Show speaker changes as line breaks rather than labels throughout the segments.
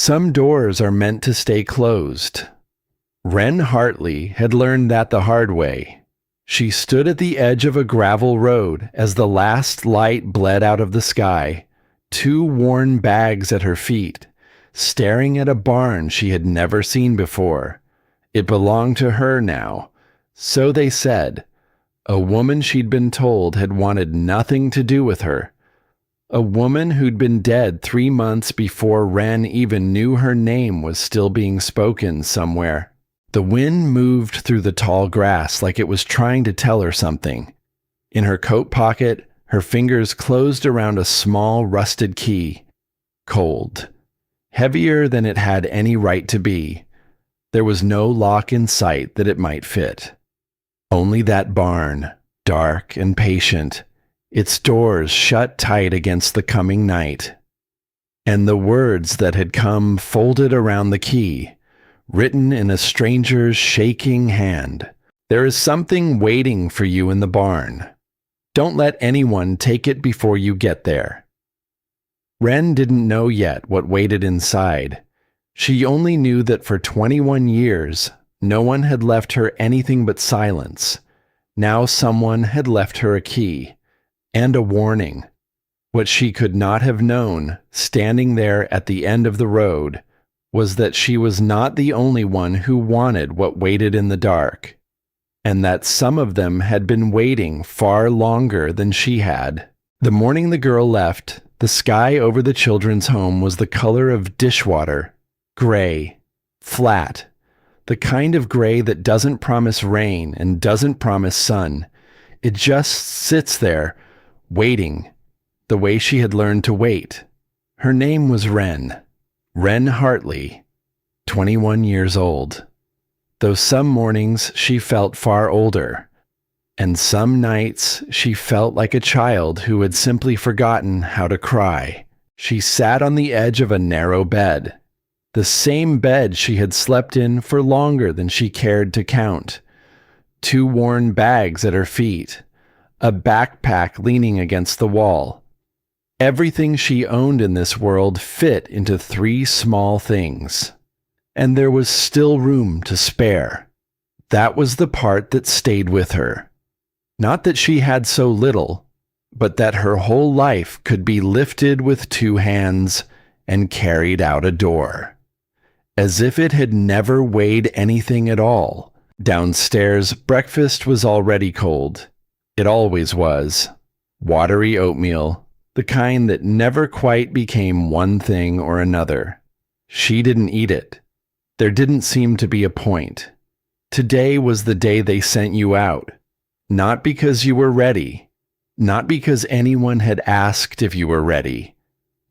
Some doors are meant to stay closed. Wren Hartley had learned that the hard way. She stood at the edge of a gravel road as the last light bled out of the sky, two worn bags at her feet, staring at a barn she had never seen before. It belonged to her now, so they said. A woman she'd been told had wanted nothing to do with her. A woman who'd been dead 3 months before Wren even knew her name was still being spoken somewhere. The wind moved through the tall grass like it was trying to tell her something. In her coat pocket, her fingers closed around a small rusted key. Cold. Heavier than it had any right to be. There was no lock in sight that it might fit. Only that barn, dark and patient, its doors shut tight against the coming night. And the words that had come folded around the key, written in a stranger's shaking hand. There is something waiting for you in the barn. Don't let anyone take it before you get there. Wren didn't know yet what waited inside. She only knew that for 21 years, no one had left her anything but silence. Now someone had left her a key and a warning. What she could not have known, standing there at the end of the road, was that she was not the only one who wanted what waited in the dark, and that some of them had been waiting far longer than she had. The morning the girl left, the sky over the children's home was the color of dishwater, gray, flat, the kind of gray that doesn't promise rain and doesn't promise sun. It just sits there, waiting, the way she had learned to wait. Her name was Wren Hartley, 21 years old. Though some mornings she felt far older, and some nights she felt like a child who had simply forgotten how to cry. She sat on the edge of a narrow bed, the same bed she had slept in for longer than she cared to count. 2 worn bags at her feet, a backpack leaning against the wall. Everything she owned in this world fit into 3 small things. And there was still room to spare. That was the part that stayed with her. Not that she had so little, but that her whole life could be lifted with 2 hands and carried out a door. As if it had never weighed anything at all. Downstairs, breakfast was already cold. It always was. Watery oatmeal, the kind that never quite became one thing or another. She didn't eat it. There didn't seem to be a point. Today was the day they sent you out. Not because you were ready. Not because anyone had asked if you were ready.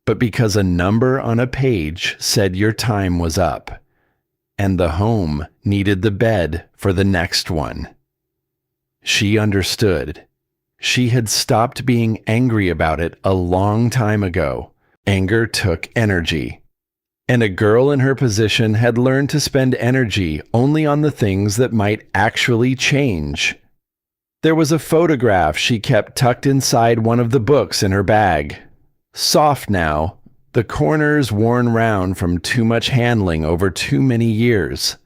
But because a number on a page said your time was up. And the home needed the bed for the next one. She understood. She had stopped being angry about it a long time ago. Anger took energy. And a girl in her position had learned to spend energy only on the things that might actually change. There was a photograph she kept tucked inside one of the books in her bag. Soft now, the corners worn round from too much handling over too many years.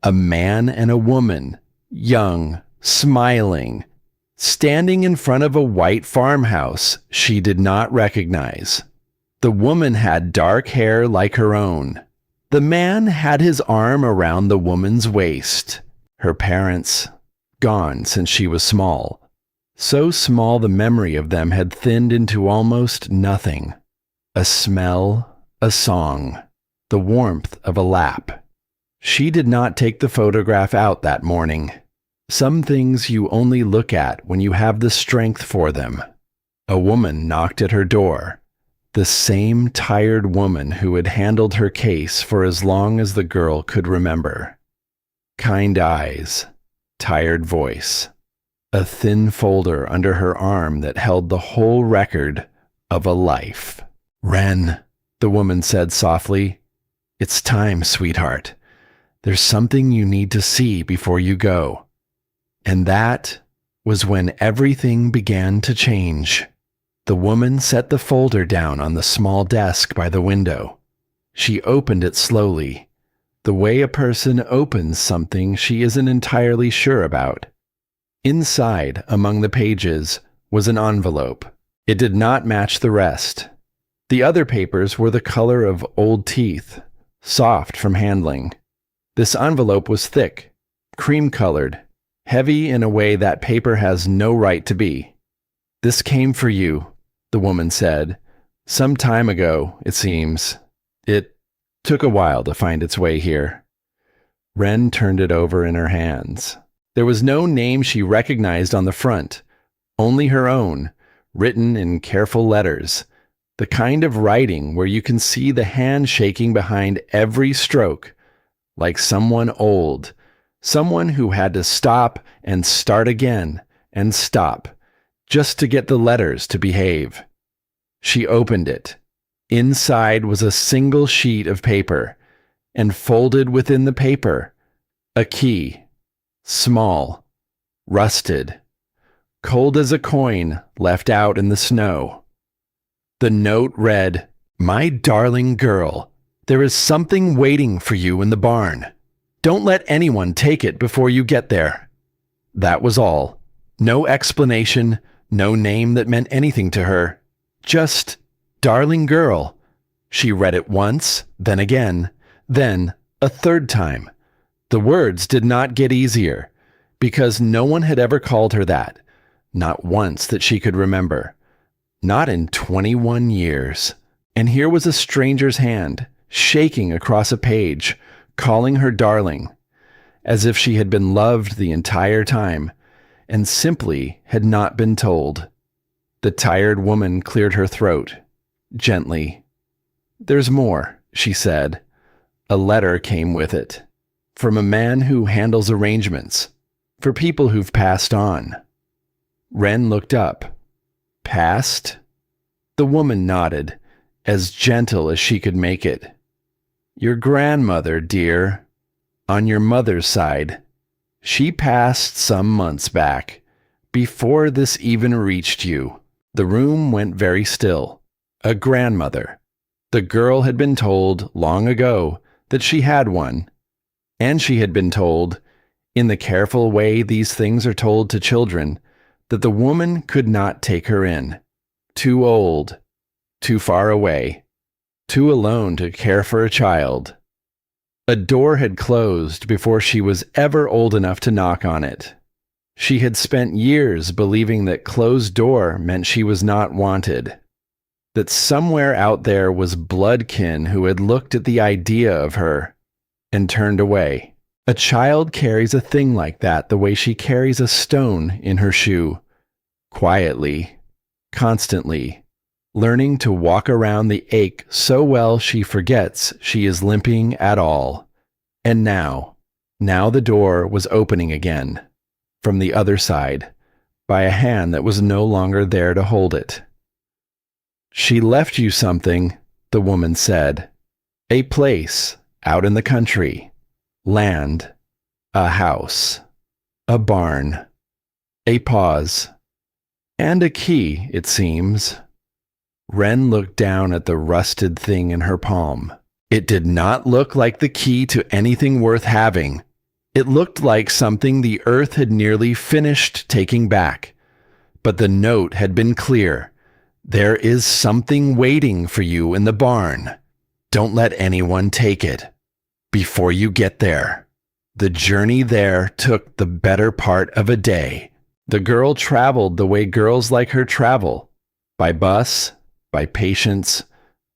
A man and a woman, young, smiling, standing in front of a white farmhouse she did not recognize. The woman had dark hair like her own. The man had his arm around the woman's waist. Her parents, gone since she was small. So small the memory of them had thinned into almost nothing. A smell, a song, the warmth of a lap. She did not take the photograph out that morning. Some things you only look at when you have the strength for them. A woman knocked at her door. The same tired woman who had handled her case for as long as the girl could remember. Kind eyes, tired voice. A thin folder under her arm that held the whole record of a life. "Wren," the woman said softly. "It's time, sweetheart. There's something you need to see before you go." And that was when everything began to change. The woman set the folder down on the small desk by the window. She opened it slowly, the way a person opens something she isn't entirely sure about. Inside, among the pages, was an envelope. It did not match the rest. The other papers were the color of old teeth, soft from handling. This envelope was thick, cream-colored, heavy in a way that paper has no right to be. "This came for you," the woman said. "Some time ago, it seems. It took a while to find its way here." Wren turned it over in her hands. There was no name she recognized on the front, only her own, written in careful letters, the kind of writing where you can see the hand shaking behind every stroke, like someone old, someone who had to stop and start again and stop, just to get the letters to behave. She opened it. Inside was a single sheet of paper, and folded within the paper, a key, small, rusted, cold as a coin left out in the snow. The note read, "My darling girl, there is something waiting for you in the barn. Don't let anyone take it before you get there." That was all. No explanation, no name that meant anything to her. Just, "Darling girl." She read it once, then again, then a third time. The words did not get easier, because no one had ever called her that, not once that she could remember. Not in 21 years. And here was a stranger's hand, shaking across a page, calling her darling, as if she had been loved the entire time, and simply had not been told. The tired woman cleared her throat, gently. "There's more," she said. A letter came with it, from a man who handles arrangements, for people who've passed on. Wren looked up. "Passed?" The woman nodded, as gentle as she could make it. "Your grandmother, dear, on your mother's side. She passed some months back, before this even reached you." The room went very still. A grandmother. The girl had been told long ago that she had one, and she had been told, in the careful way these things are told to children, that the woman could not take her in. Too old, too far away, too alone to care for a child. A door had closed before she was ever old enough to knock on it. She had spent years believing that closed door meant she was not wanted, that somewhere out there was bloodkin who had looked at the idea of her and turned away. A child carries a thing like that the way she carries a stone in her shoe, quietly, constantly, learning to walk around the ache so well she forgets she is limping at all. And now the door was opening again, from the other side, by a hand that was no longer there to hold it. "She left you something," the woman said. "A place out in the country, land, a house, a barn." A pause. "And a key, it seems." Wren looked down at the rusted thing in her palm. It did not look like the key to anything worth having. It looked like something the earth had nearly finished taking back. But the note had been clear. "There is something waiting for you in the barn. Don't let anyone take it before you get there." The journey there took the better part of a day. The girl traveled the way girls like her travel, by bus, by patience,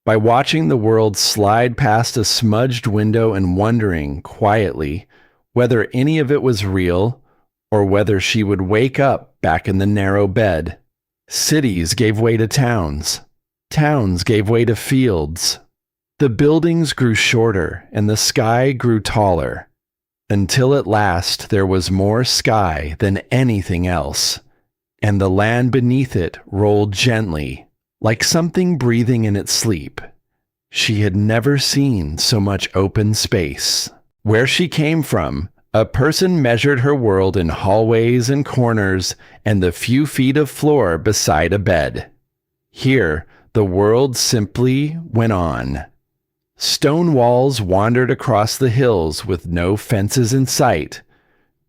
by watching the world slide past a smudged window and wondering, quietly, whether any of it was real or whether she would wake up back in the narrow bed. Cities gave way to towns. Towns gave way to fields. The buildings grew shorter and the sky grew taller, until at last there was more sky than anything else, and the land beneath it rolled gently, like something breathing in its sleep. She had never seen so much open space. Where she came from, a person measured her world in hallways and corners and the few feet of floor beside a bed. Here, the world simply went on. Stone walls wandered across the hills with no fences in sight.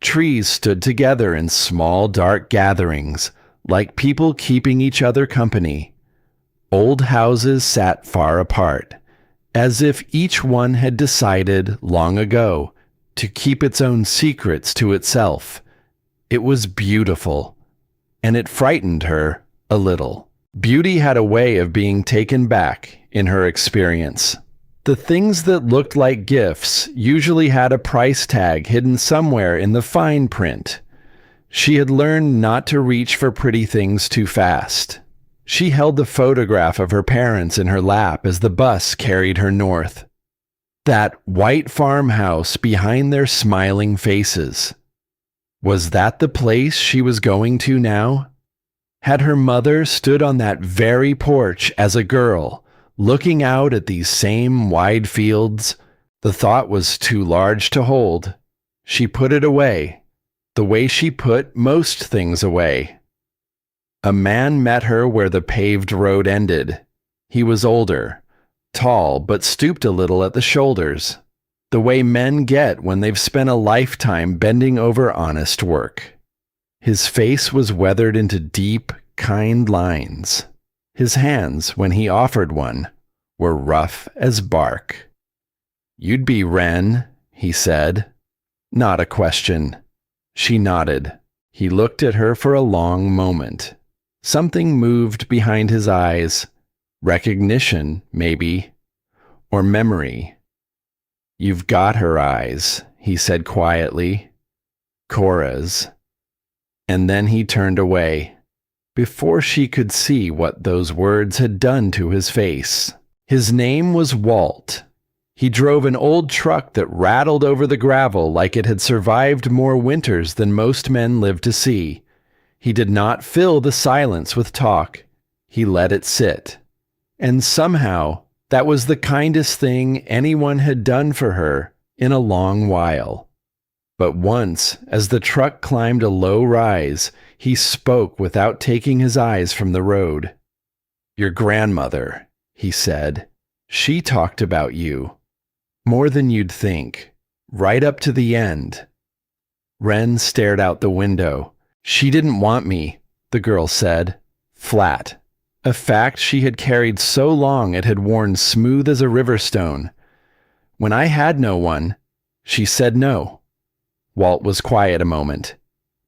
Trees stood together in small, dark gatherings, like people keeping each other company. Old houses sat far apart, as if each one had decided long ago to keep its own secrets to itself. It was beautiful, and it frightened her a little. Beauty had a way of being taken back in her experience. The things that looked like gifts usually had a price tag hidden somewhere in the fine print. She had learned not to reach for pretty things too fast. She held the photograph of her parents in her lap as the bus carried her north. That white farmhouse behind their smiling faces. Was that the place she was going to now? Had her mother stood on that very porch as a girl, looking out at these same wide fields? The thought was too large to hold. She put it away, the way she put most things away. A man met her where the paved road ended. He was older, tall, but stooped a little at the shoulders, the way men get when they've spent a lifetime bending over honest work. His face was weathered into deep, kind lines. His hands, when he offered one, were rough as bark. "You'd be Wren," he said. Not a question. She nodded. He looked at her for a long moment. Something moved behind his eyes. Recognition, maybe. Or memory. "You've got her eyes," he said quietly. "Cora's." And then he turned away, before she could see what those words had done to his face. His name was Walt. He drove an old truck that rattled over the gravel like it had survived more winters than most men live to see. He did not fill the silence with talk. He let it sit. And somehow, that was the kindest thing anyone had done for her in a long while. But once, as the truck climbed a low rise, he spoke without taking his eyes from the road. "Your grandmother," he said. "She talked about you. More than you'd think. Right up to the end." Wren stared out the window. "She didn't want me," the girl said, flat. A fact she had carried so long it had worn smooth as a river stone. "When I had no one, she said no." Walt was quiet a moment.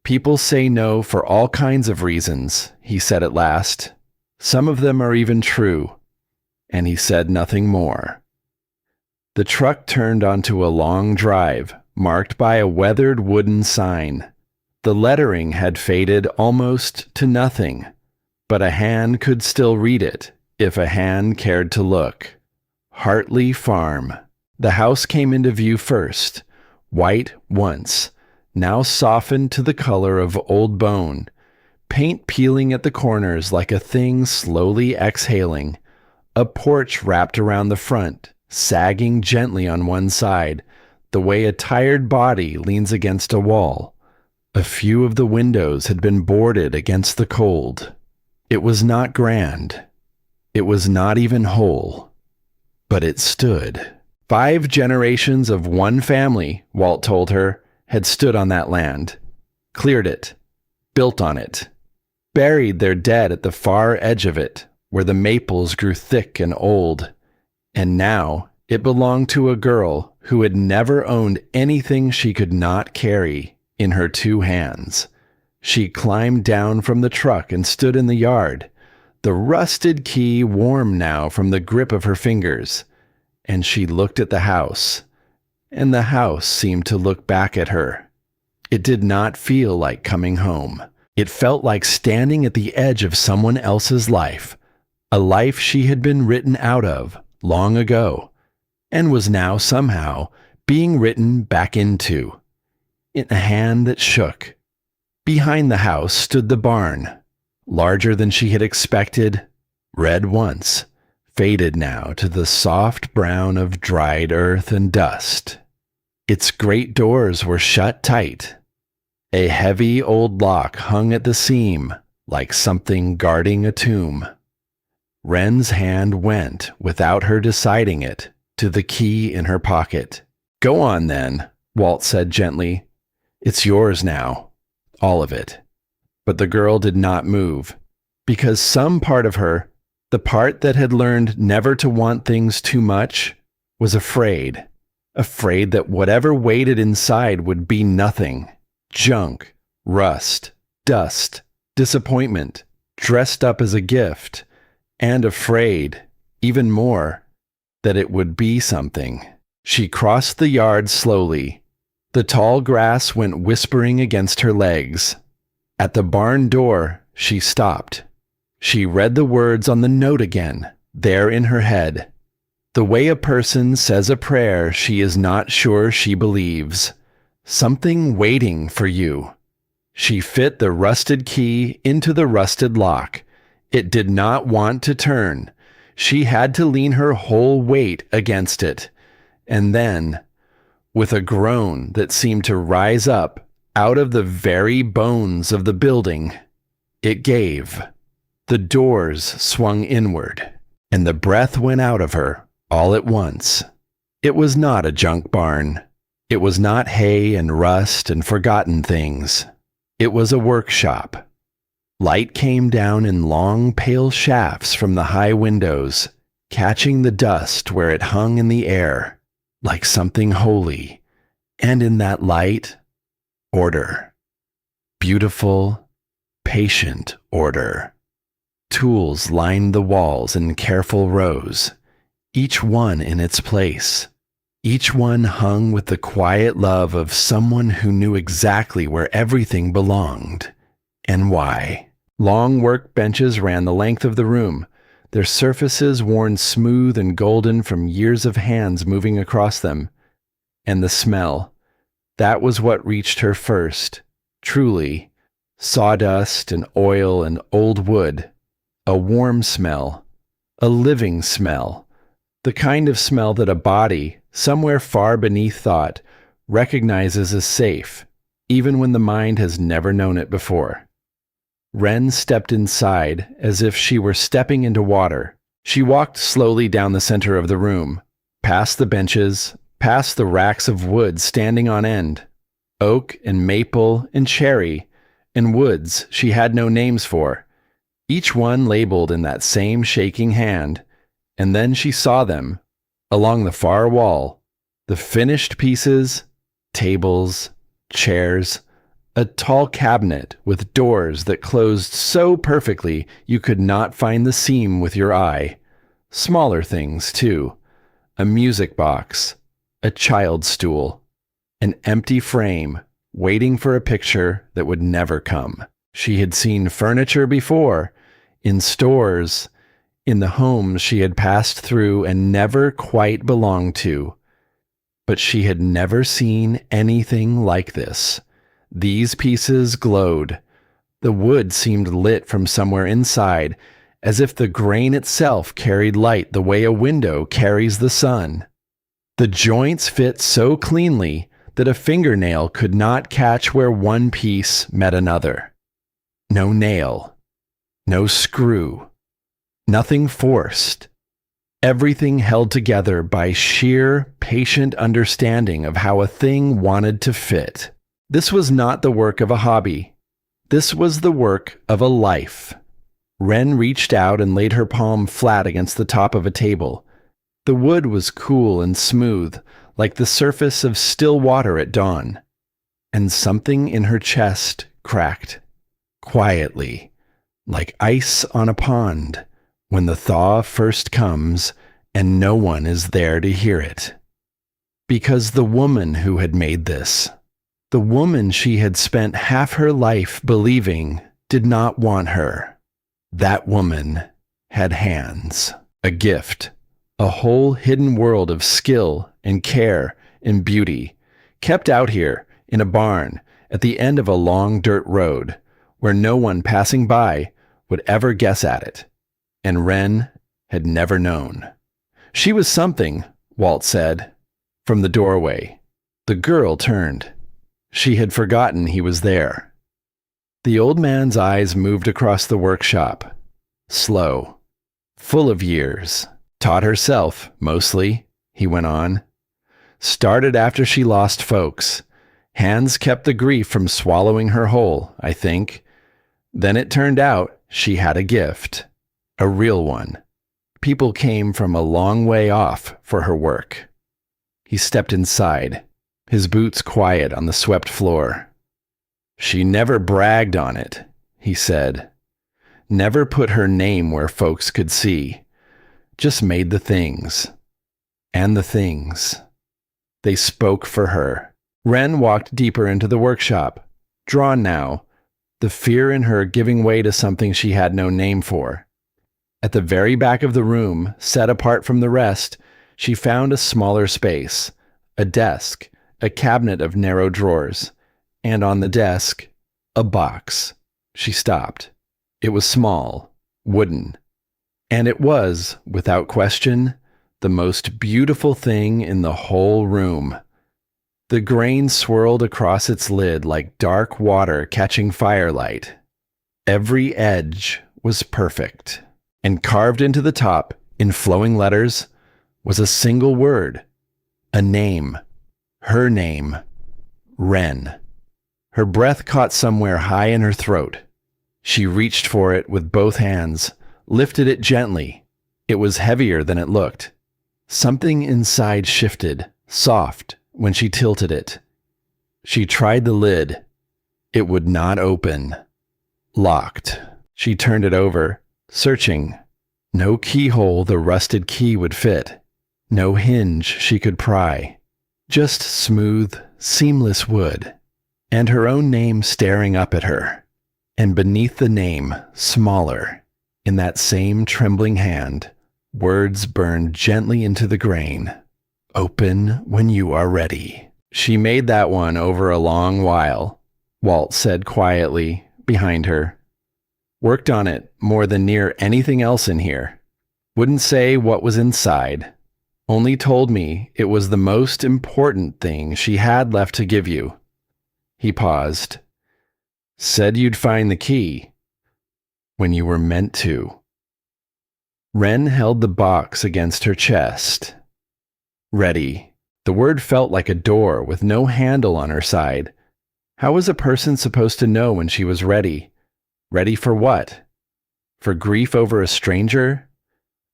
"People say no for all kinds of reasons," he said at last. "Some of them are even true." And he said nothing more. The truck turned onto a long drive, marked by a weathered wooden sign. The lettering had faded almost to nothing, but a hand could still read it, if a hand cared to look. Hartley Farm. The house came into view first, white once, now softened to the color of old bone, paint peeling at the corners like a thing slowly exhaling, a porch wrapped around the front, sagging gently on one side, the way a tired body leans against a wall. A few of the windows had been boarded against the cold. It was not grand. It was not even whole. But it stood. 5 generations of one family, Walt told her, had stood on that land, cleared it, built on it, buried their dead at the far edge of it, where the maples grew thick and old. And now it belonged to a girl who had never owned anything she could not carry in her 2 hands. She climbed down from the truck and stood in the yard, the rusted key warm now from the grip of her fingers. And she looked at the house, and the house seemed to look back at her. It did not feel like coming home. It felt like standing at the edge of someone else's life, a life she had been written out of long ago, and was now somehow being written back into, in a hand that shook. Behind the house stood the barn, larger than she had expected, red once, faded now to the soft brown of dried earth and dust. Its great doors were shut tight. A heavy old lock hung at the seam like something guarding a tomb. Wren's hand went, without her deciding it, to the key in her pocket. "Go on then," Walt said gently. "It's yours now. All of it." But the girl did not move, because some part of her, the part that had learned never to want things too much, was afraid. Afraid that whatever waited inside would be nothing. Junk, rust, dust, disappointment, dressed up as a gift, and afraid, even more, that it would be something. She crossed the yard slowly. The tall grass went whispering against her legs. At the barn door, she stopped. She read the words on the note again, there in her head. The way a person says a prayer she is not sure she believes. Something waiting for you. She fit the rusted key into the rusted lock. It did not want to turn. She had to lean her whole weight against it. And then, with a groan that seemed to rise up out of the very bones of the building, it gave. The doors swung inward, and the breath went out of her all at once. It was not a junk barn. It was not hay and rust and forgotten things. It was a workshop. Light came down in long, pale shafts from the high windows, catching the dust where it hung in the air, like something holy. And in that light, order. Beautiful, patient order. Tools lined the walls in careful rows, each one in its place. Each one hung with the quiet love of someone who knew exactly where everything belonged and why. Long work benches ran the length of the room, their surfaces worn smooth and golden from years of hands moving across them. And the smell, that was what reached her first, truly. Sawdust and oil and old wood. A warm smell. A living smell. The kind of smell that a body, somewhere far beneath thought, recognizes as safe, even when the mind has never known it before. Wren stepped inside as if she were stepping into water. She walked slowly down the center of the room, past the benches, past the racks of wood standing on end, oak and maple and cherry, and woods she had no names for, each one labeled in that same shaking hand. And then she saw them, along the far wall, the finished pieces, tables, chairs, a tall cabinet with doors that closed so perfectly you could not find the seam with your eye. Smaller things, too. A music box, a child's stool, an empty frame waiting for a picture that would never come. She had seen furniture before, in stores, in the homes she had passed through and never quite belonged to. But she had never seen anything like this. These pieces glowed. The wood seemed lit from somewhere inside, as if the grain itself carried light the way a window carries the sun. The joints fit so cleanly that a fingernail could not catch where one piece met another. No nail. No screw. Nothing forced. Everything held together by sheer, patient understanding of how a thing wanted to fit. This was not the work of a hobby. This was the work of a life. Wren reached out and laid her palm flat against the top of a table. The wood was cool and smooth, like the surface of still water at dawn. And something in her chest cracked, quietly, like ice on a pond, when the thaw first comes and no one is there to hear it. Because the woman who had made this, the woman she had spent half her life believing, did not want her. That woman had hands, a gift, a whole hidden world of skill and care and beauty, kept out here in a barn at the end of a long dirt road, where no one passing by would ever guess at it. And Wren had never known. She was something, Walt said, from the doorway. The girl turned. She had forgotten he was there. The old man's eyes moved across the workshop, slow, full of years, taught herself, mostly, he went on. Started after she lost folks. Hands kept the grief from swallowing her whole, I think. Then it turned out she had a gift. A real one. People came from a long way off for her work. He stepped inside, his boots quiet on the swept floor. She never bragged on it, he said. Never put her name where folks could see. Just made the things. And the things. They spoke for her. Wren walked deeper into the workshop, drawn now, the fear in her giving way to something she had no name for. At the very back of the room, set apart from the rest, she found a smaller space, a desk, a cabinet of narrow drawers, and on the desk, a box. She stopped. It was small, wooden, and it was, without question, the most beautiful thing in the whole room. The grain swirled across its lid like dark water catching firelight. Every edge was perfect, and carved into the top, in flowing letters, was a single word, a name, her name, Wren. Her breath caught somewhere high in her throat. She reached for it with both hands, lifted it gently. It was heavier than it looked. Something inside shifted, soft, when she tilted it. She tried the lid. It would not open. Locked. She turned it over, searching. No keyhole the rusted key would fit. No hinge she could pry. Just smooth, seamless wood. And her own name staring up at her. And beneath the name, smaller, in that same trembling hand, words burned gently into the grain. Open when you are ready. She made that one over a long while, Walt said quietly, behind her. Worked on it more than near anything else in here. Wouldn't say what was inside. Only told me it was the most important thing she had left to give you. He paused. Said you'd find the key. When you were meant to. Wren held the box against her chest. Ready. The word felt like a door with no handle on her side. How was a person supposed to know when she was ready? Ready for what? For grief over a stranger?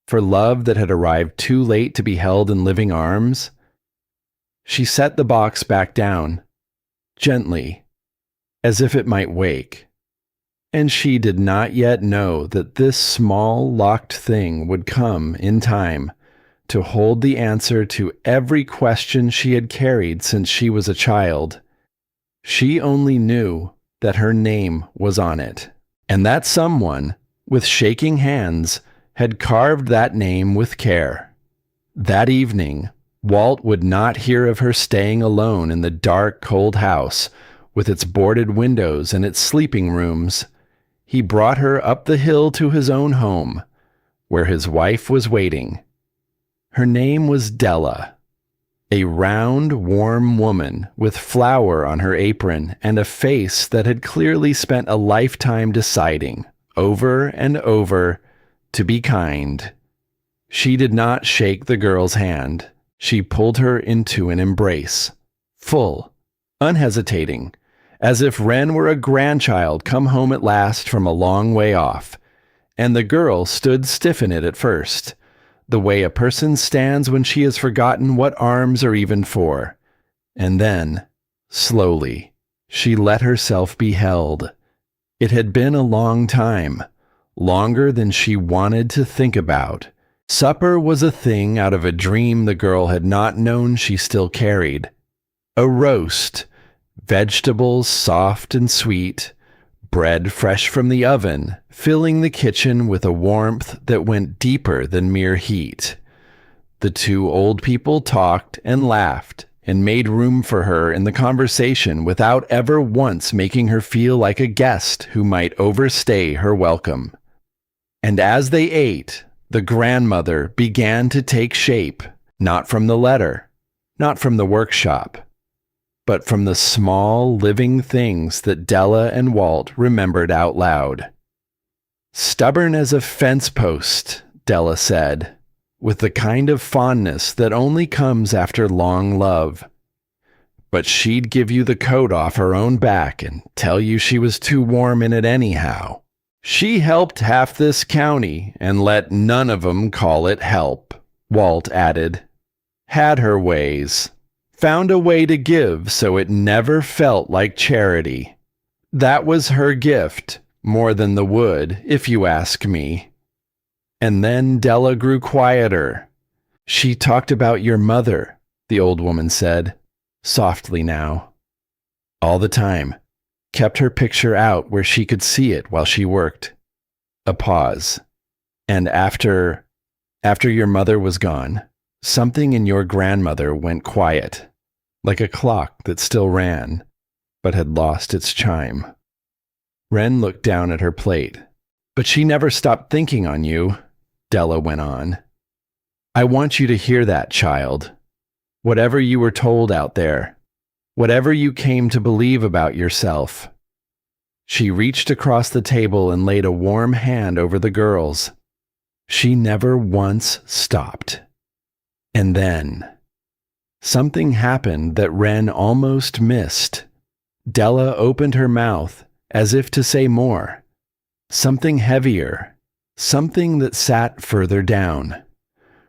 For love that had arrived too late to be held in living arms? She set the box back down, gently, as if it might wake. And she did not yet know that this small, locked thing would come, in time, to hold the answer to every question she had carried since she was a child. She only knew that her name was on it, and that someone, with shaking hands, had carved that name with care. That evening, Walt would not hear of her staying alone in the dark, cold house, with its boarded windows and its sleeping rooms. He brought her up the hill to his own home, where his wife was waiting. Her name was Della, a round, warm woman with flour on her apron and a face that had clearly spent a lifetime deciding, over and over, to be kind. She did not shake the girl's hand. She pulled her into an embrace, full, unhesitating, as if Wren were a grandchild come home at last from a long way off, and the girl stood stiff in it at first, the way a person stands when she has forgotten what arms are even for. And then, slowly, she let herself be held. It had been a long time, longer than she wanted to think about. Supper was a thing out of a dream the girl had not known she still carried. A roast, vegetables soft and sweet, bread fresh from the oven, filling the kitchen with a warmth that went deeper than mere heat. The two old people talked and laughed and made room for her in the conversation without ever once making her feel like a guest who might overstay her welcome. And as they ate, the grandmother began to take shape, not from the letter, not from the workshop, but from the small living things that Della and Walt remembered out loud. Stubborn as a fence post, Della said. with the kind of fondness that only comes after long love. But she'd give you the coat off her own back and tell you she was too warm in it anyhow. She helped half this county and let none of 'em call it help, Walt added. Had her ways. Found a way to give so it never felt like charity. That was her gift, more than the wood, if you ask me. And then Della grew quieter. She talked about your mother, the old woman said, softly now. All the time. Kept her picture out where she could see it while she worked. A pause. And after your mother was gone, something in your grandmother went quiet, like a clock that still ran, but had lost its chime. Wren looked down at her plate. But she never stopped thinking on you, Della went on. I want you to hear that, child. Whatever you were told out there, whatever you came to believe about yourself. She reached across the table and laid a warm hand over the girls. She never once stopped. And then something happened that Wren almost missed. Della opened her mouth as if to say more. Something heavier, something that sat further down.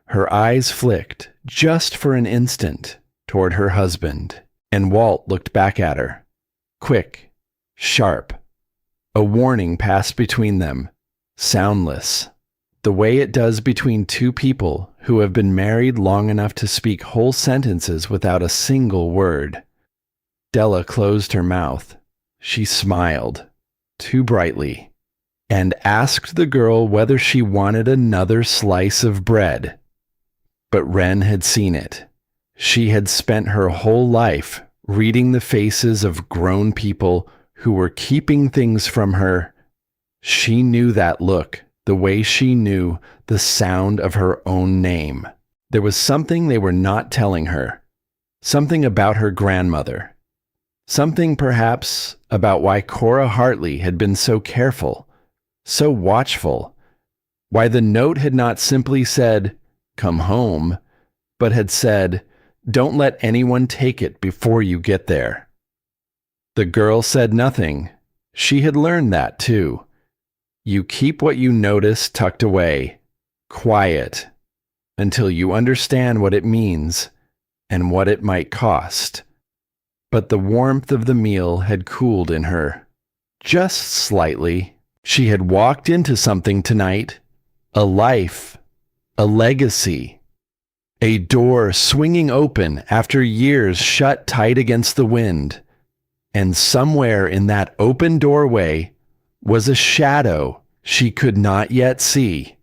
Her eyes flicked, just for an instant, toward her husband, and Walt looked back at her. Quick, sharp. A warning passed between them, soundless, the way it does between two people who have been married long enough to speak whole sentences without a single word. Della closed her mouth. She smiled, too brightly, and asked the girl whether she wanted another slice of bread. But Wren had seen it. She had spent her whole life reading the faces of grown people who were keeping things from her. She knew that look, the way she knew the sound of her own name. There was something they were not telling her, something about her grandmother, something perhaps about why Cora Hartley had been so careful, so watchful, why the note had not simply said, "Come home," but had said, "Don't let anyone take it before you get there." The girl said nothing. She had learned that too. You keep what you notice tucked away, quiet, until you understand what it means and what it might cost. But the warmth of the meal had cooled in her, just slightly. She had walked into something tonight, a life, a legacy, a door swinging open after years shut tight against the wind. And somewhere in that open doorway was a shadow she could not yet see.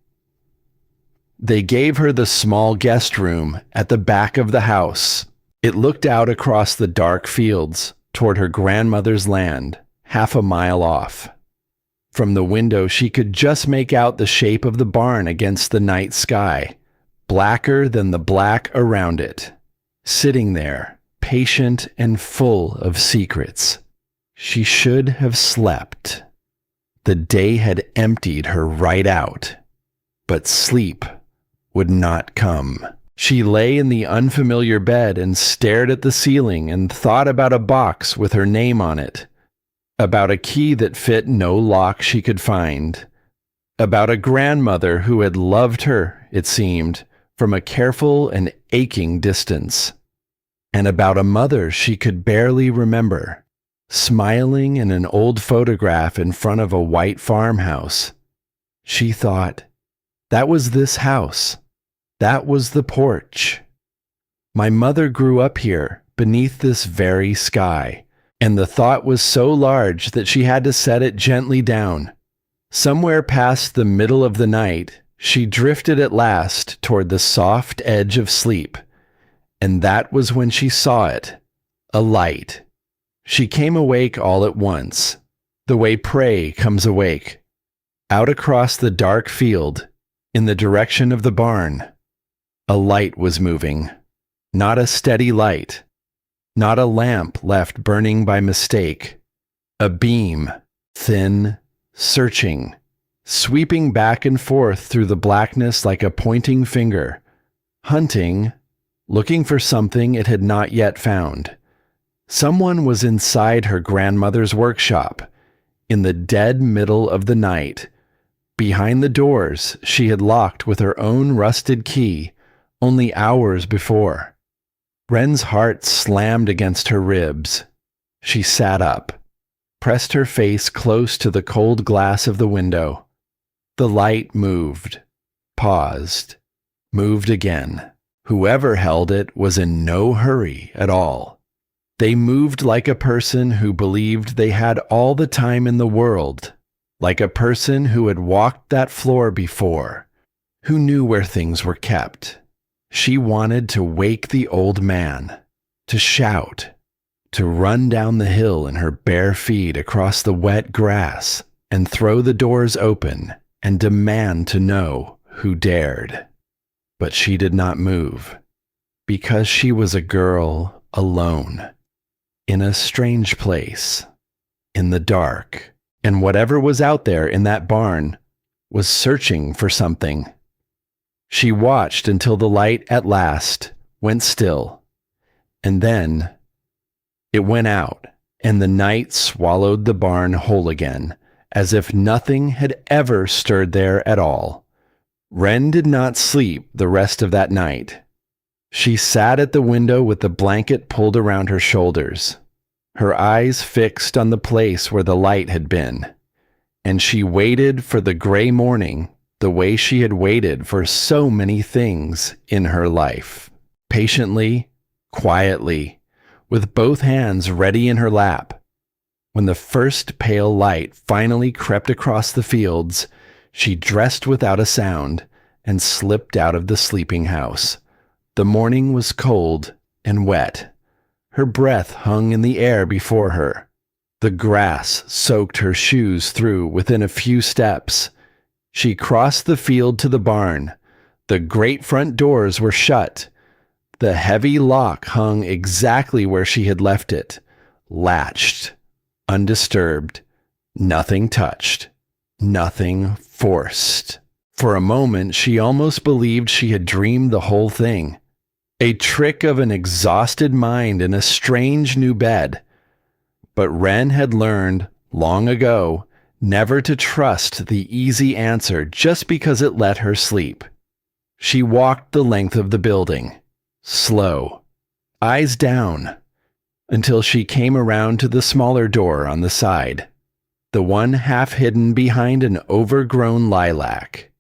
They gave her the small guest room at the back of the house. It looked out across the dark fields toward her grandmother's land, half a mile off. From the window she could just make out the shape of the barn against the night sky, blacker than the black around it, sitting there, patient and full of secrets. She should have slept. The day had emptied her right out, but sleep would not come. She lay in the unfamiliar bed and stared at the ceiling and thought about a box with her name on it, about a key that fit no lock she could find, about a grandmother who had loved her, it seemed, from a careful and aching distance, and about a mother she could barely remember, smiling in an old photograph in front of a white farmhouse. She thought, that was this house. That was the porch. My mother grew up here, beneath this very sky, and the thought was so large that she had to set it gently down. Somewhere past the middle of the night, she drifted at last toward the soft edge of sleep, and that was when she saw it, a light. She came awake all at once, the way prey comes awake, out across the dark field, in the direction of the barn. A light was moving, not a steady light, not a lamp left burning by mistake, a beam, thin, searching, sweeping back and forth through the blackness like a pointing finger, hunting, looking for something it had not yet found. Someone was inside her grandmother's workshop, in the dead middle of the night, behind the doors she had locked with her own rusted key only hours before. Wren's heart slammed against her ribs. She sat up, pressed her face close to the cold glass of the window. The light moved, paused, moved again. Whoever held it was in no hurry at all. They moved like a person who believed they had all the time in the world, like a person who had walked that floor before, who knew where things were kept. She wanted to wake the old man, to shout, to run down the hill in her bare feet across the wet grass and throw the doors open and demand to know who dared. But she did not move, because she was a girl alone, in a strange place, in the dark, and whatever was out there in that barn was searching for something. She watched until the light at last went still, and then it went out, and the night swallowed the barn whole again, as if nothing had ever stirred there at all. Wren did not sleep the rest of that night. She sat at the window with the blanket pulled around her shoulders, her eyes fixed on the place where the light had been, and she waited for the gray morning the way she had waited for so many things in her life, patiently, quietly, with both hands ready in her lap. When the first pale light finally crept across the fields, she dressed without a sound and slipped out of the sleeping house. The morning was cold and wet. Her breath hung in the air before her. The grass soaked her shoes through within a few steps. She crossed the field to the barn. The great front doors were shut. The heavy lock hung exactly where she had left it, latched, undisturbed, nothing touched, nothing forced. For a moment, she almost believed she had dreamed the whole thing. A trick of an exhausted mind in a strange new bed. But Wren had learned, long ago, never to trust the easy answer just because it let her sleep. She walked the length of the building, slow, eyes down, until she came around to the smaller door on the side, the one half hidden behind an overgrown lilac.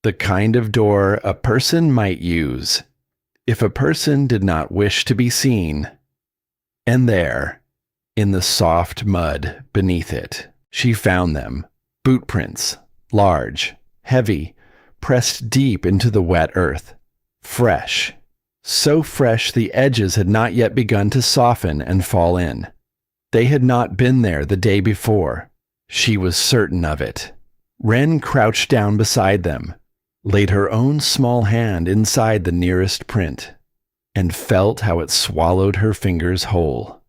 The kind of door a person might use if a person did not wish to be seen. And there, in the soft mud beneath it, she found them, boot prints, large, heavy, pressed deep into the wet earth, fresh, so fresh the edges had not yet begun to soften and fall in. They had not been there the day before. She was certain of it. Wren crouched down beside them, laid her own small hand inside the nearest print, and felt how it swallowed her fingers whole.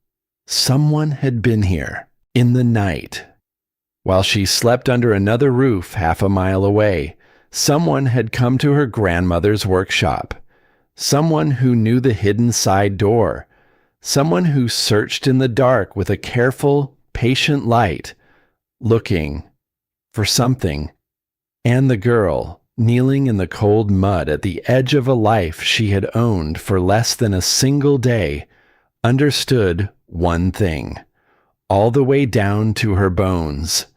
Someone had been here, in the night. While she slept under another roof half a mile away, someone had come to her grandmother's workshop. Someone who knew the hidden side door. Someone who searched in the dark with a careful, patient light, looking for something. And the girl, kneeling in the cold mud at the edge of a life she had owned for less than a single day, understood one thing, all the way down to her bones.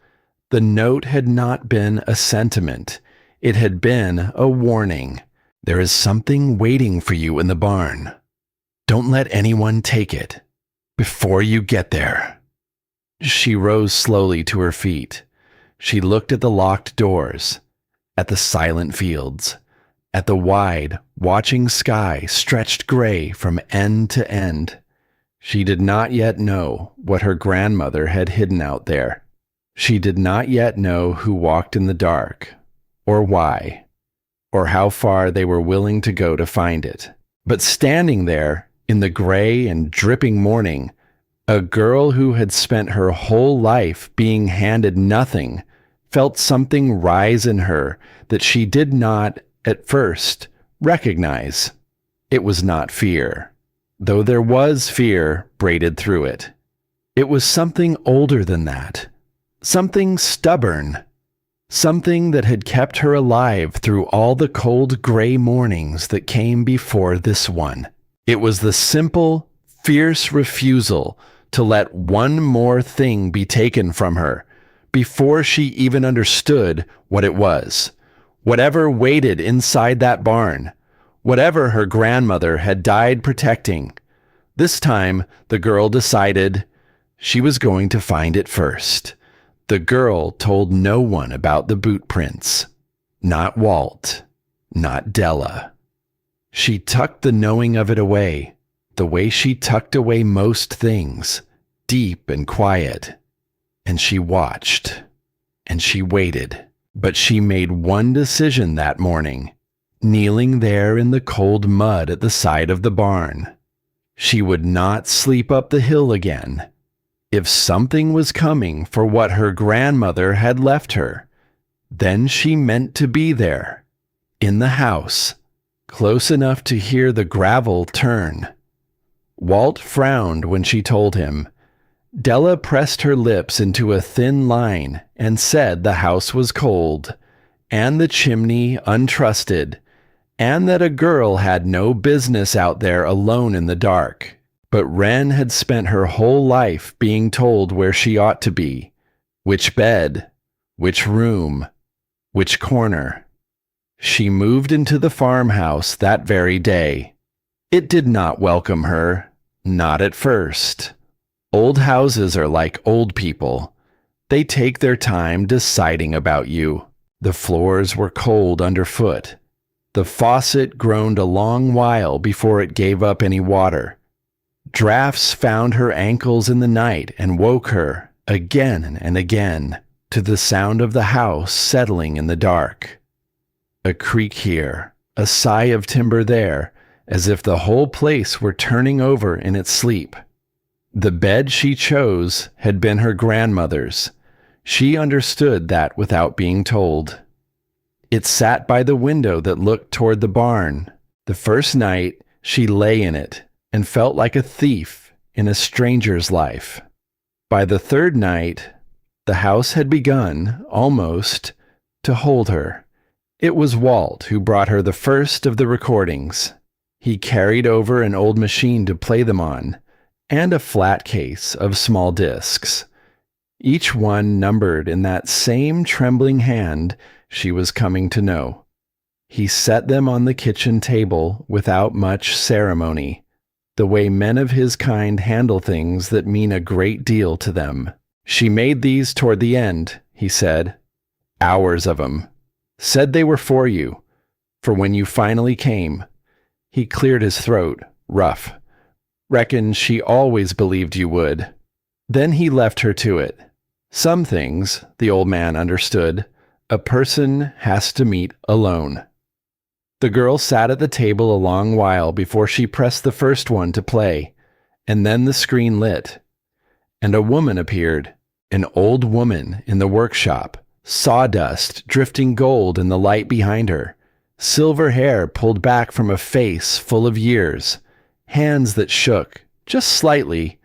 The note had not been a sentiment. It had been a warning. There is something waiting for you in the barn. Don't let anyone take it before you get there. She rose slowly to her feet. She looked at the locked doors, at the silent fields, at the wide, watching sky stretched gray from end to end. She did not yet know what her grandmother had hidden out there. She did not yet know who walked in the dark, or why, or how far they were willing to go to find it. But standing there, in the gray and dripping morning, a girl who had spent her whole life being handed nothing felt something rise in her that she did not, at first, recognize. It was not fear, though there was fear braided through it. It was something older than that, something stubborn, something that had kept her alive through all the cold gray mornings that came before this one. It was the simple, fierce refusal to let one more thing be taken from her before she even understood what it was. Whatever waited inside that barn, whatever her grandmother had died protecting, this time the girl decided she was going to find it first. The girl told no one about the boot prints. Not Walt, not Della. She tucked the knowing of it away, the way she tucked away most things, deep and quiet. And she watched, and she waited. But she made one decision that morning, kneeling there in the cold mud at the side of the barn. She would not sleep up the hill again. If something was coming for what her grandmother had left her, then she meant to be there, in the house, close enough to hear the gravel turn. Walt frowned when she told him. Della pressed her lips into a thin line and said the house was cold, and the chimney untrusted, and that a girl had no business out there alone in the dark. But Wren had spent her whole life being told where she ought to be, which bed, which room, which corner. She moved into the farmhouse that very day. It did not welcome her, not at first. Old houses are like old people. They take their time deciding about you. The floors were cold underfoot. The faucet groaned a long while before it gave up any water. Drafts found her ankles in the night and woke her, again and again, to the sound of the house settling in the dark. A creak here, a sigh of timber there, as if the whole place were turning over in its sleep. The bed she chose had been her grandmother's. She understood that without being told. It sat by the window that looked toward the barn. The first night, she lay in it and felt like a thief in a stranger's life. By the third night, the house had begun, almost, to hold her. It was Walt who brought her the first of the recordings. He carried over an old machine to play them on, and a flat case of small discs, each one numbered in that same trembling hand she was coming to know. He set them on the kitchen table without much ceremony, the way men of his kind handle things that mean a great deal to them. She made these toward the end, he said. Hours of 'em. Said they were for you, for when you finally came. He cleared his throat, rough. Reckon she always believed you would. Then he left her to it. Some things, the old man understood, a person has to meet alone. The girl sat at the table a long while before she pressed the first one to play, and then the screen lit. And a woman appeared, an old woman in the workshop, sawdust drifting gold in the light behind her, silver hair pulled back from a face full of years, hands that shook, just slightly,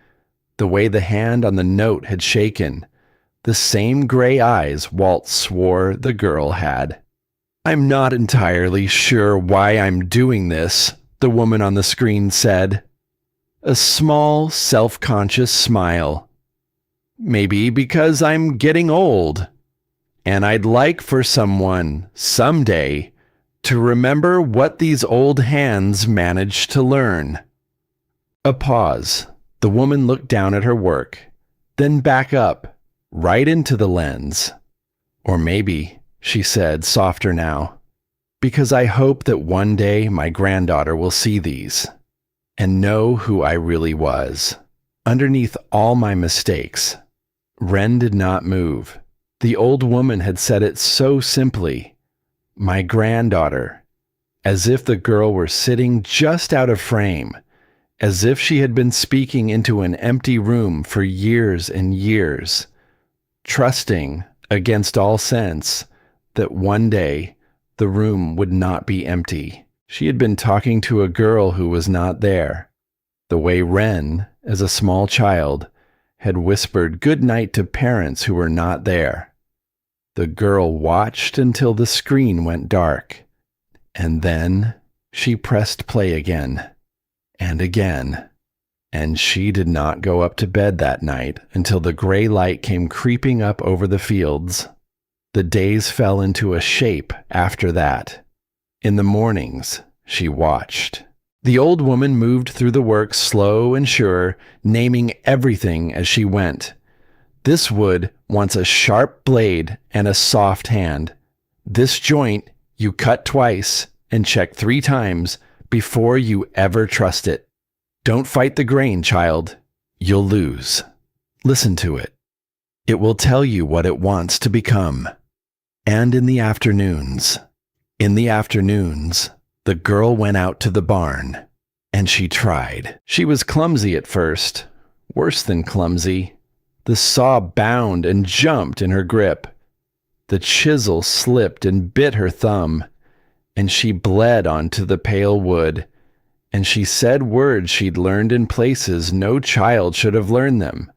the way the hand on the note had shaken, the same gray eyes Walt swore the girl had. I'm not entirely sure why I'm doing this, the woman on the screen said. A small, self-conscious smile. Maybe because I'm getting old, and I'd like for someone, someday, to remember what these old hands managed to learn. A pause. The woman looked down at her work, then back up, right into the lens. Or maybe, she said, softer now, because I hope that one day my granddaughter will see these and know who I really was, underneath all my mistakes. Wren did not move. The old woman had said it so simply, my granddaughter, as if the girl were sitting just out of frame, as if she had been speaking into an empty room for years and years, trusting, against all sense, that one day the room would not be empty. She had been talking to a girl who was not there, the way Wren, as a small child, had whispered good night to parents who were not there. The girl watched until the screen went dark, and then she pressed play again, and again, and she did not go up to bed that night until the gray light came creeping up over the fields. The days fell into a shape after that. In the mornings, she watched. The old woman moved through the work slow and sure, naming everything as she went. This wood wants a sharp blade and a soft hand. This joint you cut twice and check 3 times before you ever trust it. Don't fight the grain, child. You'll lose. Listen to it. It will tell you what it wants to become. And in the afternoons, the girl went out to the barn, and she tried. She was clumsy at first, worse than clumsy. The saw bound and jumped in her grip. The chisel slipped and bit her thumb, and she bled onto the pale wood, and she said words she'd learned in places no child should have learned them.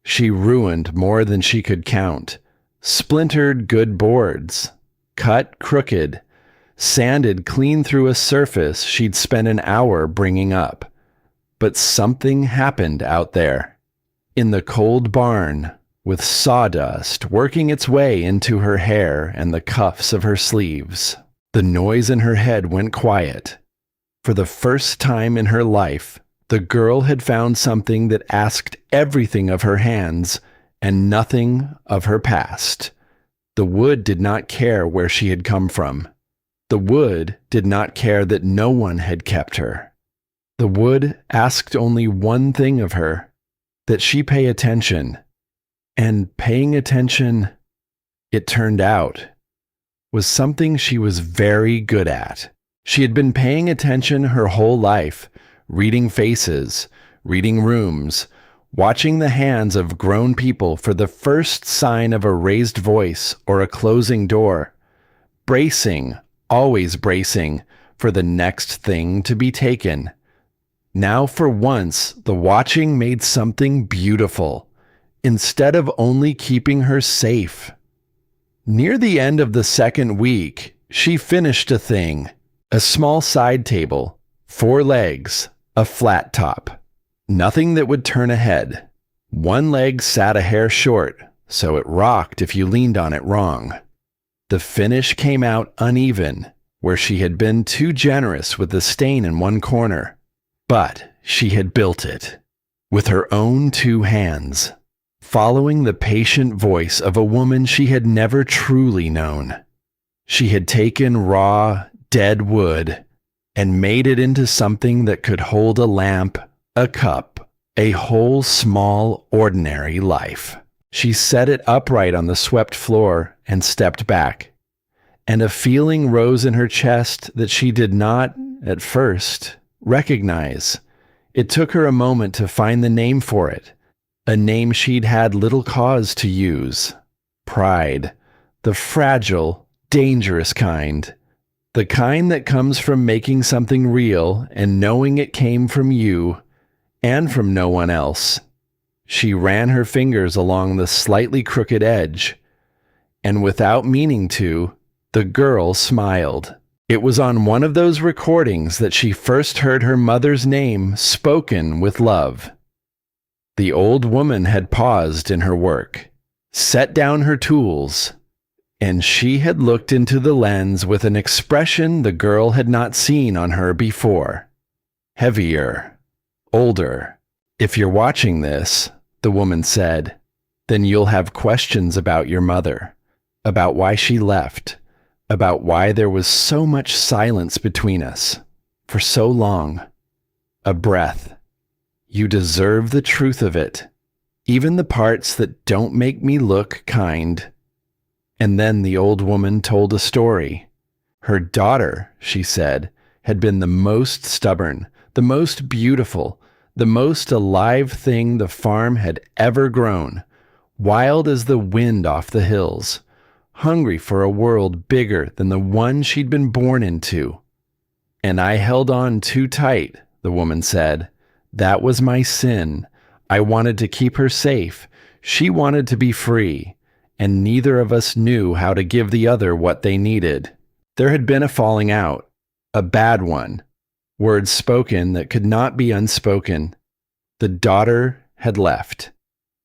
She ruined more than she could count, splintered good boards, cut crooked, sanded clean through a surface she'd spent an hour bringing up. But something happened out there, in the cold barn, with sawdust working its way into her hair and the cuffs of her sleeves. The noise in her head went quiet. For the first time in her life, the girl had found something that asked everything of her hands and nothing of her past. The wood did not care where she had come from. The wood did not care that no one had kept her. The wood asked only one thing of her, that she pay attention. And paying attention, it turned out, was something she was very good at. She had been paying attention her whole life, reading faces, reading rooms, watching the hands of grown people for the first sign of a raised voice or a closing door, bracing, always bracing, for the next thing to be taken. Now for once, the watching made something beautiful, instead of only keeping her safe. Near the end of the second week, she finished a thing. A small side table, 4 legs, a flat top. Nothing that would turn a head. One leg sat a hair short, so it rocked if you leaned on it wrong. The finish came out uneven, where she had been too generous with the stain in one corner. But she had built it, with her own 2 hands, following the patient voice of a woman she had never truly known. She had taken raw, dead wood and made it into something that could hold a lamp, a cup, a whole small, ordinary life. She set it upright on the swept floor and stepped back, and a feeling rose in her chest that she did not, at first, recognize. It took her a moment to find the name for it, a name she'd had little cause to use. Pride, the fragile, dangerous kind. The kind that comes from making something real and knowing it came from you and from no one else. She ran her fingers along the slightly crooked edge, and without meaning to, the girl smiled. It was on one of those recordings that she first heard her mother's name spoken with love. The old woman had paused in her work, set down her tools, and she had looked into the lens with an expression the girl had not seen on her before. Heavier, older. If you're watching this, the woman said, then you'll have questions about your mother, about why she left, about why there was so much silence between us, for so long. A breath. You deserve the truth of it, even the parts that don't make me look kind. And then the old woman told a story. Her daughter, she said, had been the most stubborn, the most beautiful, the most alive thing the farm had ever grown. wild as the wind off the hills, hungry for a world bigger than the one she'd been born into. And I held on too tight, the woman said. That was my sin. I wanted to keep her safe. She wanted to be free. And neither of us knew how to give the other what they needed. There had been a falling out, a bad one, words spoken that could not be unspoken. The daughter had left.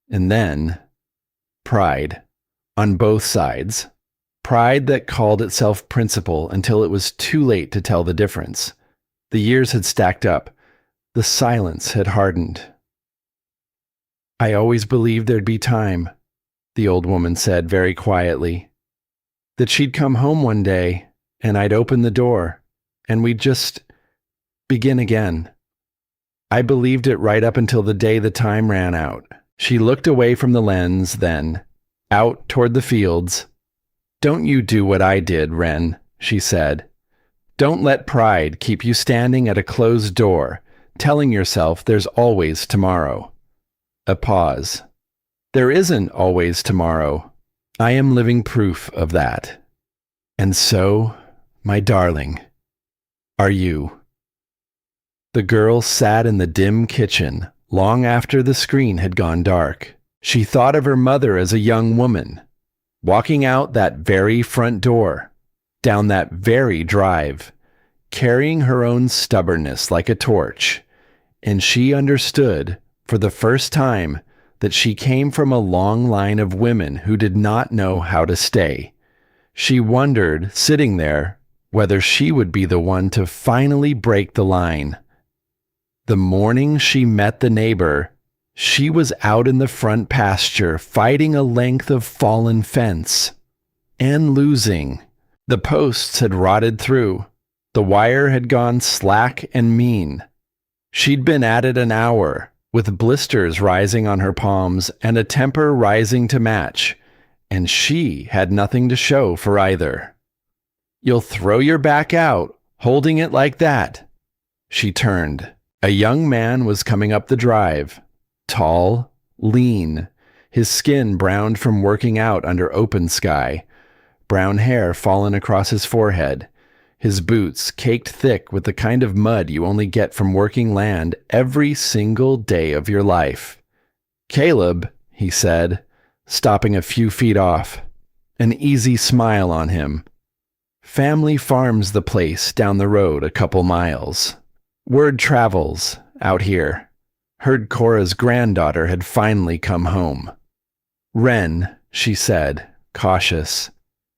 And then, pride, on both sides. Pride that called itself principle until it was too late to tell the difference. The years had stacked up. The silence had hardened. I always believed there'd be time, the old woman said very quietly. That she'd come home one day, and I'd open the door, and we'd just begin again. I believed it right up until the day the time ran out. She looked away from the lens then, out toward the fields. Don't you do what I did, Wren, she said. Don't let pride keep you standing at a closed door, telling yourself there's always tomorrow. A pause. There isn't always tomorrow. I am living proof of that. And so, my darling, are you. The girl sat in the dim kitchen long after the screen had gone dark. She thought of her mother as a young woman, walking out that very front door, down that very drive, carrying her own stubbornness like a torch, and she understood, for the first time, that she came from a long line of women who did not know how to stay. She wondered, sitting there, whether she would be the one to finally break the line. The morning she met the neighbor, she was out in the front pasture fighting a length of fallen fence. And losing. The posts had rotted through. The wire had gone slack and mean. She'd been at it an hour, with blisters rising on her palms and a temper rising to match, and she had nothing to show for either. You'll throw your back out, holding it like that. She turned. A young man was coming up the drive. Tall, lean, his skin browned from working out under open sky, brown hair fallen across his forehead, his boots caked thick with the kind of mud you only get from working land every single day of your life. Caleb, he said, stopping a few feet off, an easy smile on him. Family farms the place down the road a couple miles. Word travels out here. Heard Cora's granddaughter had finally come home. Wren, she said, cautious.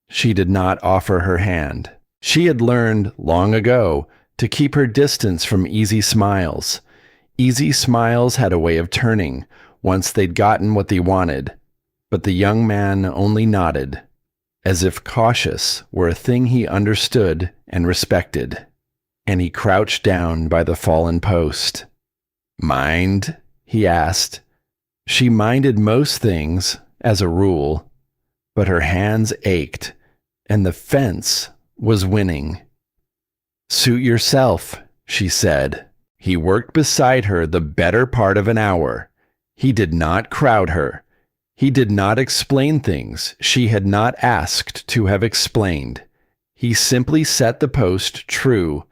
She did not offer her hand. She had learned, long ago, to keep her distance from easy smiles. Easy smiles had a way of turning, once they'd gotten what they wanted. But the young man only nodded, as if cautious were a thing he understood and respected. And he crouched down by the fallen post. Mind? He asked. She minded most things, as a rule, but her hands ached, and the fence was winning. Suit yourself, she said. He worked beside her the better part of an hour. He did not crowd her. He did not explain things she had not asked to have explained. He simply set the post true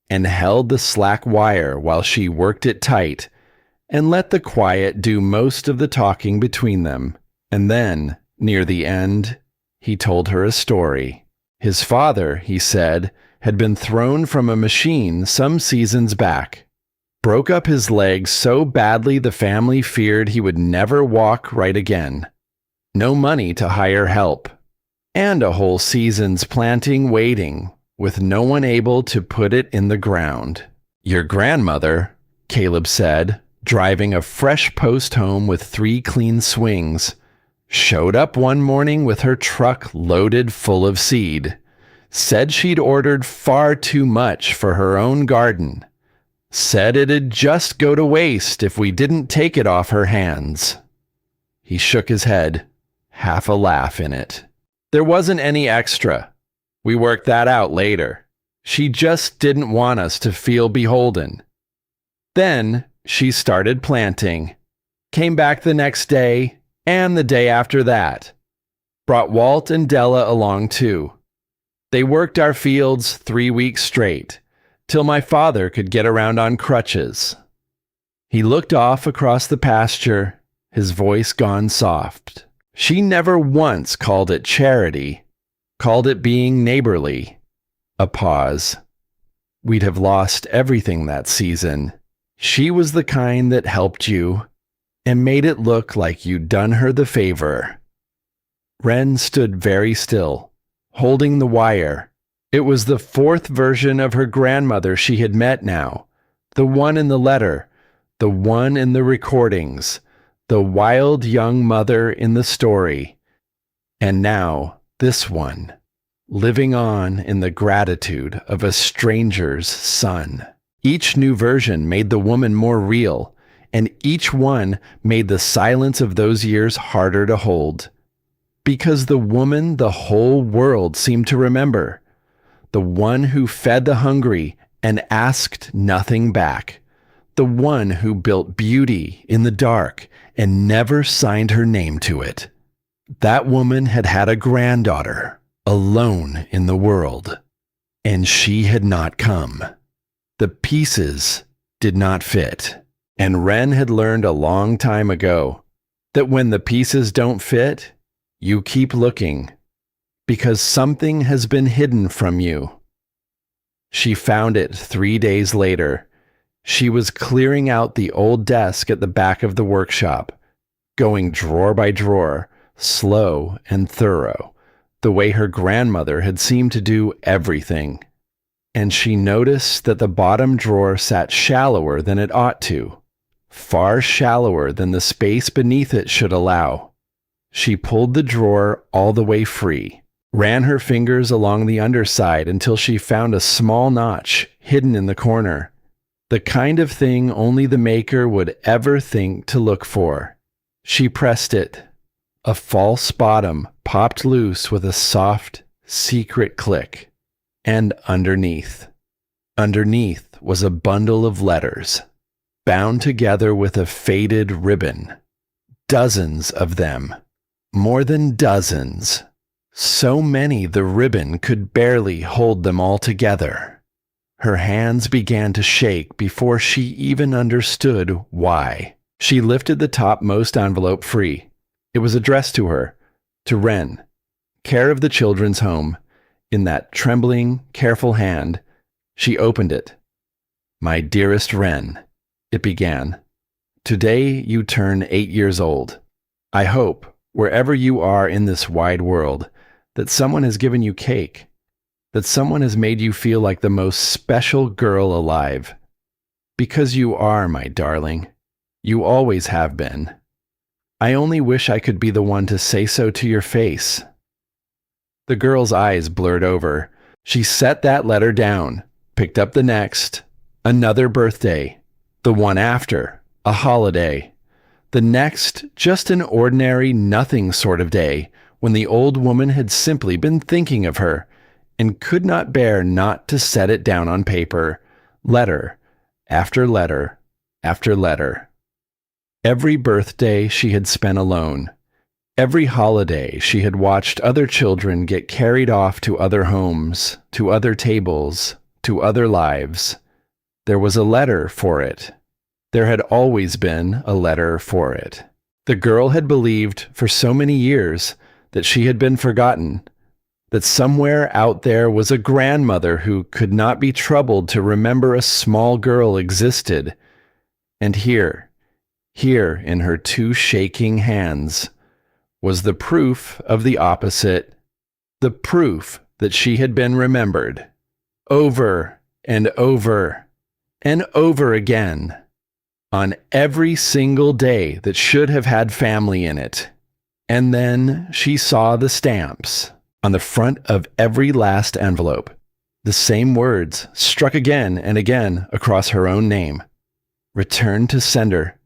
and held the slack wire while she worked it tight, and let the quiet do most of the talking between them. And then, near the end, he told her a story. His father, he said, had been thrown from a machine some seasons back. Broke up his legs so badly the family feared he would never walk right again. No money to hire help. And a whole season's planting waiting, with no one able to put it in the ground. Your grandmother, Caleb said, driving a fresh post home with 3 clean swings, showed up one morning with her truck loaded full of seed. Said she'd ordered far too much for her own garden. Said it'd just go to waste if we didn't take it off her hands. He shook his head, half a laugh in it. There wasn't any extra. We worked that out later. She just didn't want us to feel beholden. Then she started planting. Came back the next day, And the day after that. Brought Walt and Della along too. They worked our fields 3 weeks straight, till my father could get around on crutches. He looked off across the pasture, his voice gone soft. She never once called it charity, called it being neighborly. A pause. We'd have lost everything that season. She was the kind that helped you and made it look like you'd done her the favor. Wren stood very still, holding the wire. It was the 4th version of her grandmother she had met now, the one in the letter, the one in the recordings, the wild young mother in the story. And now this one, living on in the gratitude of a stranger's son. Each new version made the woman more real, and each one made the silence of those years harder to hold. Because the woman the whole world seemed to remember, the one who fed the hungry and asked nothing back, the one who built beauty in the dark and never signed her name to it. That woman had had a granddaughter, alone in the world, and she had not come. The pieces did not fit, and Wren had learned a long time ago that when the pieces don't fit, you keep looking, because something has been hidden from you. She found it 3 days later. She was clearing out the old desk at the back of the workshop, going drawer by drawer, slow and thorough, the way her grandmother had seemed to do everything. And she noticed that the bottom drawer sat shallower than it ought to, far shallower than the space beneath it should allow. She pulled the drawer all the way free, ran her fingers along the underside until she found a small notch hidden in the corner, the kind of thing only the maker would ever think to look for. She pressed it. A false bottom popped loose with a soft, secret click. And underneath was a bundle of letters, bound together with a faded ribbon. Dozens of them. More than dozens. So many the ribbon could barely hold them all together. Her hands began to shake before she even understood why. She lifted the topmost envelope free. It was addressed to her, to Wren, care of the children's home. In that trembling, careful hand, she opened it. "My dearest Wren," it began. "Today you turn 8 years old. I hope, wherever you are in this wide world, that someone has given you cake, that someone has made you feel like the most special girl alive. Because you are, my darling. You always have been. I only wish I could be the one to say so to your face." The girl's eyes blurred over. She set that letter down, picked up the next. Another birthday. The one after, a holiday. The next, just an ordinary nothing sort of day, when the old woman had simply been thinking of her, and could not bear not to set it down on paper, letter after letter after letter. Every birthday she had spent alone. Every holiday she had watched other children get carried off to other homes, to other tables, to other lives. There was a letter for it. There had always been a letter for it. The girl had believed for so many years that she had been forgotten, that somewhere out there was a grandmother who could not be troubled to remember a small girl existed. And here in her 2 shaking hands, was the proof of the opposite, the proof that she had been remembered, over and over and over again, on every single day that should have had family in it. And then she saw the stamps on the front of every last envelope, the same words struck again and again across her own name. Return to sender,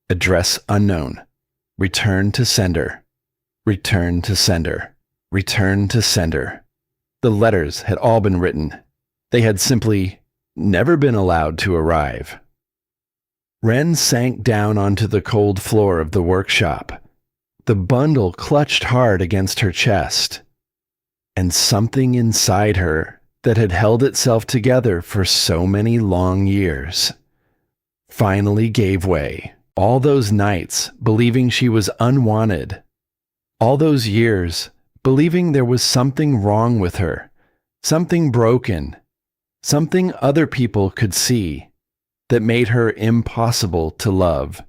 address unknown. Return to sender. Return to sender. Return to sender. The letters had all been written. They had simply never been allowed to arrive. Wren sank down onto the cold floor of the workshop. The bundle clutched hard against her chest, and something inside her that had held itself together for so many long years finally gave way. All those nights believing she was unwanted, all those years believing there was something wrong with her, something broken, something other people could see that made her impossible to love.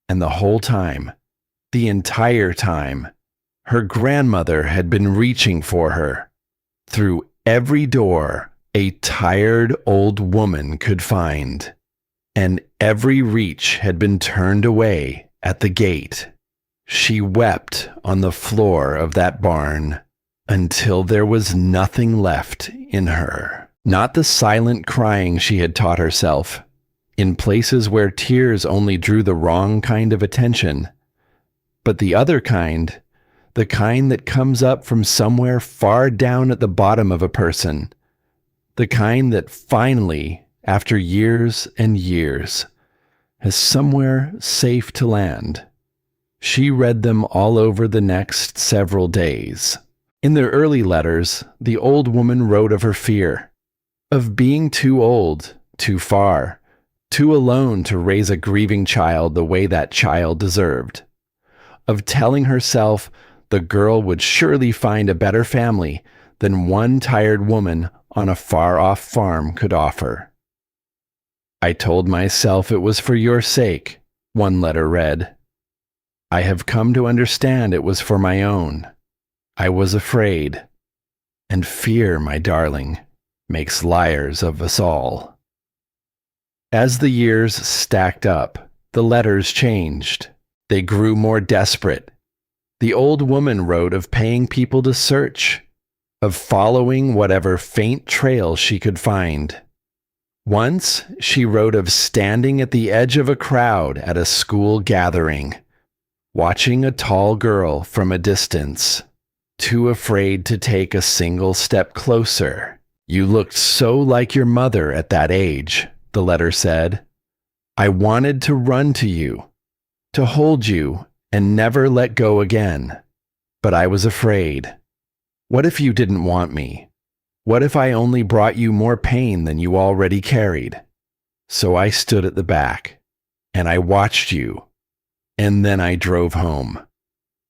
And the whole time, the entire time, her grandmother had been reaching for her. Through every door a tired old woman could find, and every reach had been turned away at the gate. She wept on the floor of that barn until there was nothing left in her. Not the silent crying she had taught herself, in places where tears only drew the wrong kind of attention, but the other kind, the kind that comes up from somewhere far down at the bottom of a person, the kind that finally, after years and years, has somewhere safe to land. She read them all over the next several days. In their early letters, the old woman wrote of her fear, of being too old, too far, too alone to raise a grieving child the way that child deserved, of telling herself the girl would surely find a better family than one tired woman on a far-off farm could offer. "I told myself it was for your sake," one letter read. "I have come to understand it was for my own. I was afraid. And fear, my darling, makes liars of us all." As the years stacked up, the letters changed. They grew more desperate. The old woman wrote of paying people to search, of following whatever faint trail she could find. Once, she wrote of standing at the edge of a crowd at a school gathering, watching a tall girl from a distance, too afraid to take a single step closer. "You looked so like your mother at that age," the letter said. "I wanted to run to you, to hold you and never let go again. But I was afraid. What if you didn't want me? What if I only brought you more pain than you already carried? So I stood at the back, and I watched you, and then I drove home.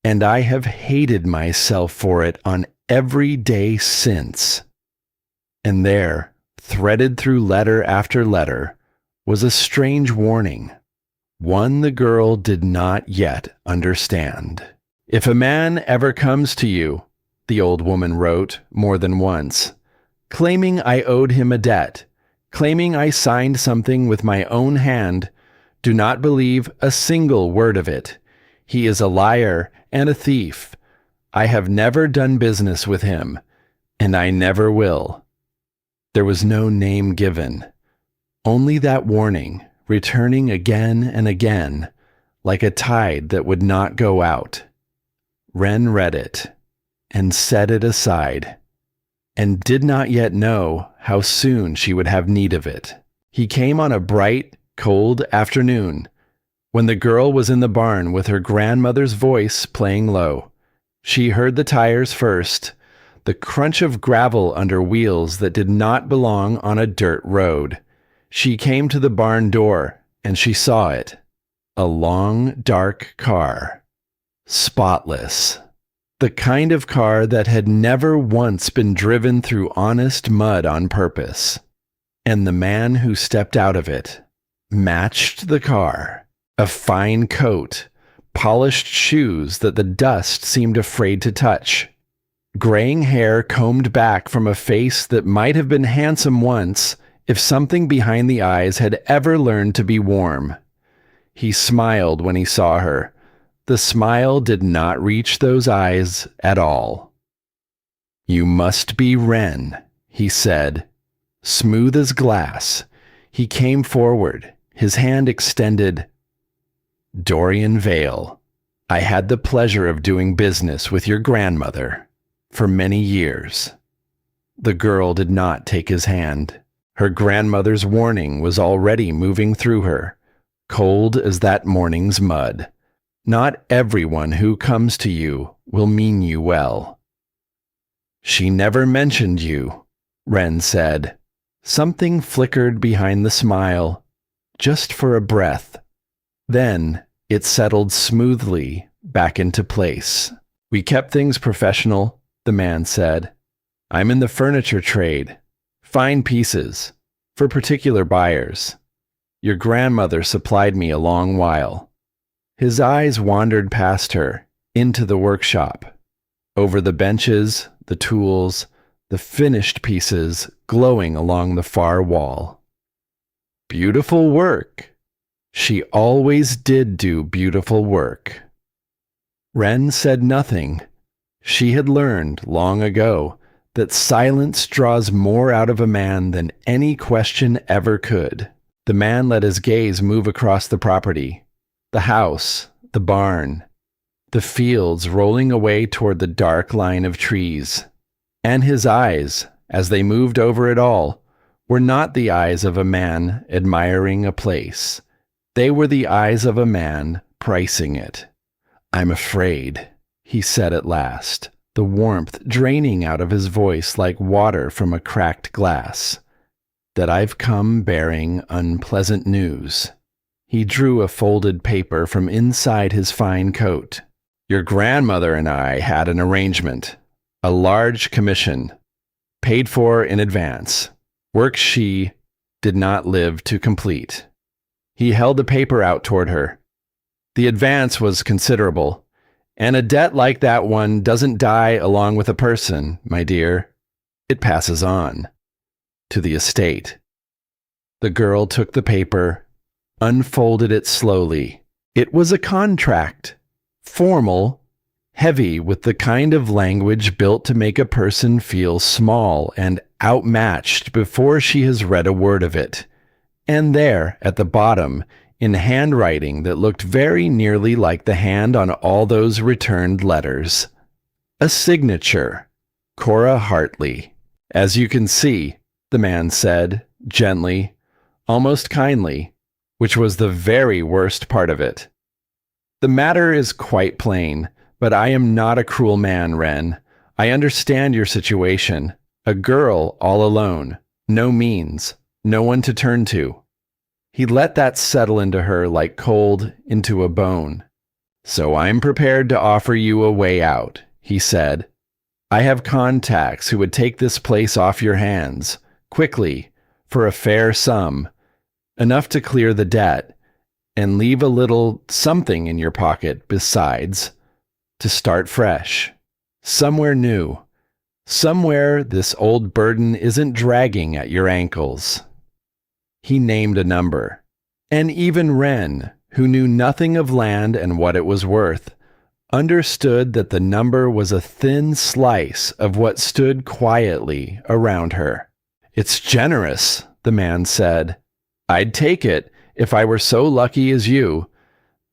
And I have hated myself for it on every day since." And there, threaded through letter after letter, was a strange warning, one the girl did not yet understand. "If a man ever comes to you," the old woman wrote more than once, "claiming I owed him a debt, claiming I signed something with my own hand, do not believe a single word of it. He is a liar and a thief. I have never done business with him, and I never will." There was no name given, only that warning, returning again and again, like a tide that would not go out. Wren read it, and set it aside, and did not yet know how soon she would have need of it. He came on a bright, cold afternoon, when the girl was in the barn with her grandmother's voice playing low. She heard the tires first, the crunch of gravel under wheels that did not belong on a dirt road. She came to the barn door, and she saw it. A long, dark car. Spotless. The kind of car that had never once been driven through honest mud on purpose. And the man who stepped out of it matched the car. A fine coat, polished shoes that the dust seemed afraid to touch. Graying hair combed back from a face that might have been handsome once if something behind the eyes had ever learned to be warm. He smiled when he saw her. The smile did not reach those eyes at all. "You must be Wren," he said. Smooth as glass, he came forward, his hand extended. "Dorian Vale, I had the pleasure of doing business with your grandmother for many years." The girl did not take his hand. Her grandmother's warning was already moving through her, cold as that morning's mud. Not everyone who comes to you will mean you well." "She never mentioned you," Wren said. Something flickered behind the smile, just for a breath. Then it settled smoothly back into place. "We kept things professional," the man said. "I'm in the furniture trade. Fine pieces, for particular buyers. Your grandmother supplied me a long while." His eyes wandered past her, into the workshop, over the benches, the tools, the finished pieces glowing along the far wall. "Beautiful work. She always did do beautiful work." Wren said nothing. She had learned long ago that silence draws more out of a man than any question ever could. The man let his gaze move across the property, the house, the barn, the fields rolling away toward the dark line of trees. And his eyes, as they moved over it all, were not the eyes of a man admiring a place. They were the eyes of a man pricing it. "I'm afraid," he said at last, the warmth draining out of his voice like water from a cracked glass, "that I've come bearing unpleasant news." He drew a folded paper from inside his fine coat. "Your grandmother and I had an arrangement, a large commission, paid for in advance, work she did not live to complete." He held the paper out toward her. "The advance was considerable, and a debt like that one doesn't die along with a person, my dear. It passes on to the estate." The girl took the paper, unfolded it slowly. It was a contract, formal, heavy with the kind of language built to make a person feel small and outmatched before she has read a word of it. And there, at the bottom, in handwriting that looked very nearly like the hand on all those returned letters, a signature, "Cora Hartley." "As you can see," the man said, gently, almost kindly, which was the very worst part of it. "The matter is quite plain, but I am not a cruel man, Wren. I understand your situation. A girl all alone, no means, no one to turn to." He let that settle into her like cold into a bone. "So I'm prepared to offer you a way out," he said. "I have contacts who would take this place off your hands, quickly, for a fair sum, enough to clear the debt, and leave a little something in your pocket besides, to start fresh, somewhere new, somewhere this old burden isn't dragging at your ankles." He named a number, and even Wren, who knew nothing of land and what it was worth, understood that the number was a thin slice of what stood quietly around her. "It's generous," the man said. "I'd take it if I were so lucky as you.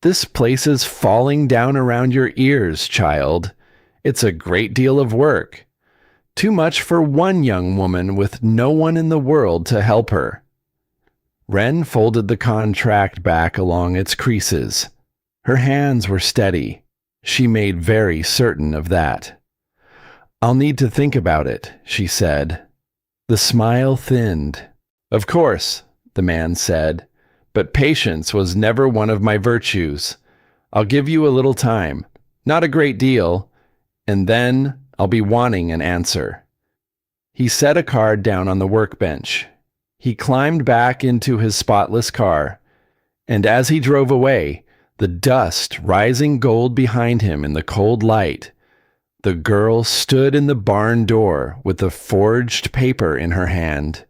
This place is falling down around your ears, child. It's a great deal of work. Too much for one young woman with no one in the world to help her." Wren folded the contract back along its creases. Her hands were steady. She made very certain of that. "I'll need to think about it," she said. The smile thinned. "Of course," the man said, "but patience was never one of my virtues. I'll give you a little time, not a great deal, and then I'll be wanting an answer." He set a card down on the workbench. He climbed back into his spotless car, and as he drove away, the dust rising gold behind him in the cold light, the girl stood in the barn door with the forged paper in her hand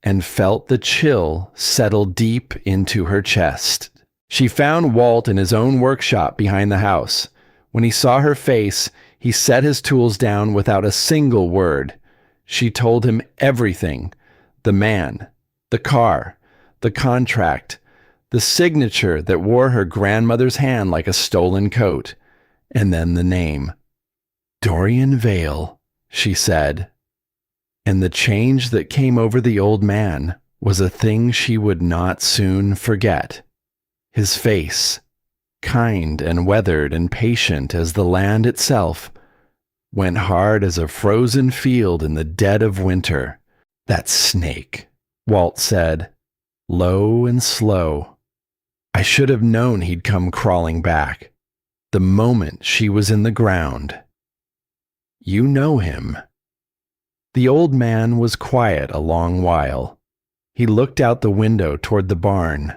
and felt the chill settle deep into her chest. She found Walt in his own workshop behind the house. When he saw her face, he set his tools down without a single word. She told him everything: the man, the car, the contract, the signature that wore her grandmother's hand like a stolen coat, and then the name. "Dorian Vale," she said. And the change that came over the old man was a thing she would not soon forget. His face, kind and weathered and patient as the land itself, went hard as a frozen field in the dead of winter. That snake, Walt said, low and slow. I should have known he'd come crawling back, the moment she was in the ground. You know him. The old man was quiet a long while. He looked out the window toward the barn,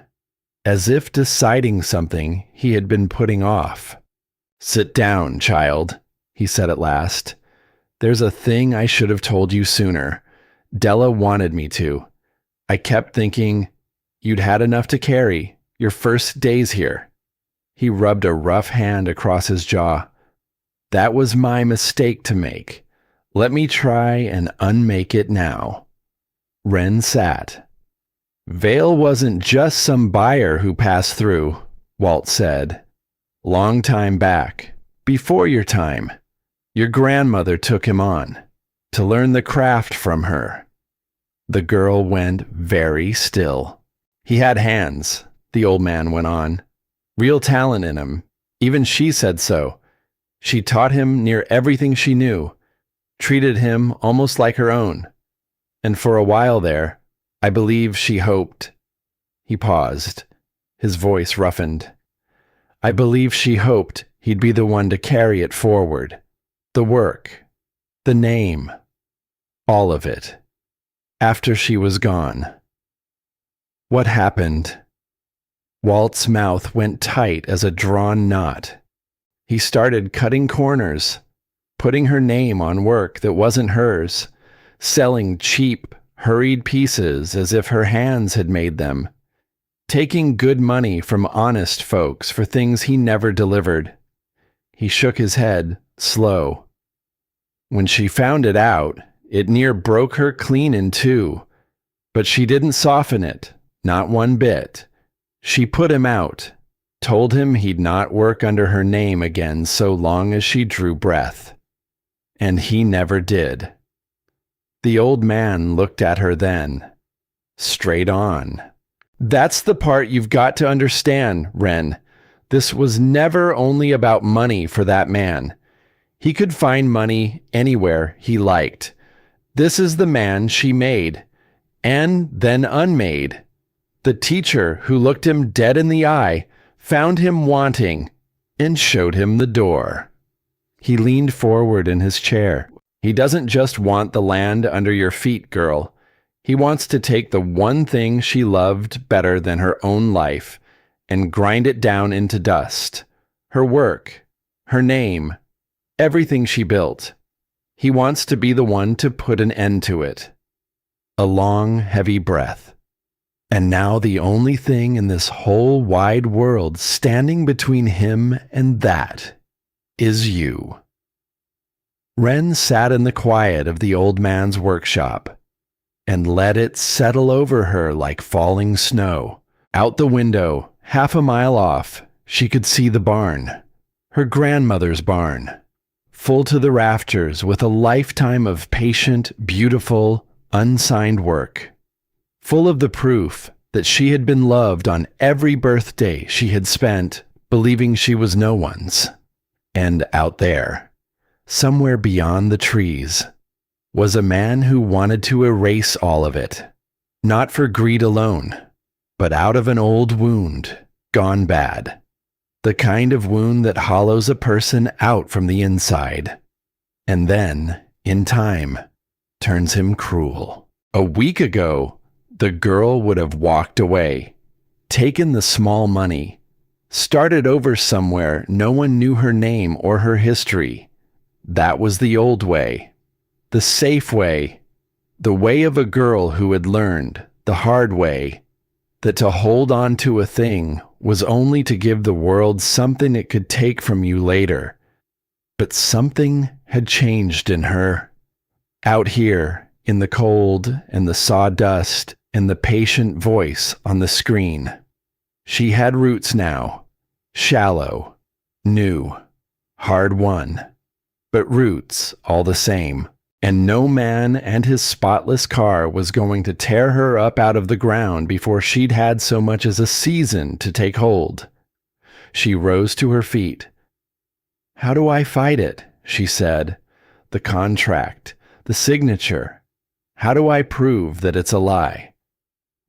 as if deciding something he had been putting off. Sit down, child, he said at last. There's a thing I should have told you sooner. Della wanted me to. I kept thinking you'd had enough to carry your first days here. He rubbed a rough hand across his jaw. That was my mistake to make. Let me try and unmake it now. Wren sat. Vale wasn't just some buyer who passed through, Walt said. Long time back, before your time, your grandmother took him on to learn the craft from her. The girl went very still. He had hands, the old man went on. Real talent in him. Even she said so. She taught him near everything she knew, treated him almost like her own. And for a while there, I believe she hoped. He paused, his voice roughened. I believe she hoped he'd be the one to carry it forward. The work, the name, all of it. After she was gone. What happened? Walt's mouth went tight as a drawn knot. He started cutting corners, putting her name on work that wasn't hers, selling cheap, hurried pieces as if her hands had made them, taking good money from honest folks for things he never delivered. He shook his head, slow. When she found it out, it near broke her clean in two, but she didn't soften it, not one bit. She put him out, told him he'd not work under her name again so long as she drew breath. And he never did. The old man looked at her then, straight on. That's the part you've got to understand, Wren. This was never only about money for that man. He could find money anywhere he liked. This is the man she made, and then unmade. The teacher who looked him dead in the eye found him wanting and showed him the door. He leaned forward in his chair. He doesn't just want the land under your feet, girl. He wants to take the one thing she loved better than her own life and grind it down into dust. Her work, her name, everything she built. He wants to be the one to put an end to it. A long, heavy breath. And now the only thing in this whole wide world standing between him and that is you. Wren sat in the quiet of the old man's workshop and let it settle over her like falling snow. Out the window, half a mile off, she could see the barn, her grandmother's barn, full to the rafters with a lifetime of patient, beautiful, unsigned work. Full of the proof that she had been loved on every birthday she had spent believing she was no one's. And out there, somewhere beyond the trees, was a man who wanted to erase all of it, not for greed alone, but out of an old wound, gone bad. The kind of wound that hollows a person out from the inside, and then, in time, turns him cruel. A week ago, the girl would have walked away, taken the small money, started over somewhere no one knew her name or her history. That was the old way, the safe way, the way of a girl who had learned, the hard way, that to hold on to a thing was only to give the world something it could take from you later. But something had changed in her. Out here, in the cold and the sawdust and the patient voice on the screen, she had roots now, shallow, new, hard-won, but roots all the same. And no man and his spotless car was going to tear her up out of the ground before she'd had so much as a season to take hold. She rose to her feet. "How do I fight it?" she said. "The contract, the signature. How do I prove that it's a lie?"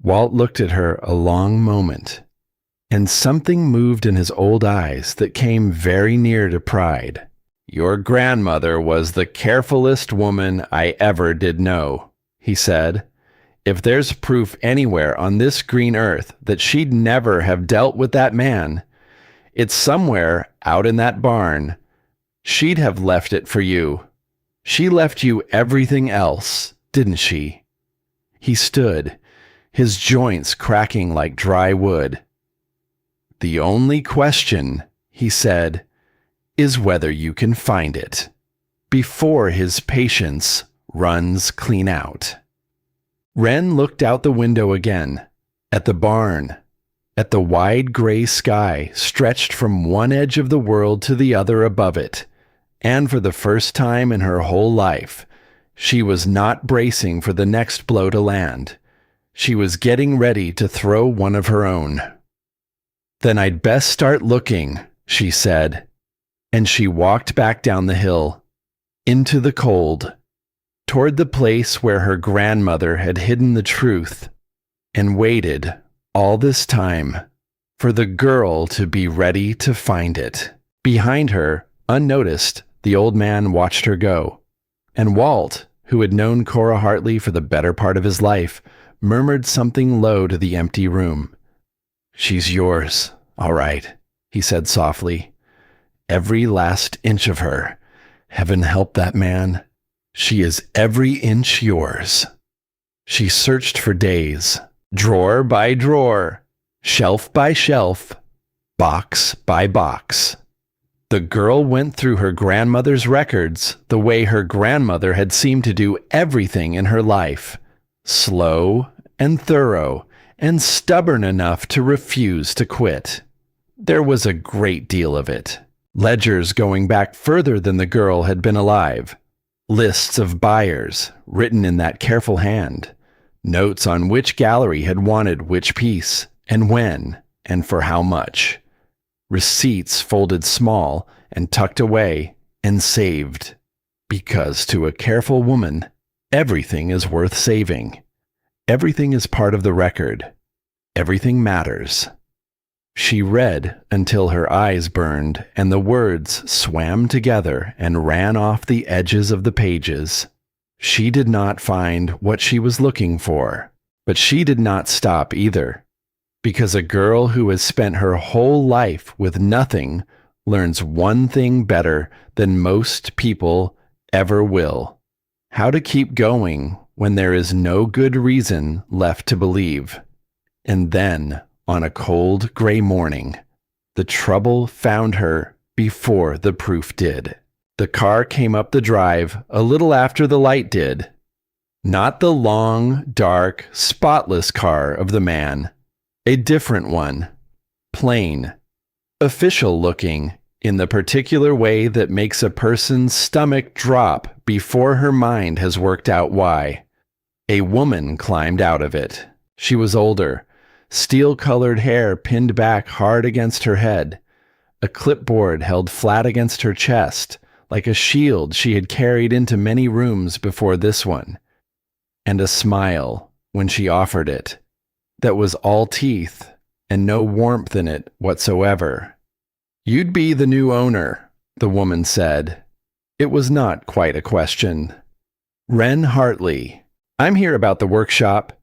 Walt looked at her a long moment, and something moved in his old eyes that came very near to pride. "Your grandmother was the carefulest woman I ever did know," he said. "If there's proof anywhere on this green earth that she'd never have dealt with that man, it's somewhere out in that barn. She'd have left it for you. She left you everything else, didn't she?" He stood, his joints cracking like dry wood. "The only question," he said, "is whether you can find it before his patience runs clean out." Wren looked out the window again, at the barn, at the wide gray sky stretched from one edge of the world to the other above it, and for the first time in her whole life, she was not bracing for the next blow to land. She was getting ready to throw one of her own. "Then I'd best start looking," she said, and she walked back down the hill, into the cold, toward the place where her grandmother had hidden the truth, and waited all this time for the girl to be ready to find it. Behind her, unnoticed, the old man watched her go, and Walt, who had known Cora Hartley for the better part of his life, murmured something low to the empty room. "She's yours, all right," he said softly. "Every last inch of her. Heaven help that man. She is every inch yours." She searched for days, drawer by drawer, shelf by shelf, box by box. The girl went through her grandmother's records the way her grandmother had seemed to do everything in her life, slow and thorough and stubborn enough to refuse to quit. There was a great deal of it. Ledgers going back further than the girl had been alive. Lists of buyers written in that careful hand. Notes on which gallery had wanted which piece, and when, and for how much. Receipts folded small and tucked away and saved. Because to a careful woman, everything is worth saving. Everything is part of the record. Everything matters. She read until her eyes burned and the words swam together and ran off the edges of the pages. She did not find what she was looking for, but she did not stop either, because a girl who has spent her whole life with nothing learns one thing better than most people ever will: how to keep going when there is no good reason left to believe. And then, on a cold, gray morning, the trouble found her before the proof did. The car came up the drive a little after the light did. Not the long, dark, spotless car of the man. A different one. Plain. Official-looking in the particular way that makes a person's stomach drop before her mind has worked out why. A woman climbed out of it. She was older. Steel-colored hair pinned back hard against her head. A clipboard held flat against her chest, like a shield she had carried into many rooms before this one. And a smile, when she offered it, that was all teeth and no warmth in it whatsoever. "You'd be the new owner," the woman said. It was not quite a question. "Wren Hartley. I'm here about the workshop."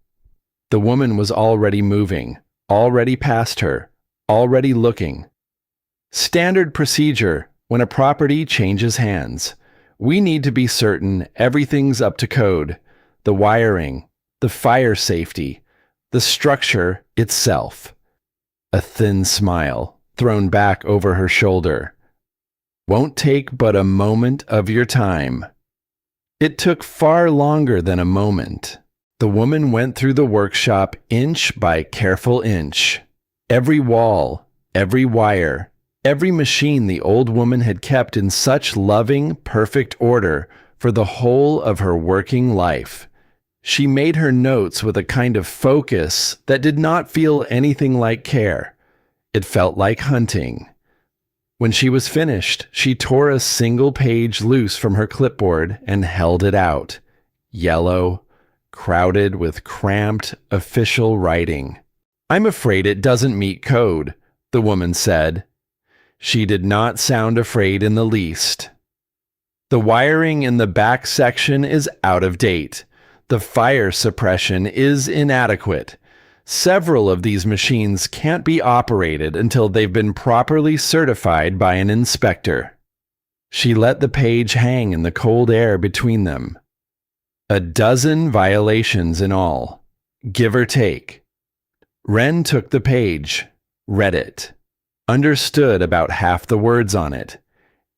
The woman was already moving, already past her, already looking. "Standard procedure when a property changes hands. We need to be certain everything's up to code. The wiring, the fire safety, the structure itself." A thin smile thrown back over her shoulder. "Won't take but a moment of your time." It took far longer than a moment. The woman went through the workshop inch by careful inch. Every wall, every wire, every machine the old woman had kept in such loving, perfect order for the whole of her working life. She made her notes with a kind of focus that did not feel anything like care. It felt like hunting. When she was finished, she tore a single page loose from her clipboard and held it out. Yellow, crowded with cramped, official writing. "I'm afraid it doesn't meet code," the woman said. She did not sound afraid in the least. "The wiring in the back section is out of date. The fire suppression is inadequate. Several of these machines can't be operated until they've been properly certified by an inspector." She let the page hang in the cold air between them. 12 violations in all, give or take. Wren took the page, read it, understood about half the words on it,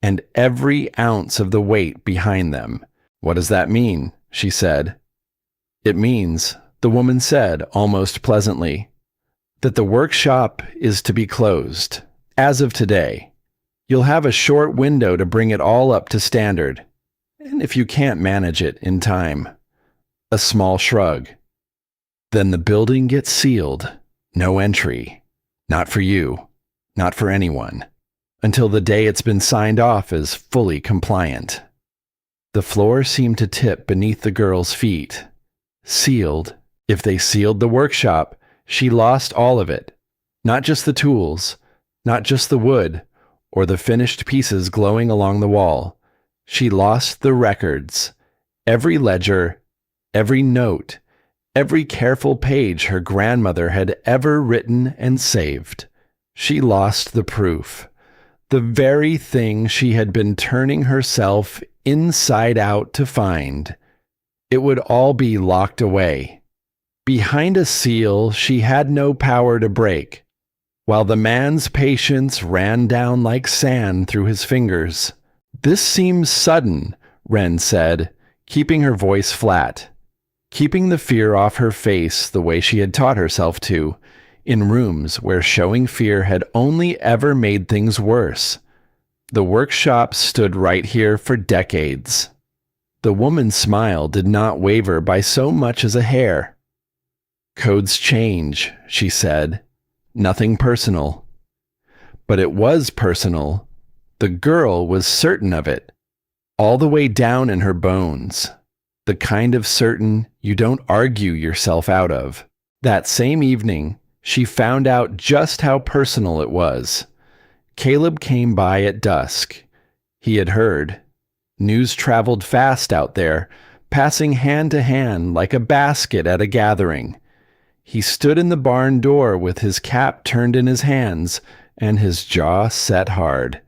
and every ounce of the weight behind them. "What does that mean?" she said. "It means," the woman said almost pleasantly, "that the workshop is to be closed, as of today. You'll have a short window to bring it all up to standard, and if you can't manage it in time." A small shrug. "Then the building gets sealed. No entry. Not for you. Not for anyone. Until the day it's been signed off as fully compliant." The floor seemed to tip beneath the girl's feet. Sealed. If they sealed the workshop, she lost all of it. Not just the tools, not just the wood, or the finished pieces glowing along the wall. She lost the records. Every ledger, every note, every careful page her grandmother had ever written and saved. She lost the proof. The very thing she had been turning herself inside out to find. It would all be locked away. Behind a seal she had no power to break, while the man's patience ran down like sand through his fingers. "This seems sudden," Wren said, keeping her voice flat, keeping the fear off her face the way she had taught herself to, in rooms where showing fear had only ever made things worse. "The workshop stood right here for decades." The woman's smile did not waver by so much as a hair. "Codes change," she said. "Nothing personal." But it was personal. The girl was certain of it, all the way down in her bones. The kind of certain you don't argue yourself out of. That same evening, she found out just how personal it was. Caleb came by at dusk. He had heard. News traveled fast out there, passing hand to hand like a basket at a gathering. He stood in the barn door with his cap turned in his hands and his jaw set hard.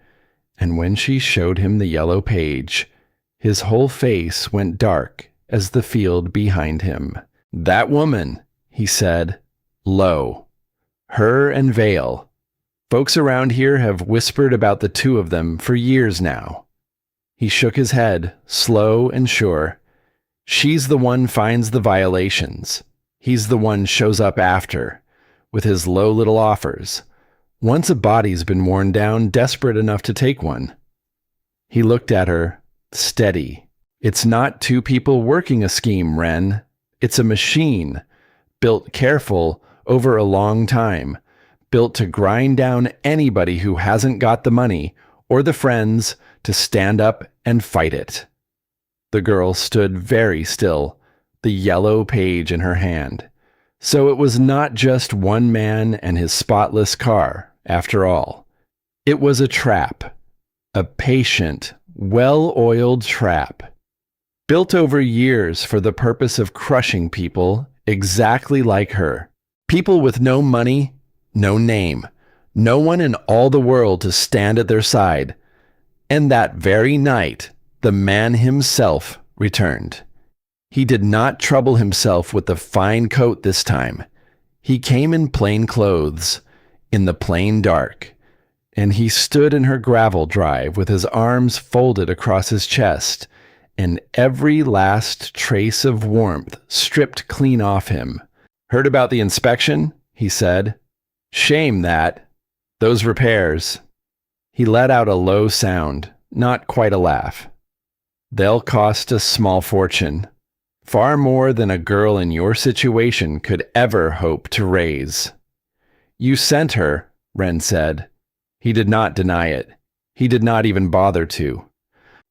And when she showed him the yellow page, his whole face went dark as the field behind him. "That woman," he said, low. "Her and Vale. Folks around here have whispered about the two of them for years now." He shook his head, slow and sure. "She's the one finds the violations. He's the one shows up after, with his low little offers. Once a body's been worn down, desperate enough to take one." He looked at her, steady. "It's not two people working a scheme, Wren. It's a machine, built careful over a long time, built to grind down anybody who hasn't got the money or the friends to stand up and fight it." The girl stood very still, the yellow page in her hand. So it was not just one man and his spotless car, after all. It was a trap. A patient, well-oiled trap. Built over years for the purpose of crushing people exactly like her. People with no money, no name, no one in all the world to stand at their side. And that very night, the man himself returned. He did not trouble himself with the fine coat this time. He came in plain clothes, in the plain dark, and he stood in her gravel drive with his arms folded across his chest, and every last trace of warmth stripped clean off him. "Heard about the inspection?" he said. "Shame that. Those repairs." He let out a low sound, not quite a laugh. "They'll cost a small fortune. Far more than a girl in your situation could ever hope to raise." "You sent her," Wren said. He did not deny it. He did not even bother to.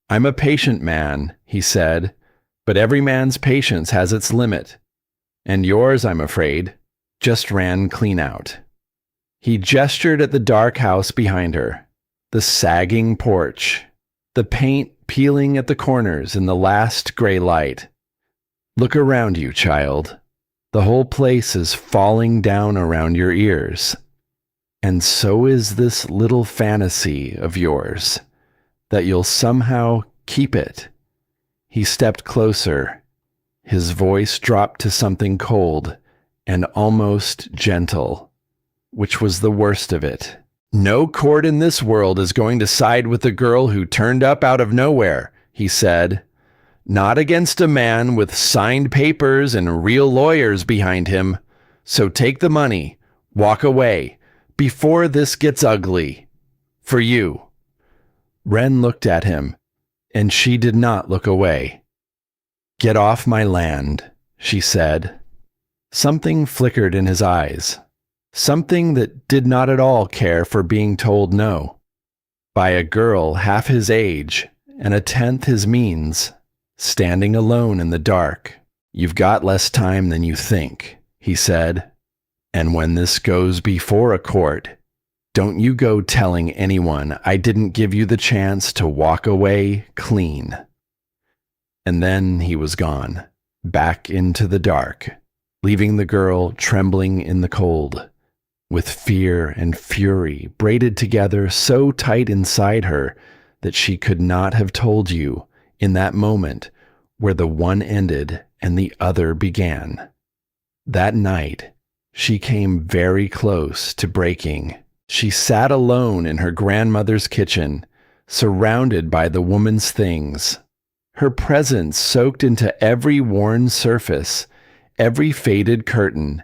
I'm a patient man, he said, but every man's patience has its limit. And yours, I'm afraid, just ran clean out. He gestured at the dark house behind her, the sagging porch, the paint peeling at the corners in the last gray light. Look around you, child. The whole place is falling down around your ears. And so is this little fantasy of yours, that you'll somehow keep it. He stepped closer. His voice dropped to something cold and almost gentle, which was the worst of it. No court in this world is going to side with the girl who turned up out of nowhere, he said. Not against a man with signed papers and real lawyers behind him. So take the money, walk away, before this gets ugly. For you. Wren looked at him, and she did not look away. Get off my land, she said. Something flickered in his eyes. Something that did not at all care for being told no. By a girl half his age and a tenth his means, standing alone in the dark. You've got less time than you think, he said. And when this goes before a court, don't you go telling anyone I didn't give you the chance to walk away clean. And then he was gone, back into the dark, leaving the girl trembling in the cold, with fear and fury braided together so tight inside her that she could not have told you in that moment where the one ended and the other began. That night, she came very close to breaking. She sat alone in her grandmother's kitchen, surrounded by the woman's things. Her presence soaked into every worn surface, every faded curtain,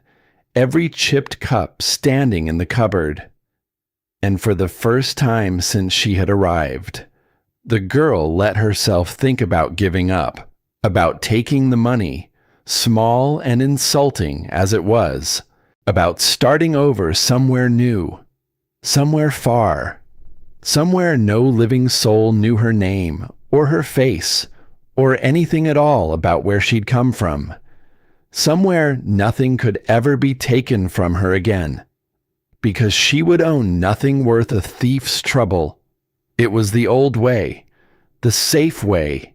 every chipped cup standing in the cupboard. And for the first time since she had arrived, the girl let herself think about giving up, about taking the money, small and insulting as it was, about starting over somewhere new, somewhere far, somewhere no living soul knew her name or her face or anything at all about where she'd come from, somewhere nothing could ever be taken from her again, because she would own nothing worth a thief's trouble. It was the old way, the safe way,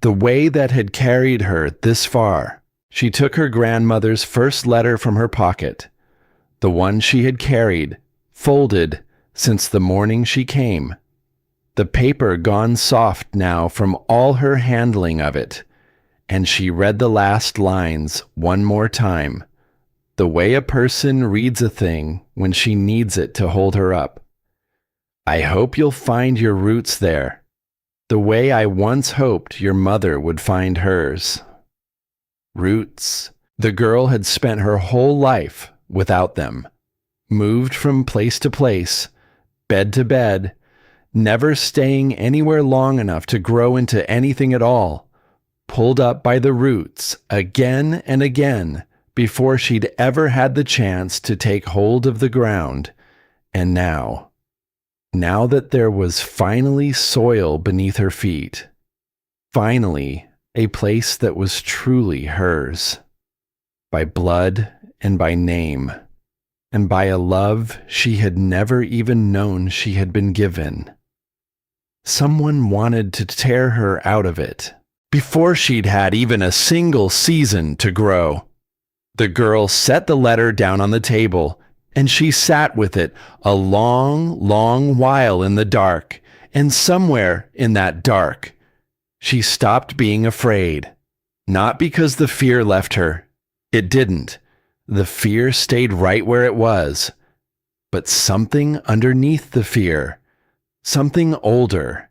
the way that had carried her this far. She took her grandmother's first letter from her pocket, the one she had carried, folded, since the morning she came, the paper gone soft now from all her handling of it, and she read the last lines one more time, the way a person reads a thing when she needs it to hold her up. I hope you'll find your roots there, the way I once hoped your mother would find hers. Roots. The girl had spent her whole life without them, moved from place to place, bed to bed, never staying anywhere long enough to grow into anything at all, pulled up by the roots again and again before she'd ever had the chance to take hold of the ground. And now that there was finally soil beneath her feet, finally a place that was truly hers, by blood and by name, and by a love she had never even known she had been given. Someone wanted to tear her out of it, before she'd had even a single season to grow. The girl set the letter down on the table, and she sat with it a long, long while in the dark, and somewhere in that dark, she stopped being afraid. Not because the fear left her. It didn't. The fear stayed right where it was. But something underneath the fear, something older,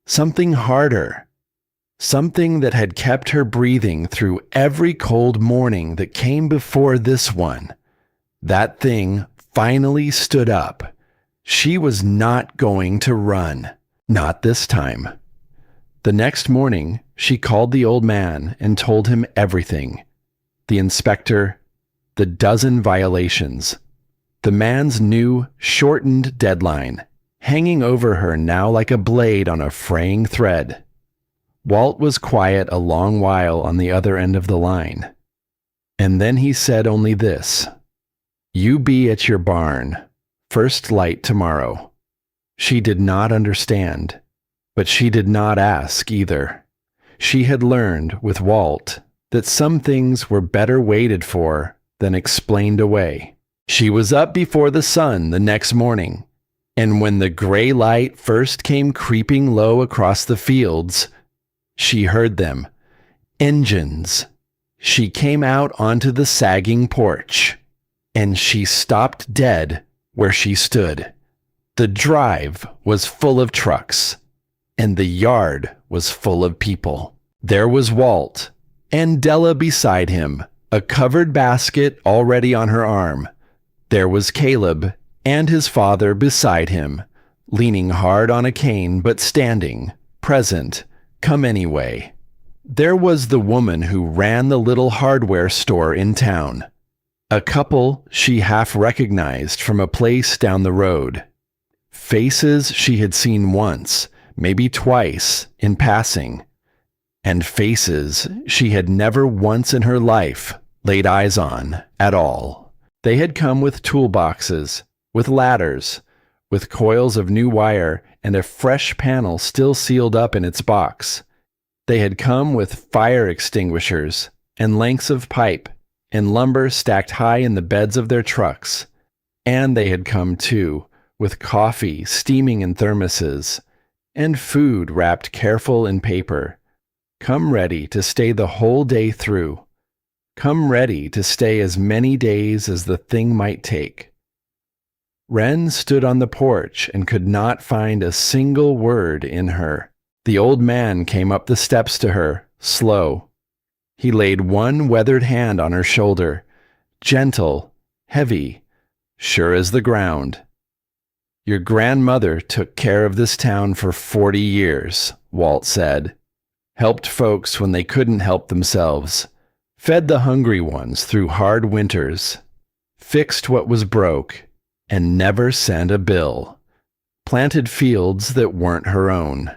something harder, something that had kept her breathing through every cold morning that came before this one, that thing finally stood up. She was not going to run. Not this time. The next morning, she called the old man and told him everything. The inspector, the dozen violations, the man's new, shortened deadline, hanging over her now like a blade on a fraying thread. Walt was quiet a long while on the other end of the line. And then he said only this: "You be at your barn. First light tomorrow." She did not understand, but she did not ask either. She had learned, with Walt, that some things were better waited for than explained away. She was up before the sun the next morning, and when the gray light first came creeping low across the fields, she heard them. Engines. She came out onto the sagging porch, and she stopped dead where she stood. The drive was full of trucks, and the yard was full of people. There was Walt, and Della beside him, a covered basket already on her arm. There was Caleb and his father beside him, leaning hard on a cane but standing, present, come anyway. There was the woman who ran the little hardware store in town, a couple she half recognized from a place down the road. Faces she had seen once, maybe twice, in passing, and faces she had never once in her life laid eyes on at all. They had come with toolboxes, with ladders, with coils of new wire and a fresh panel still sealed up in its box. They had come with fire extinguishers and lengths of pipe and lumber stacked high in the beds of their trucks. And they had come, too, with coffee steaming in thermoses and food wrapped careful in paper. Come ready to stay the whole day through. Come ready to stay as many days as the thing might take. Wren stood on the porch and could not find a single word in her. The old man came up the steps to her, slow. He laid one weathered hand on her shoulder, gentle, heavy, sure as the ground. "Your grandmother took care of this town for 40 years, Walt said. Helped folks when they couldn't help themselves. Fed the hungry ones through hard winters. Fixed what was broke, and never sent a bill. Planted fields that weren't her own.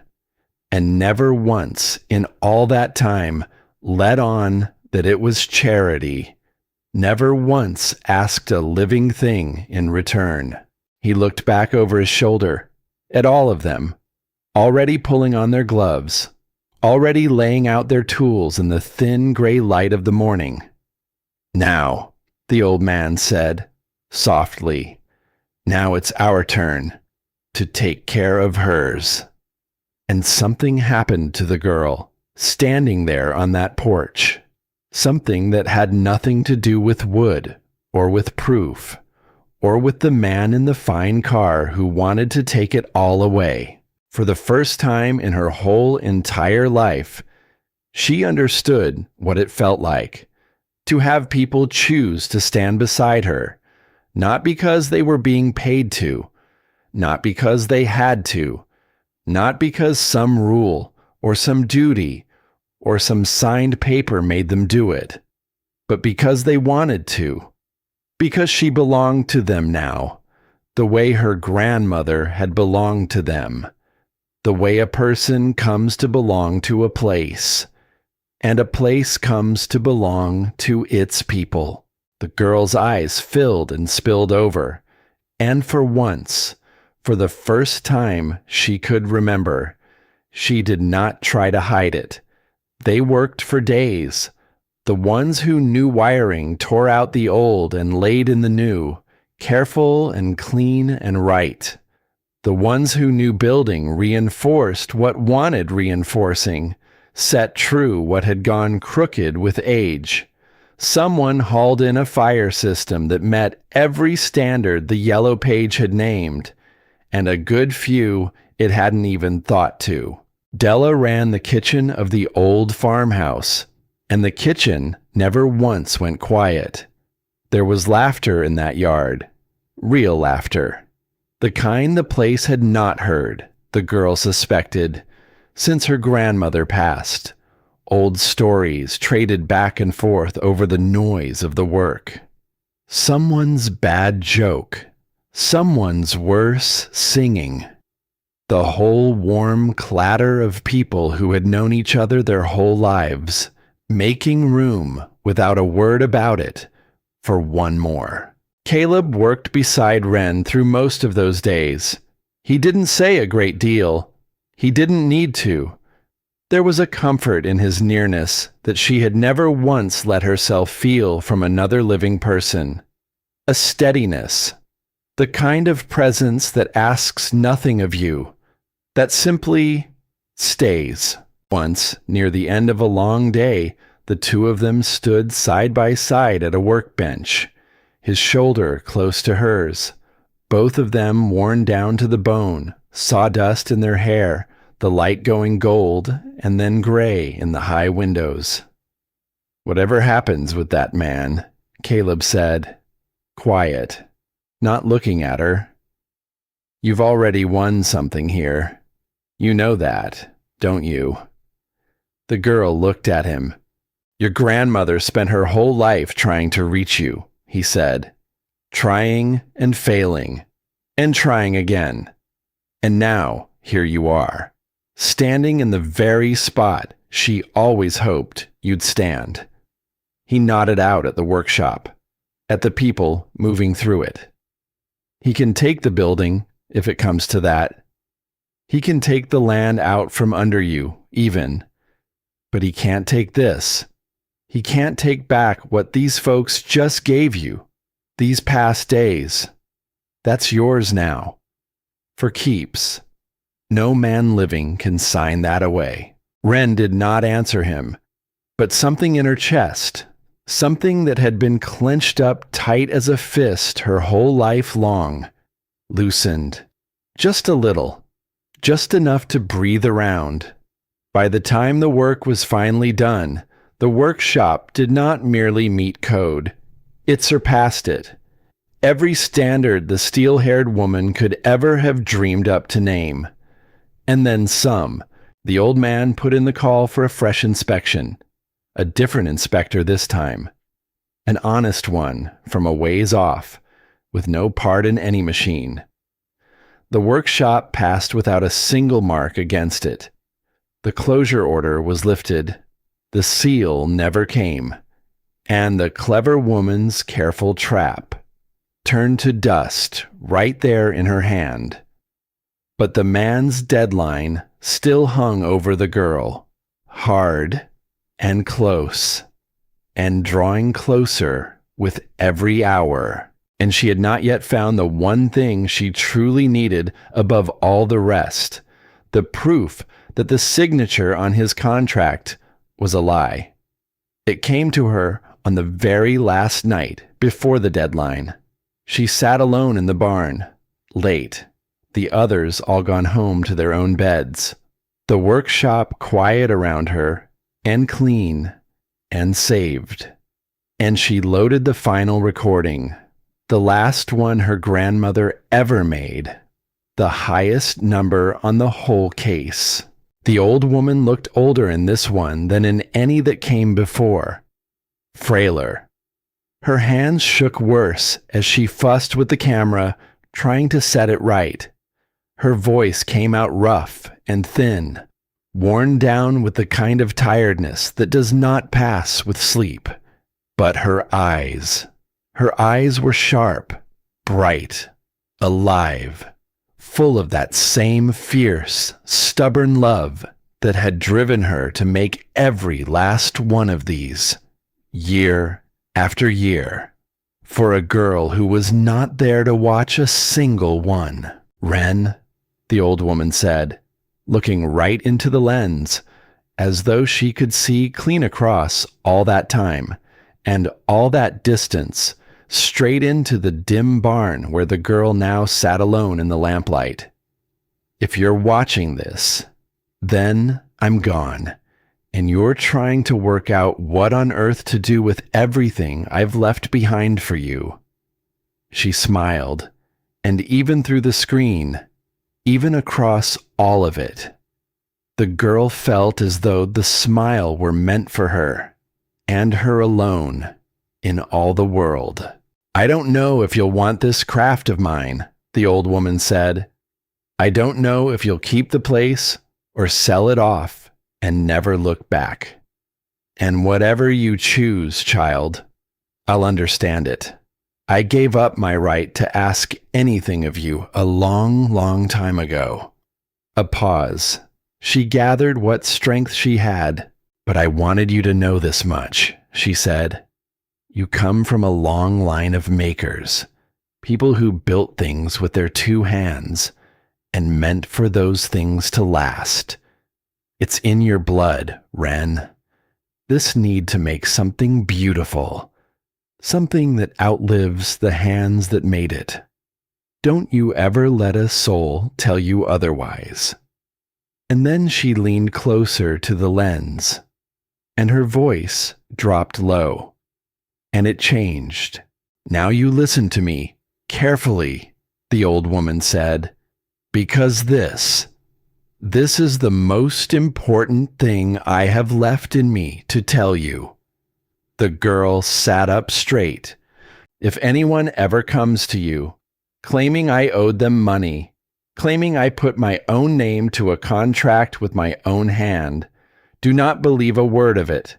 And never once in all that time let on that it was charity. Never once asked a living thing in return." He looked back over his shoulder, at all of them, already pulling on their gloves, already laying out their tools in the thin gray light of the morning. "Now," the old man said, softly, "now it's our turn to take care of hers." And something happened to the girl, standing there on that porch. Something that had nothing to do with wood, or with proof, or with the man in the fine car who wanted to take it all away. For the first time in her whole entire life, she understood what it felt like to have people choose to stand beside her, not because they were being paid to, not because they had to, not because some rule or some duty or some signed paper made them do it, but because they wanted to. Because she belonged to them now, the way her grandmother had belonged to them, the way a person comes to belong to a place, and a place comes to belong to its people. The girl's eyes filled and spilled over, and for once, for the first time she could remember, she did not try to hide it. They worked for days. The ones who knew wiring tore out the old and laid in the new, careful and clean and right. The ones who knew building reinforced what wanted reinforcing, set true what had gone crooked with age. Someone hauled in a fire system that met every standard the yellow page had named, and a good few it hadn't even thought to. Della ran the kitchen of the old farmhouse, and the kitchen never once went quiet. There was laughter in that yard, real laughter. The kind the place had not heard, the girl suspected, since her grandmother passed. Old stories traded back and forth over the noise of the work. Someone's bad joke. Someone's worse singing. The whole warm clatter of people who had known each other their whole lives, making room, without a word about it, for one more. Caleb worked beside Ren through most of those days. He didn't say a great deal. He didn't need to. There was a comfort in his nearness that she had never once let herself feel from another living person. A steadiness. The kind of presence that asks nothing of you, that simply stays. Once, near the end of a long day, the two of them stood side by side at a workbench, his shoulder close to hers, both of them worn down to the bone, sawdust in their hair, the light going gold and then gray in the high windows. "Whatever happens with that man," Caleb said, quiet, not looking at her, "you've already won something here. You know that, don't you?" The girl looked at him. "Your grandmother spent her whole life trying to reach you," he said. "Trying and failing, and trying again. And now, here you are, standing in the very spot she always hoped you'd stand." He nodded out at the workshop, at the people moving through it. "He can take the building, if it comes to that. He can take the land out from under you, even. But he can't take this. He can't take back what these folks just gave you, these past days. That's yours now, for keeps. No man living can sign that away." Ren did not answer him, but something in her chest, something that had been clenched up tight as a fist her whole life long, loosened. Just a little, just enough to breathe around. By the time the work was finally done, the workshop did not merely meet code. It surpassed it. Every standard the steel-haired woman could ever have dreamed up to name. And then some. The old man put in the call for a fresh inspection. A different inspector this time. An honest one, from a ways off, with no part in any machine. The workshop passed without a single mark against it. The closure order was lifted. The seal never came. And the clever woman's careful trap turned to dust right there in her hand. But the man's deadline still hung over the girl, hard and close, and drawing closer with every hour. And she had not yet found the one thing she truly needed above all the rest, the proof that the signature on his contract was a lie. It came to her on the very last night before the deadline. She sat alone in the barn, late, the others all gone home to their own beds. The workshop quiet around her, and clean, and saved. And she loaded the final recording, the last one her grandmother ever made, the highest number on the whole case. The old woman looked older in this one than in any that came before. Frailer. Her hands shook worse as she fussed with the camera, trying to set it right. Her voice came out rough and thin, worn down with the kind of tiredness that does not pass with sleep. But her eyes were sharp, bright, alive, full of that same fierce, stubborn love that had driven her to make every last one of these, year after year, for a girl who was not there to watch a single one. "Ren," the old woman said, looking right into the lens, as though she could see clean across all that time, and all that distance, straight into the dim barn where the girl now sat alone in the lamplight. "If you're watching this, then I'm gone, and you're trying to work out what on earth to do with everything I've left behind for you." She smiled, and even through the screen, even across all of it, the girl felt as though the smile were meant for her, and her alone, in all the world. I don't know if you'll want this craft of mine, the old woman said. I don't know if you'll keep the place or sell it off and never look back. And whatever you choose, child, I'll understand it. I gave up my right to ask anything of you a long, long time ago. A pause. She gathered what strength she had. But I wanted you to know this much, she said. You come from a long line of makers, people who built things with their two hands and meant for those things to last. It's in your blood, Ren. This need to make something beautiful, something that outlives the hands that made it. Don't you ever let a soul tell you otherwise. And then she leaned closer to the lens, and her voice dropped low. And it changed. Now you listen to me, carefully, the old woman said, because this is the most important thing I have left in me to tell you. The girl sat up straight. If anyone ever comes to you, claiming I owed them money, claiming I put my own name to a contract with my own hand, do not believe a word of it.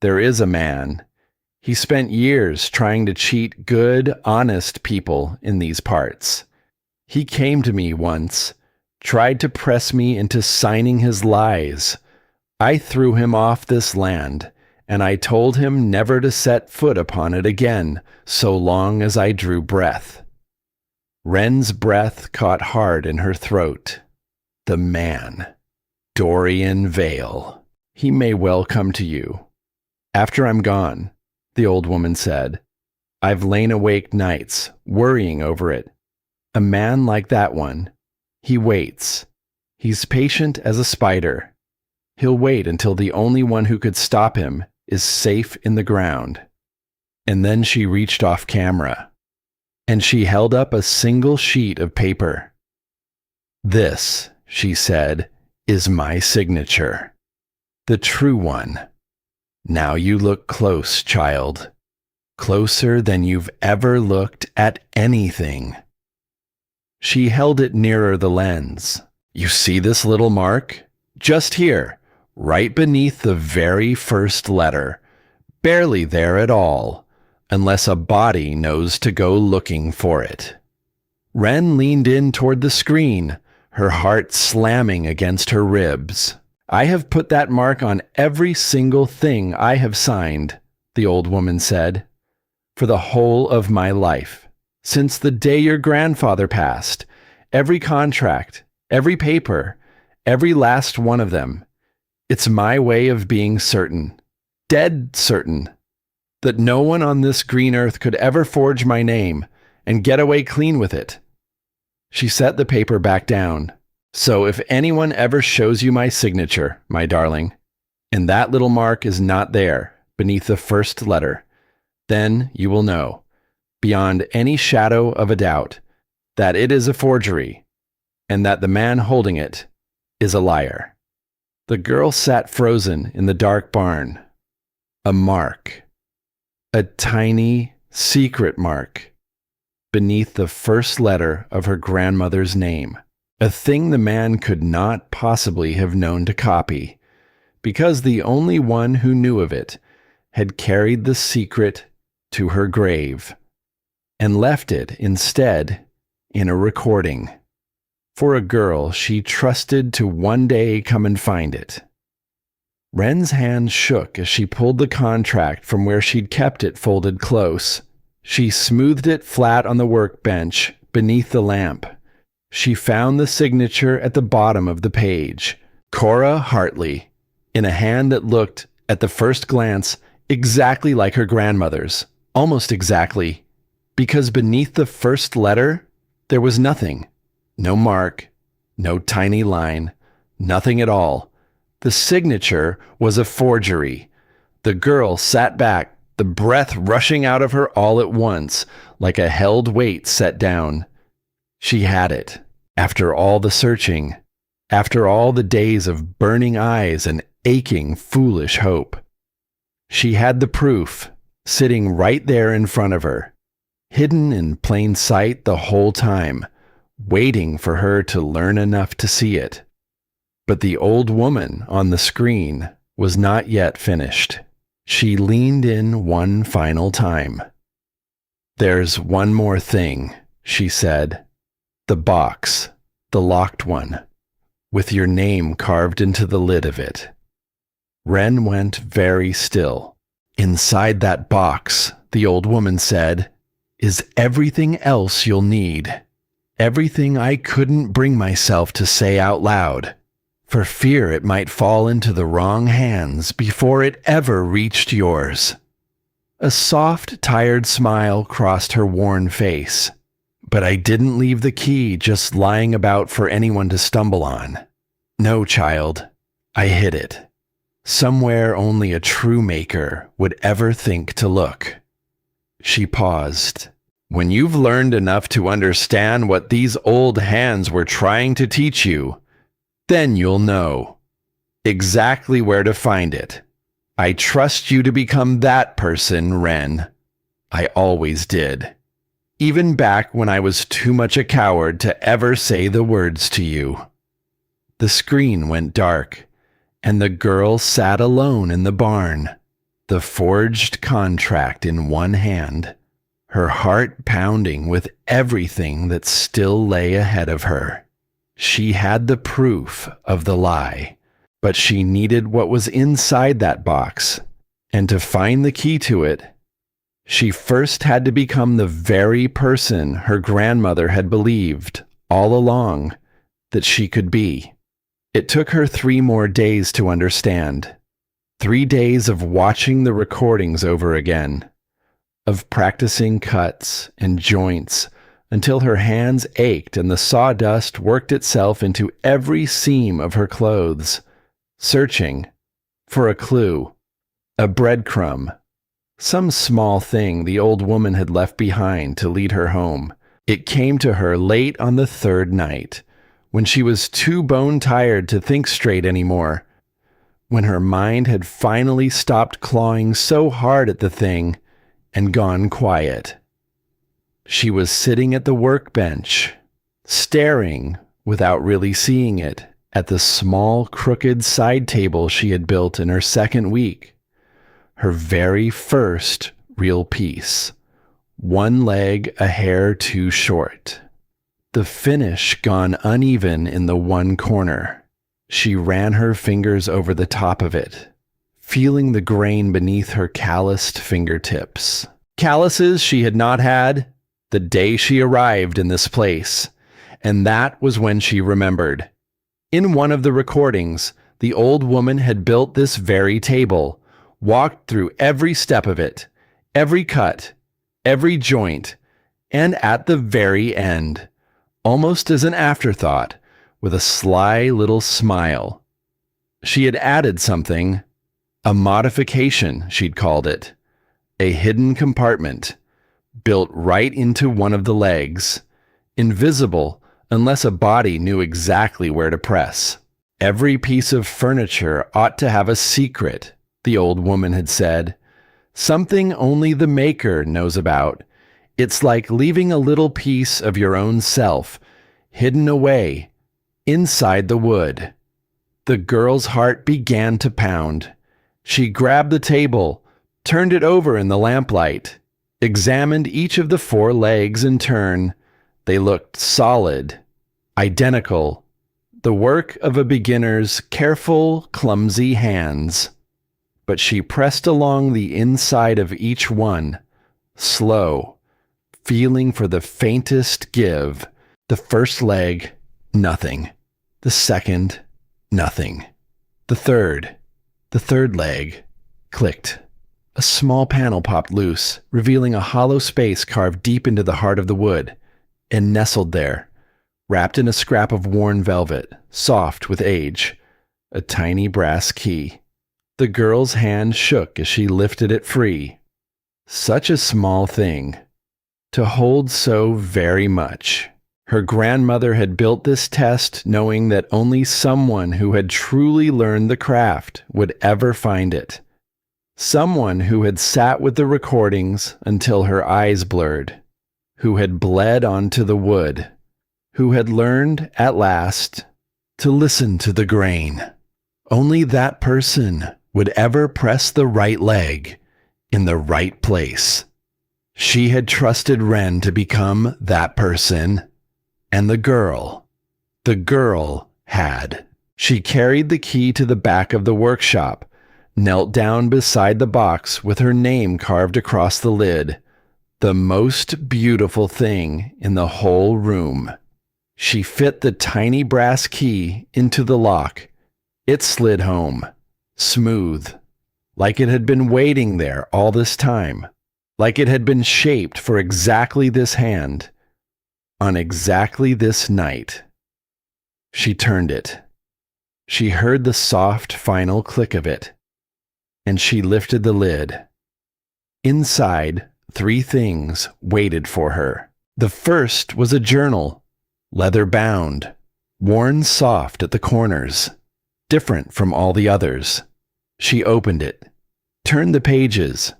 There is a man. He spent years trying to cheat good, honest people in these parts. He came to me once, tried to press me into signing his lies. I threw him off this land, and I told him never to set foot upon it again, so long as I drew breath. Ren's breath caught hard in her throat. The man, Dorian Vale. He may well come to you. After I'm gone, the old woman said. I've lain awake nights, worrying over it. A man like that one, he waits. He's patient as a spider. He'll wait until the only one who could stop him is safe in the ground. And then she reached off camera, and she held up a single sheet of paper. This, she said, is my signature. The true one. Now you look close, child. Closer than you've ever looked at anything. She held it nearer the lens. You see this little mark? Just here, right beneath the very first letter. Barely there at all, unless a body knows to go looking for it. Ren leaned in toward the screen, her heart slamming against her ribs. I have put that mark on every single thing I have signed, the old woman said, for the whole of my life. Since the day your grandfather passed, every contract, every paper, every last one of them. It's my way of being certain, dead certain, that no one on this green earth could ever forge my name and get away clean with it. She set the paper back down. So if anyone ever shows you my signature, my darling, and that little mark is not there beneath the first letter, then you will know, beyond any shadow of a doubt, that it is a forgery, and that the man holding it is a liar. The girl sat frozen in the dark barn. A mark. A tiny, secret mark beneath the first letter of her grandmother's name. A thing the man could not possibly have known to copy, because the only one who knew of it had carried the secret to her grave, and left it instead in a recording, for a girl she trusted to one day come and find it. Ren's hand shook as she pulled the contract from where she'd kept it folded close. She smoothed it flat on the workbench beneath the lamp. She found the signature at the bottom of the page. Cora Hartley, in a hand that looked, at the first glance, exactly like her grandmother's. Almost exactly. Because beneath the first letter, there was nothing. No mark, no tiny line, nothing at all. The signature was a forgery. The girl sat back, the breath rushing out of her all at once, like a held weight set down. She had it. After all the searching, after all the days of burning eyes and aching, foolish hope. She had the proof, sitting right there in front of her. hidden in plain sight the whole time, waiting for her to learn enough to see it. But the old woman on the screen was not yet finished. She leaned in one final time. "There's one more thing," she said. "The box, the locked one, with your name carved into the lid of it." Ren went very still. "Inside that box," the old woman said, "is everything else you'll need. Everything I couldn't bring myself to say out loud, for fear it might fall into the wrong hands before it ever reached yours." A soft, tired smile crossed her worn face. "But I didn't leave the key just lying about for anyone to stumble on. No, child, I hid it. Somewhere only a true maker would ever think to look." She paused. "When you've learned enough to understand what these old hands were trying to teach you, then you'll know exactly where to find it. I trust you to become that person, Ren. I always did. Even back when I was too much a coward to ever say the words to you." The screen went dark, and the girl sat alone in the barn, the forged contract in one hand, her heart pounding with everything that still lay ahead of her. She had the proof of the lie, but she needed what was inside that box, and to find the key to it, she first had to become the very person her grandmother had believed all along that she could be. It took her 3 more days to understand. 3 days of watching the recordings over again, of practicing cuts and joints until her hands ached and the sawdust worked itself into every seam of her clothes, searching for a clue, a breadcrumb, some small thing the old woman had left behind to lead her home. It came to her late on the 3rd night, when she was too bone-tired to think straight anymore, when her mind had finally stopped clawing so hard at the thing and gone quiet. She was sitting at the workbench, staring, without really seeing it, at the small, crooked side table she had built in her 2nd week. Her very first real piece. One leg a hair too short. The finish gone uneven in the one corner. She ran her fingers over the top of it, feeling the grain beneath her calloused fingertips. Calluses she had not had the day she arrived in this place, and that was when she remembered. In one of the recordings, the old woman had built this very table, walked through every step of it, every cut, every joint, and at the very end, almost as an afterthought, with a sly little smile, she had added something, a modification, she'd called it, a hidden compartment, built right into one of the legs, invisible unless a body knew exactly where to press. Every piece of furniture ought to have a secret, the old woman had said, something only the maker knows about. It's like leaving a little piece of your own self hidden away inside the wood. The girl's heart began to pound. She grabbed the table, turned it over in the lamplight, examined each of the 4 legs in turn. They looked solid, identical, the work of a beginner's careful, clumsy hands. But she pressed along the inside of each one, slow, feeling for the faintest give. The first leg, nothing. The second, nothing. The third leg, clicked. A small panel popped loose, revealing a hollow space carved deep into the heart of the wood, and nestled there, wrapped in a scrap of worn velvet, soft with age, a tiny brass key. The girl's hand shook as she lifted it free. Such a small thing, to hold so very much. Her grandmother had built this test knowing that only someone who had truly learned the craft would ever find it. Someone who had sat with the recordings until her eyes blurred, who had bled onto the wood, who had learned, at last, to listen to the grain. Only that person would ever press the right leg in the right place. She had trusted Ren to become that person, and the girl had. She carried the key to the back of the workshop, knelt down beside the box with her name carved across the lid, the most beautiful thing in the whole room. She fit the tiny brass key into the lock. It slid home, smooth, like it had been waiting there all this time, like it had been shaped for exactly this hand, on exactly this night. She turned it. She heard the soft final click of it, and she lifted the lid. Inside, 3 things waited for her. The first was a journal, leather-bound, worn soft at the corners, different from all the others. She opened it, turned the pages,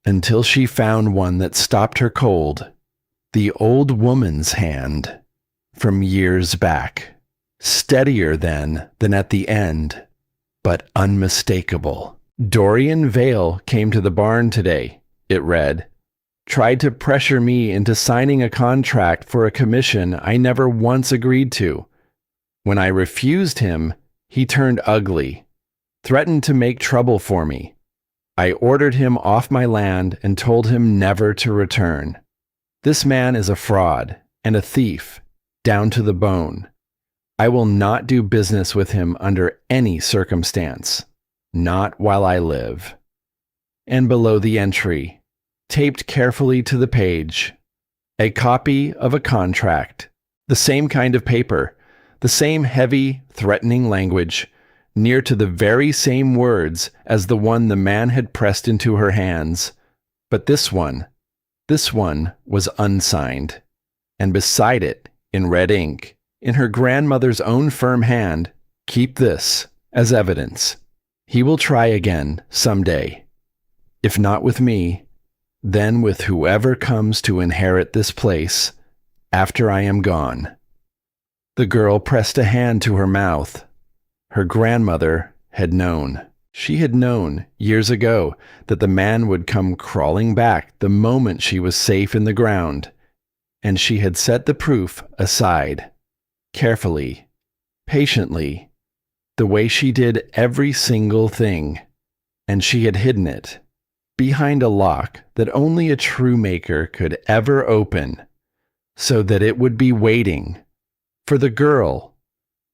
until she found one that stopped her cold. The old woman's hand, from years back. Steadier then than at the end, but unmistakable. Dorian Vale came to the barn today, it read. Tried to pressure me into signing a contract for a commission I never once agreed to. When I refused him, he turned ugly, threatened to make trouble for me. I ordered him off my land and told him never to return. This man is a fraud and a thief, down to the bone. I will not do business with him under any circumstance, not while I live. And below the entry, taped carefully to the page, a copy of a contract, the same kind of paper, the same heavy, threatening language, near to the very same words as the one the man had pressed into her hands. But this one was unsigned, and beside it, in red ink, in her grandmother's own firm hand, keep this as evidence. He will try again someday. If not with me, then with whoever comes to inherit this place after I am gone. The girl pressed a hand to her mouth. Her grandmother had known. She had known years ago that the man would come crawling back the moment she was safe in the ground, and she had set the proof aside. Carefully, patiently, the way she did every single thing, and she had hidden it behind a lock that only a true maker could ever open, so that it would be waiting for the girl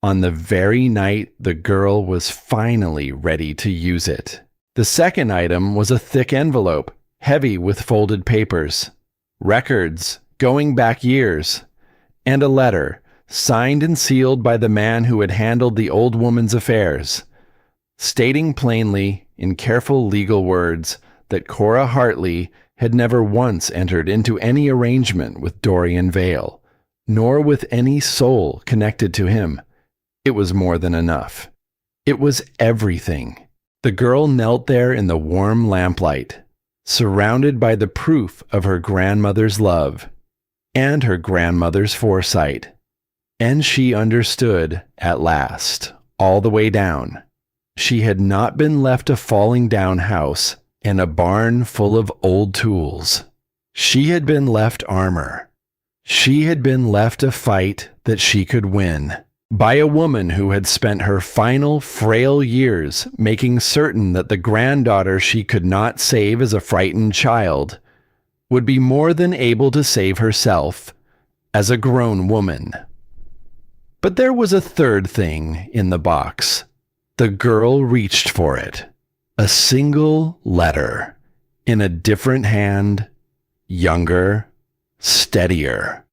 on the very night the girl was finally ready to use it. The second item was a thick envelope, heavy with folded papers, records going back years, and a letter signed and sealed by the man who had handled the old woman's affairs, stating plainly in careful legal words that Cora Hartley had never once entered into any arrangement with Dorian Vale, nor with any soul connected to him. It was more than enough. It was everything. The girl knelt there in the warm lamplight, surrounded by the proof of her grandmother's love and her grandmother's foresight. And she understood, at last, all the way down. She had not been left a falling down house and a barn full of old tools. She had been left armor. She had been left a fight that she could win, by a woman who had spent her final frail years making certain that the granddaughter she could not save as a frightened child would be more than able to save herself as a grown woman. But there was a third thing in the box. The girl reached for it. A single letter, in a different hand, younger, steadier,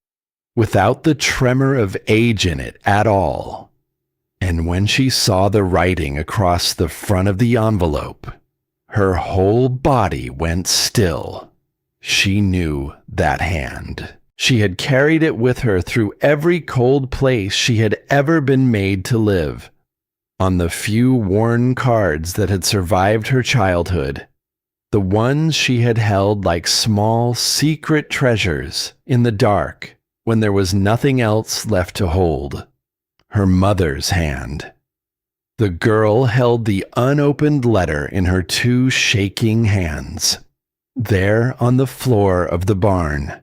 without the tremor of age in it at all. And when she saw the writing across the front of the envelope, her whole body went still. She knew that hand. She had carried it with her through every cold place she had ever been made to live. On the few worn cards that had survived her childhood, the ones she had held like small, secret treasures in the dark when there was nothing else left to hold. Her mother's hand. The girl held the unopened letter in her two shaking hands, there on the floor of the barn,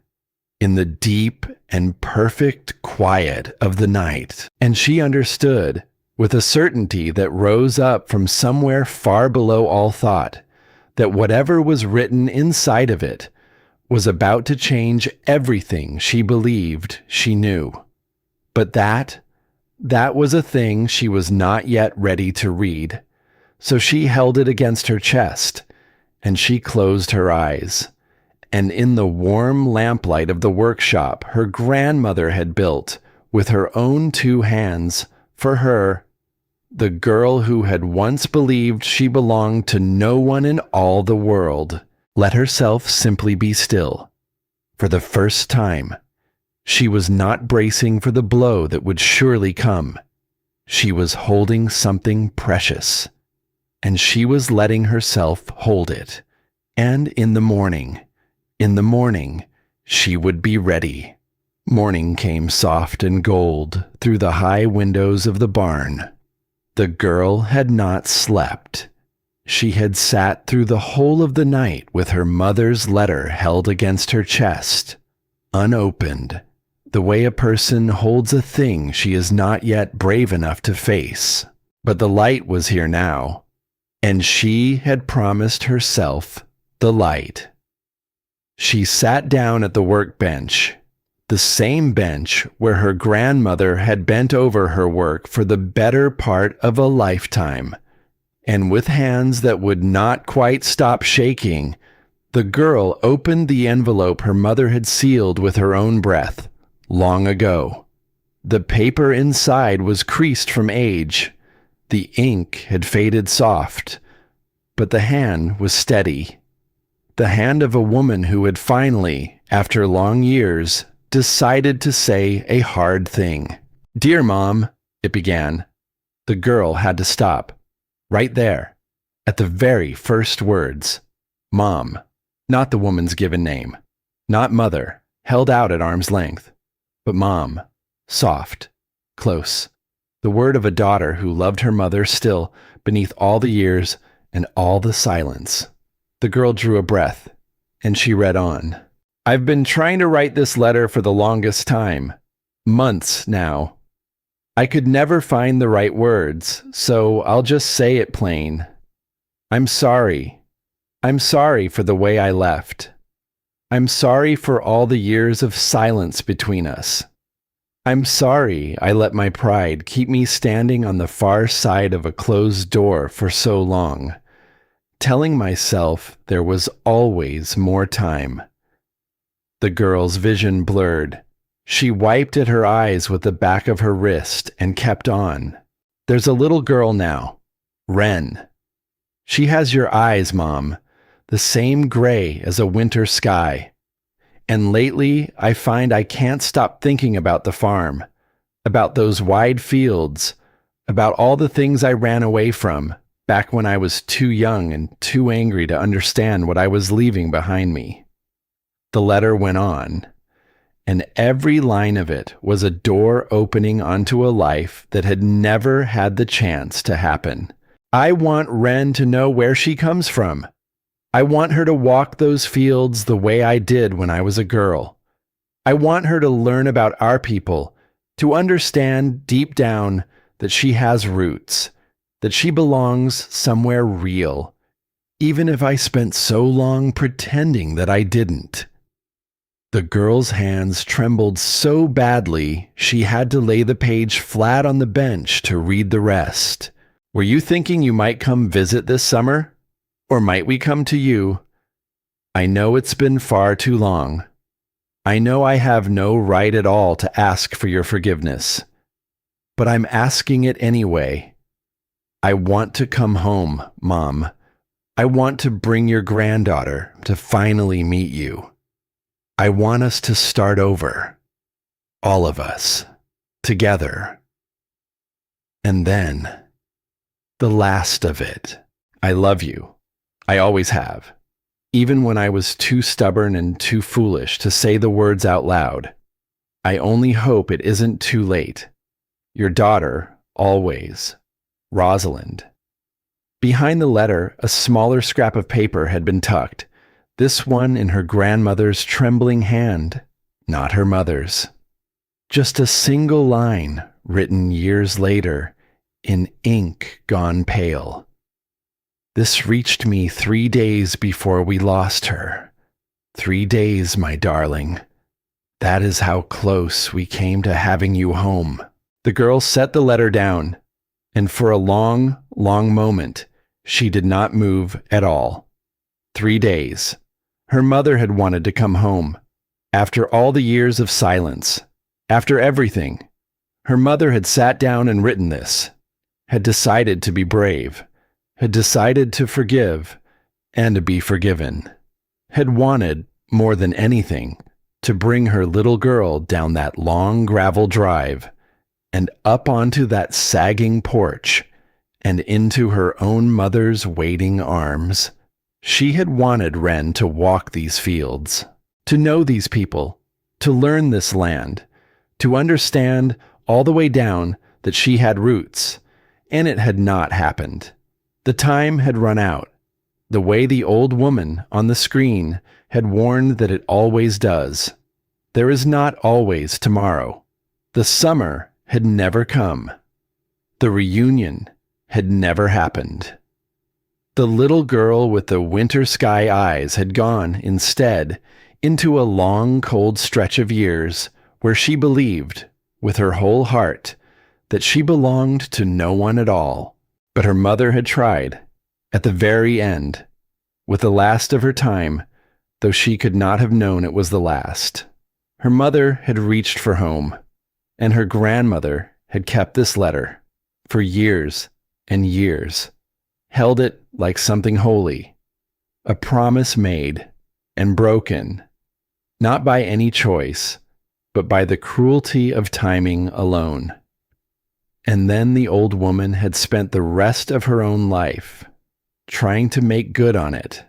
in the deep and perfect quiet of the night, and she understood, with a certainty that rose up from somewhere far below all thought, that whatever was written inside of it was about to change everything she believed she knew. But that was a thing she was not yet ready to read, so she held it against her chest, and she closed her eyes. And in the warm lamplight of the workshop her grandmother had built with her own two hands for her, the girl who had once believed she belonged to no one in all the world, let herself simply be still. For the first time, she was not bracing for the blow that would surely come. She was holding something precious, and she was letting herself hold it. And in the morning, she would be ready. Morning came soft and gold through the high windows of the barn. The girl had not slept. She had sat through the whole of the night with her mother's letter held against her chest, unopened, the way a person holds a thing she is not yet brave enough to face. But the light was here now, and she had promised herself the light. She sat down at the workbench, the same bench where her grandmother had bent over her work for the better part of a lifetime, and with hands that would not quite stop shaking, the girl opened the envelope her mother had sealed with her own breath long ago. The paper inside was creased from age. The ink had faded soft, but the hand was steady. The hand of a woman who had finally, after long years, decided to say a hard thing. "Dear Mom," it began. The girl had to stop. Right there, at the very first words. Mom, not the woman's given name. Not mother, held out at arm's length. But mom, soft, close. The word of a daughter who loved her mother still, beneath all the years and all the silence. The girl drew a breath, and she read on. "I've been trying to write this letter for the longest time. Months now. I could never find the right words, so I'll just say it plain. I'm sorry. I'm sorry for the way I left. I'm sorry for all the years of silence between us. I'm sorry I let my pride keep me standing on the far side of a closed door for so long, telling myself there was always more time." The girl's vision blurred. She wiped at her eyes with the back of her wrist and kept on. "There's a little girl now, Wren. She has your eyes, Mom, the same gray as a winter sky. And lately I find I can't stop thinking about the farm, about those wide fields, about all the things I ran away from back when I was too young and too angry to understand what I was leaving behind me." The letter went on, and every line of it was a door opening onto a life that had never had the chance to happen. "I want Wren to know where she comes from. I want her to walk those fields the way I did when I was a girl. I want her to learn about our people, to understand deep down that she has roots, that she belongs somewhere real, even if I spent so long pretending that I didn't." The girl's hands trembled so badly she had to lay the page flat on the bench to read the rest. "Were you thinking you might come visit this summer? Or might we come to you? I know it's been far too long. I know I have no right at all to ask for your forgiveness. But I'm asking it anyway. I want to come home, Mom. I want to bring your granddaughter to finally meet you. I want us to start over. All of us. Together. And then, the last of it. I love you. I always have. even when I was too stubborn and too foolish to say the words out loud. I only hope it isn't too late. Your daughter, always, Rosalind. Behind the letter, a smaller scrap of paper had been tucked, this one in her grandmother's trembling hand, not her mother's. Just a single line, written years later, in ink gone pale. This reached me 3 days before we lost her. 3 days, my darling. That is how close we came to having you home. The girl set the letter down, and for a long, long moment, she did not move at all. 3 days. Her mother had wanted to come home. After all the years of silence, after everything, her mother had sat down and written this, had decided to be brave, had decided to forgive and to be forgiven, had wanted, more than anything, to bring her little girl down that long gravel drive and up onto that sagging porch and into her own mother's waiting arms. She had wanted Wren to walk these fields, to know these people, to learn this land, to understand all the way down that she had roots, and it had not happened. The time had run out, the way the old woman on the screen had warned that it always does. There is not always tomorrow. The summer had never come. The reunion had never happened. The little girl with the winter sky eyes had gone, instead, into a long, cold stretch of years where she believed, with her whole heart, that she belonged to no one at all. But her mother had tried, at the very end, with the last of her time, though she could not have known it was the last. Her mother had reached for home, and her grandmother had kept this letter for years and years, held it like something holy, a promise made and broken, not by any choice, but by the cruelty of timing alone. And then the old woman had spent the rest of her own life trying to make good on it,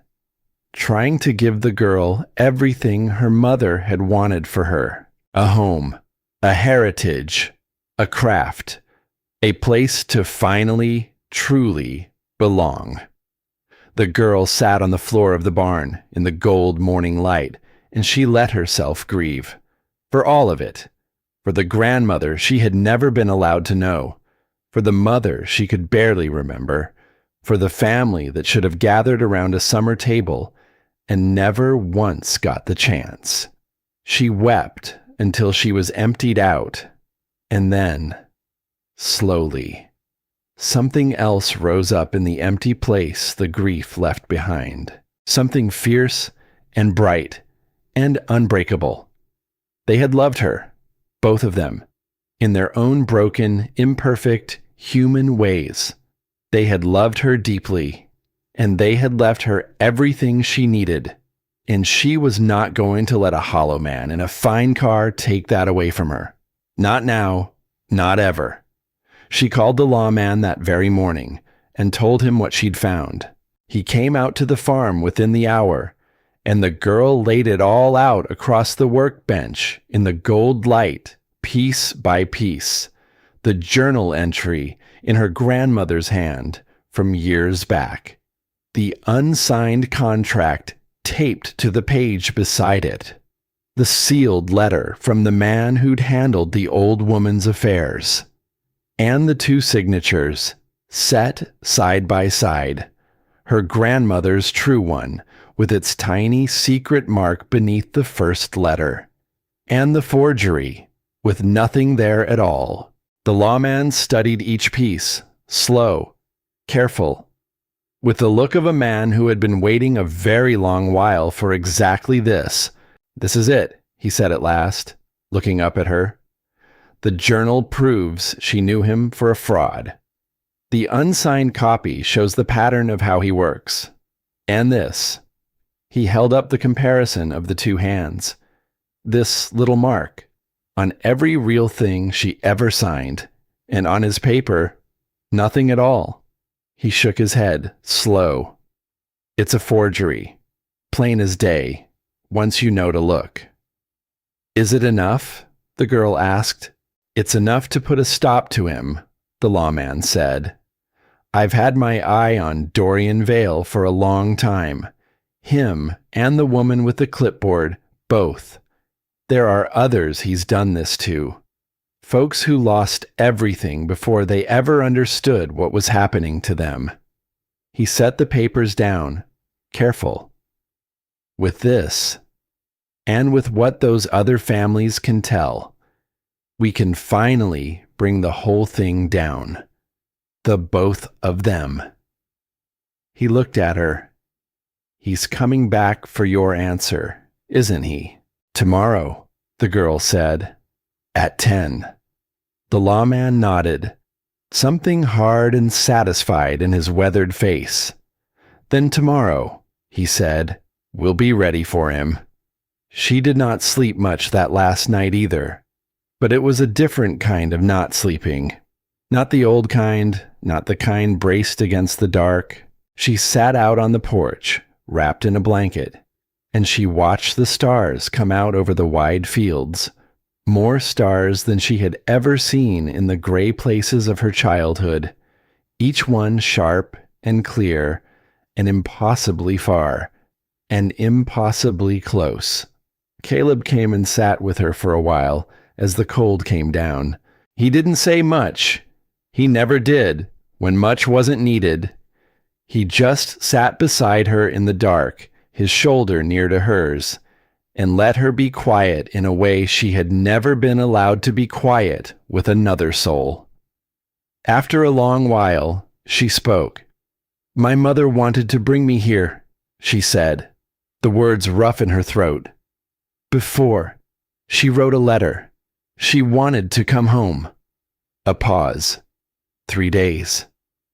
trying to give the girl everything her mother had wanted for her: a home, a heritage, a craft, a place to finally, truly belong. The girl sat on the floor of the barn in the gold morning light, and she let herself grieve. For all of it. For the grandmother she had never been allowed to know. For the mother she could barely remember. For the family that should have gathered around a summer table and never once got the chance. She wept until she was emptied out. And then, slowly, something else rose up in the empty place the grief left behind. Something fierce and bright and unbreakable. They had loved her, both of them, in their own broken, imperfect, human ways. They had loved her deeply, and they had left her everything she needed, and she was not going to let a hollow man in a fine car take that away from her. Not now, not ever. She called the lawman that very morning and told him what she'd found. He came out to the farm within the hour, and the girl laid it all out across the workbench in the gold light, piece by piece, the journal entry in her grandmother's hand from years back, the unsigned contract taped to the page beside it, the sealed letter from the man who'd handled the old woman's affairs, and the two signatures, set side by side, her grandmother's true one, with its tiny secret mark beneath the first letter, and the forgery, with nothing there at all. The lawman studied each piece, slow, careful, with the look of a man who had been waiting a very long while for exactly this. "This is it," he said at last, looking up at her. "The journal proves she knew him for a fraud. The unsigned copy shows the pattern of how he works. And this." He held up the comparison of the two hands. "This little mark, on every real thing she ever signed, and on his paper, nothing at all." He shook his head, slow. "It's a forgery. plain as day, once you know to look." "Is it enough?" the girl asked. "It's enough to put a stop to him," the lawman said. "I've had my eye on Dorian Vale for a long time. Him and the woman with the clipboard, both. There are others he's done this to. Folks who lost everything before they ever understood what was happening to them." He set the papers down, careful. "With this, and with what those other families can tell, we can finally bring the whole thing down. The both of them." He looked at her. "He's coming back for your answer, isn't he?" "Tomorrow," the girl said. "At 10. The lawman nodded, something hard and satisfied in his weathered face. "Then tomorrow," he said, "we'll be ready for him." She did not sleep much that last night either, but it was a different kind of not sleeping. Not the old kind, not the kind braced against the dark. She sat out on the porch, wrapped in a blanket, and she watched the stars come out over the wide fields. More stars than she had ever seen in the gray places of her childhood, each one sharp and clear and impossibly far and impossibly close. Caleb came and sat with her for a while as the cold came down. He didn't say much. He never did, when much wasn't needed. He just sat beside her in the dark, his shoulder near to hers, and let her be quiet in a way she had never been allowed to be quiet with another soul. After a long while, she spoke. "My mother wanted to bring me here," she said, the words rough in her throat. "Before, she wrote a letter. She wanted to come home." A pause. 3 days.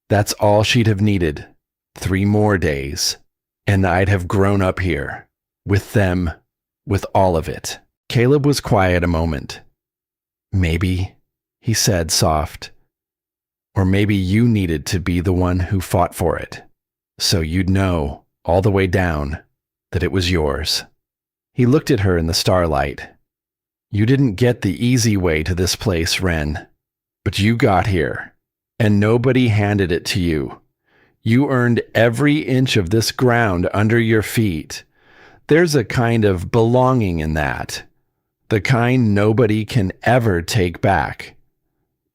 That's all she'd have needed. 3 more days. And I'd have grown up here. With them. With all of it. Caleb was quiet a moment. "Maybe," he said, soft. "Or maybe you needed to be the one who fought for it. So you'd know, all the way down, that it was yours." He looked at her in the starlight. "You didn't get the easy way to this place, Wren. But you got here. And nobody handed it to you. You earned every inch of this ground under your feet. There's a kind of belonging in that. The kind nobody can ever take back."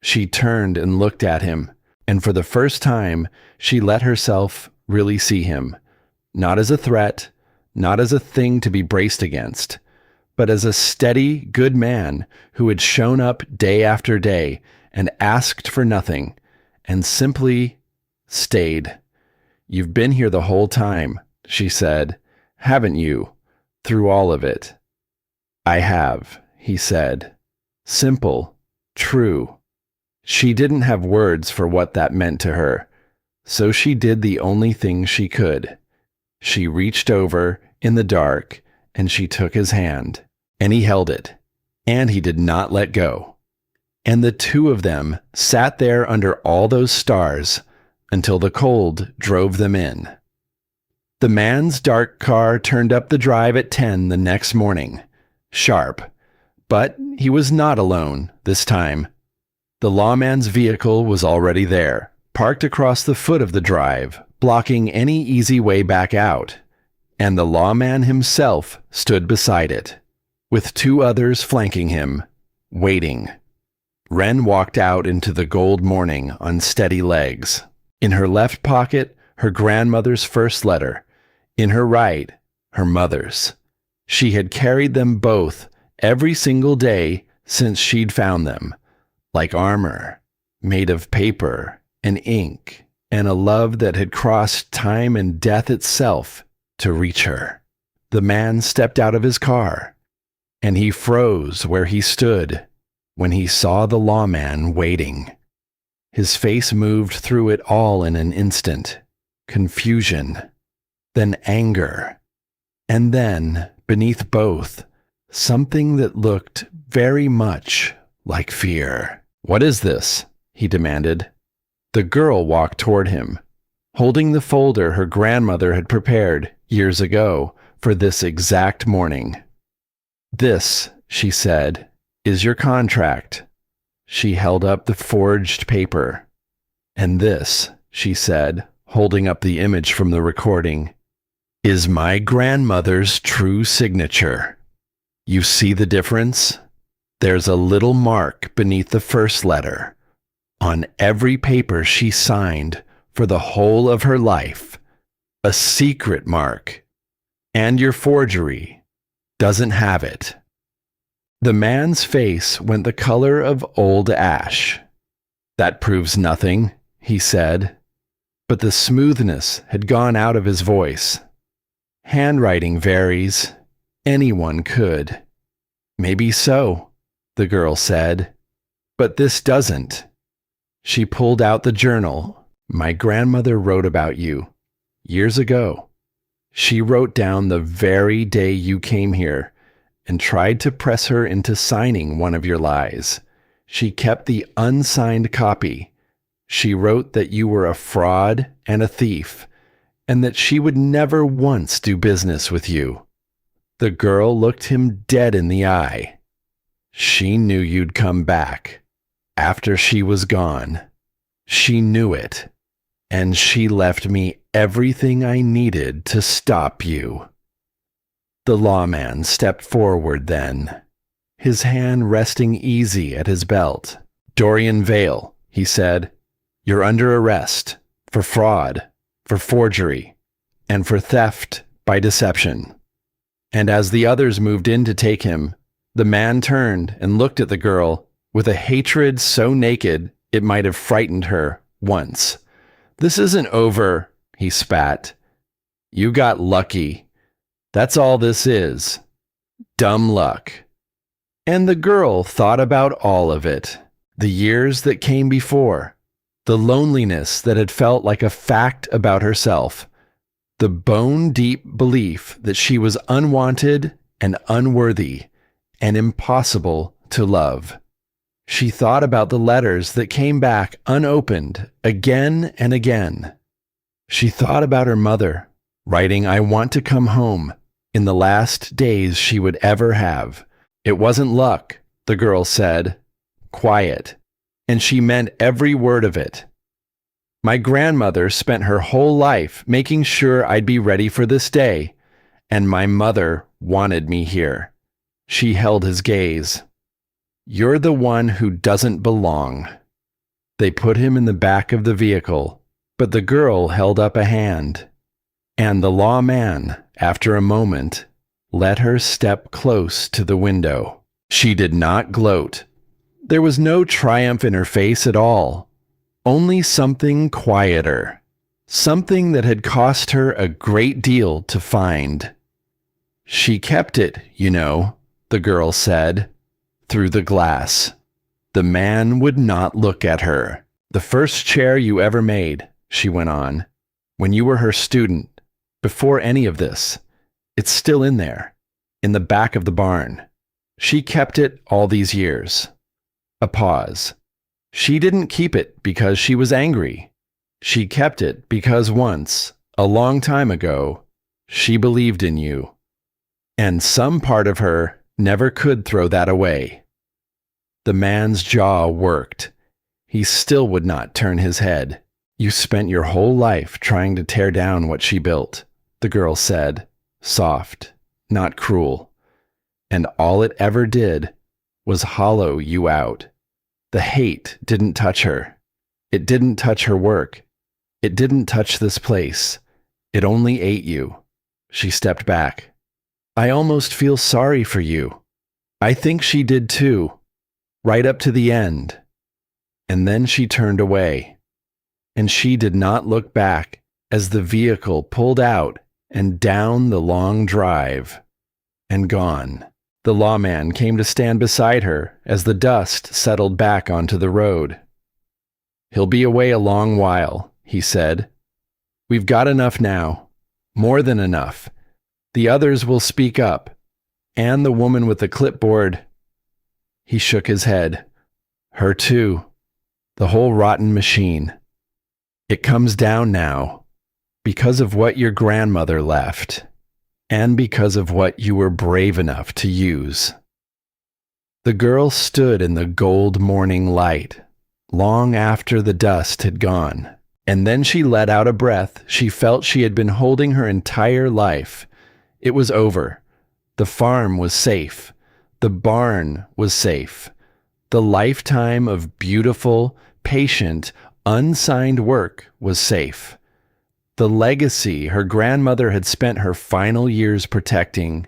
She turned and looked at him, and for the first time, she let herself really see him. Not as a threat, not as a thing to be braced against, but as a steady, good man who had shown up day after day and asked for nothing, and simply stayed. "You've been here the whole time," she said. "Haven't you? Through all of it." "I have," he said. Simple, true. She didn't have words for what that meant to her, so she did the only thing she could. She reached over in the dark, and she took his hand, and he held it, and he did not let go. And the two of them sat there under all those stars until the cold drove them in. The man's dark car turned up the drive at 10 the next morning, sharp. But he was not alone this time. The lawman's vehicle was already there, parked across the foot of the drive, blocking any easy way back out. And the lawman himself stood beside it, with 2 others flanking him, waiting. Wren walked out into the gold morning on steady legs. In her left pocket, her grandmother's first letter. In her right, her mother's. She had carried them both every single day since she'd found them, like armor, made of paper and ink, and a love that had crossed time and death itself to reach her. The man stepped out of his car, and he froze where he stood when he saw the lawman waiting. His face moved through it all in an instant. Confusion, then anger, and then, beneath both, something that looked very much like fear. "What is this?" he demanded. The girl walked toward him, holding the folder her grandmother had prepared years ago for this exact morning. This, she said, is your contract. She held up the forged paper. And this, she said, holding up the image from the recording, is my grandmother's true signature. You see the difference? There's a little mark beneath the first letter. On every paper she signed for the whole of her life. A secret mark. And your forgery doesn't have it. The man's face went the color of old ash. That proves nothing, he said, but the smoothness had gone out of his voice. Handwriting varies. Anyone could. Maybe so, the girl said, but this doesn't. She pulled out the journal. My grandmother wrote about you. Years ago. She wrote down the very day you came here and tried to press her into signing one of your lies. She kept the unsigned copy. She wrote that you were a fraud and a thief, and that she would never once do business with you. The girl looked him dead in the eye. She knew you'd come back. After she was gone. She knew it. And she left me everything I needed to stop you. The lawman stepped forward then, his hand resting easy at his belt. Dorian Vale, he said, you're under arrest for fraud, for forgery, and for theft by deception. And as the others moved in to take him, the man turned and looked at the girl with a hatred so naked it might have frightened her once. This isn't over, he spat. You got lucky. That's all this is. Dumb luck. And the girl thought about all of it. The years that came before. The loneliness that had felt like a fact about herself. The bone-deep belief that she was unwanted and unworthy and impossible to love. She thought about the letters that came back unopened again and again. She thought about her mother, writing, I want to come home, in the last days she would ever have. It wasn't luck, the girl said, quiet, and she meant every word of it. My grandmother spent her whole life making sure I'd be ready for this day, and my mother wanted me here. She held his gaze. You're the one who doesn't belong. They put him in the back of the vehicle, but the girl held up a hand, and the lawman, after a moment, let her step close to the window. She did not gloat. There was no triumph in her face at all, only something quieter, something that had cost her a great deal to find. She kept it, you know, the girl said. Through the glass. The man would not look at her. The first chair you ever made, she went on, when you were her student, before any of this. It's still in there, in the back of the barn. She kept it all these years. A pause. She didn't keep it because she was angry. She kept it because once, a long time ago, she believed in you. And some part of her never could throw that away. The man's jaw worked. He still would not turn his head. You spent your whole life trying to tear down what she built, the girl said, soft, not cruel. And all it ever did was hollow you out. The hate didn't touch her. It didn't touch her work. It didn't touch this place. It only ate you. She stepped back. I almost feel sorry for you. I think she did too, right up to the end. And then she turned away, and she did not look back as the vehicle pulled out and down the long drive, and gone. The lawman came to stand beside her as the dust settled back onto the road. He'll be away a long while, he said. We've got enough now, more than enough. The others will speak up, and the woman with the clipboard. He shook his head. Her too. The whole rotten machine. It comes down now, because of what your grandmother left. and because of what you were brave enough to use. The girl stood in the gold morning light, long after the dust had gone, and then she let out a breath she felt she had been holding her entire life. It was over. The farm was safe. The barn was safe. The lifetime of beautiful, patient, unsigned work was safe. The legacy her grandmother had spent her final years protecting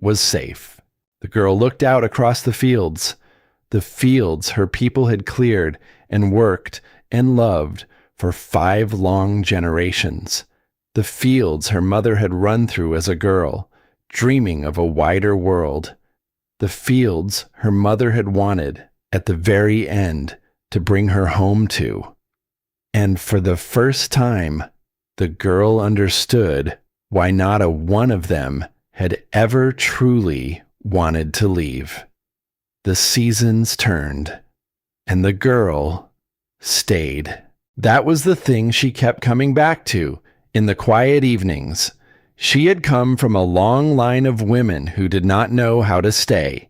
was safe. The girl looked out across the fields her people had cleared and worked and loved for 5 long generations. The fields her mother had run through as a girl, dreaming of a wider world. The fields her mother had wanted, at the very end, to bring her home to. And for the first time, the girl understood why not a one of them had ever truly wanted to leave. The seasons turned, and the girl stayed. That was the thing she kept coming back to in the quiet evenings. She had come from a long line of women who did not know how to stay,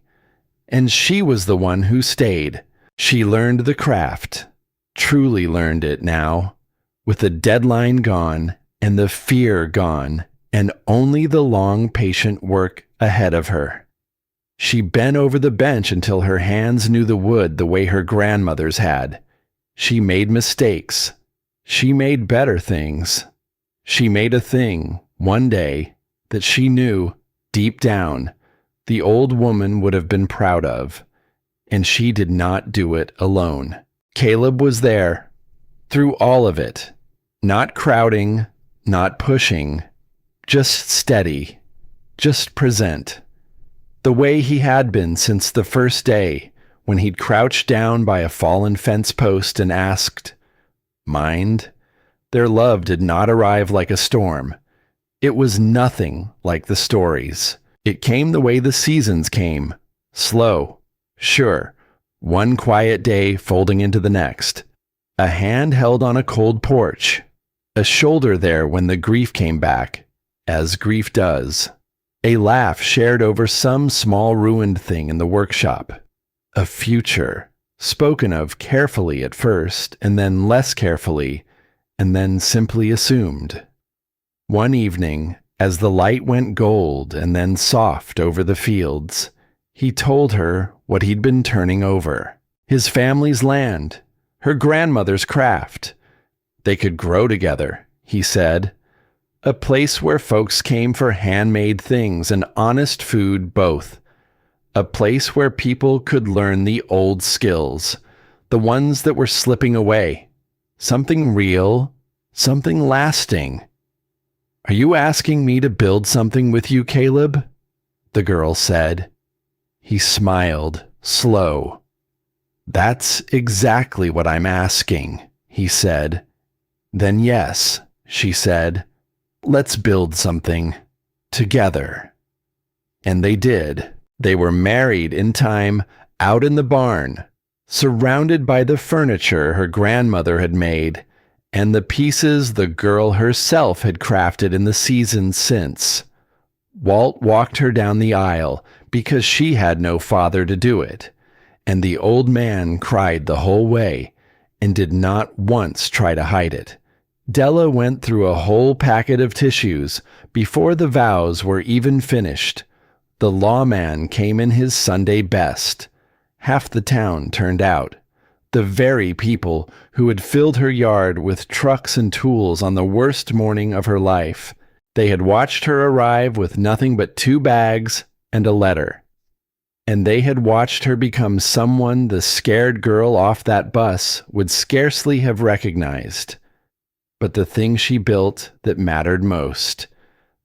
and she was the one who stayed. She learned the craft, truly learned it now, with the deadline gone and the fear gone, and only the long, patient work ahead of her. She bent over the bench until her hands knew the wood the way her grandmother's had. She made mistakes. She made better things. She made a thing, one day, that she knew, deep down, the old woman would have been proud of. And she did not do it alone. Caleb was there, through all of it. Not crowding, not pushing, just steady, just present. The way he had been since the first day, when he'd crouched down by a fallen fence post and asked, "Mind?" Their love did not arrive like a storm. It was nothing like the stories. It came the way the seasons came, slow, sure, one quiet day folding into the next. A hand held on a cold porch, a shoulder there when the grief came back, as grief does. A laugh shared over some small ruined thing in the workshop. A future, spoken of carefully at first, and then less carefully, and then simply assumed. One evening, as the light went gold and then soft over the fields, he told her what he'd been turning over. His family's land, her grandmother's craft. They could grow together, he said. A place where folks came for handmade things and honest food both. A place where people could learn the old skills, the ones that were slipping away. Something real, something lasting. "Are you asking me to build something with you, Caleb?" the girl said. He smiled, slow. "That's exactly what I'm asking," he said. "Then yes," she said. "Let's build something. Together." And they did. They were married in time, out in the barn, surrounded by the furniture her grandmother had made, and the pieces the girl herself had crafted in the seasons since. Walt walked her down the aisle because she had no father to do it, and the old man cried the whole way and did not once try to hide it. Della went through a whole packet of tissues before the vows were even finished. The lawman came in his Sunday best. Half the town turned out. The very people who had filled her yard with trucks and tools on the worst morning of her life. They had watched her arrive with nothing but 2 bags and a letter. And they had watched her become someone the scared girl off that bus would scarcely have recognized. But the thing she built that mattered most,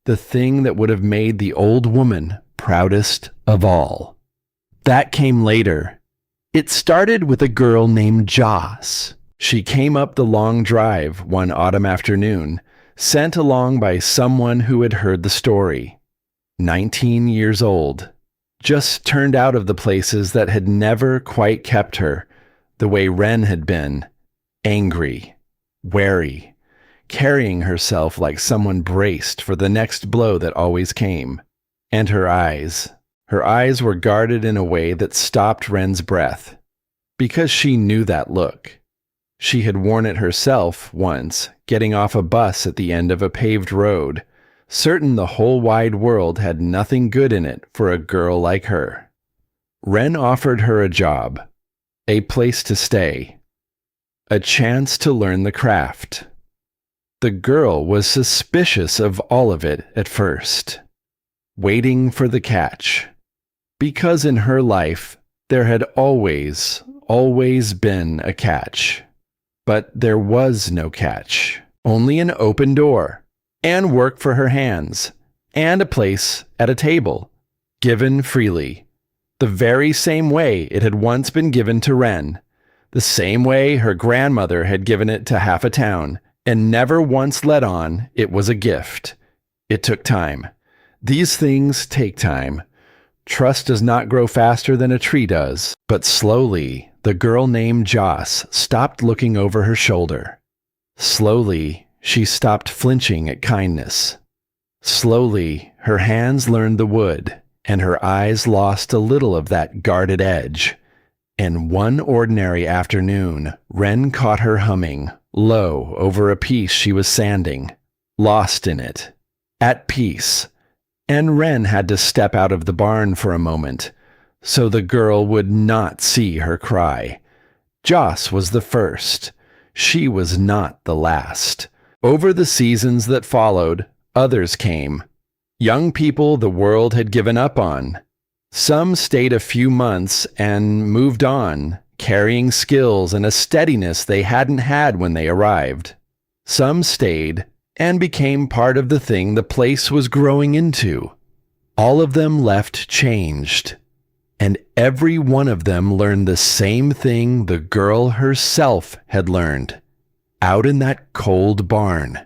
the thing that would have made the old woman proudest of all, that came later. It started with a girl named Joss. She came up the long drive one autumn afternoon, sent along by someone who had heard the story. 19 years old, just turned out of the places that had never quite kept her, the way Wren had been, angry, wary, carrying herself like someone braced for the next blow that always came. And her eyes. Her eyes were guarded in a way that stopped Wren's breath, because she knew that look. She had worn it herself once, getting off a bus at the end of a paved road, certain the whole wide world had nothing good in it for a girl like her. Wren offered her a job, a place to stay, a chance to learn the craft. The girl was suspicious of all of it at first, waiting for the catch, because in her life there had always been a catch. But there was no catch, only an open door, and work for her hands, and a place at a table, given freely, the very same way it had once been given to Wren, the same way her grandmother had given it to half a town, and never once let on it was a gift. It took time. These things take time. Trust does not grow faster than a tree does, but slowly, the girl named Joss stopped looking over her shoulder. Slowly, she stopped flinching at kindness. Slowly, her hands learned the wood, and her eyes lost a little of that guarded edge. And one ordinary afternoon, Wren caught her humming, low over a piece she was sanding, lost in it, at peace. And Wren had to step out of the barn for a moment, so the girl would not see her cry. Joss was the first. She was not the last. Over the seasons that followed, others came. Young people the world had given up on. Some stayed a few months and moved on, carrying skills and a steadiness they hadn't had when they arrived. Some stayed and became part of the thing the place was growing into. All of them left changed. And every one of them learned the same thing the girl herself had learned, out in that cold barn,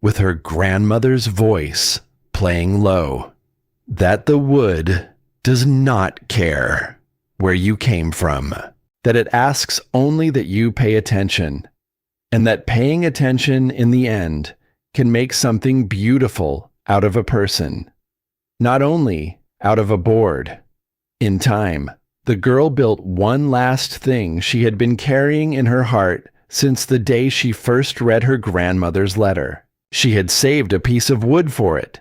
with her grandmother's voice playing low, that the wood does not care where you came from, that it asks only that you pay attention, and that paying attention in the end can make something beautiful out of a person, not only out of a board. In time, the girl built one last thing she had been carrying in her heart since the day she first read her grandmother's letter. She had saved a piece of wood for it,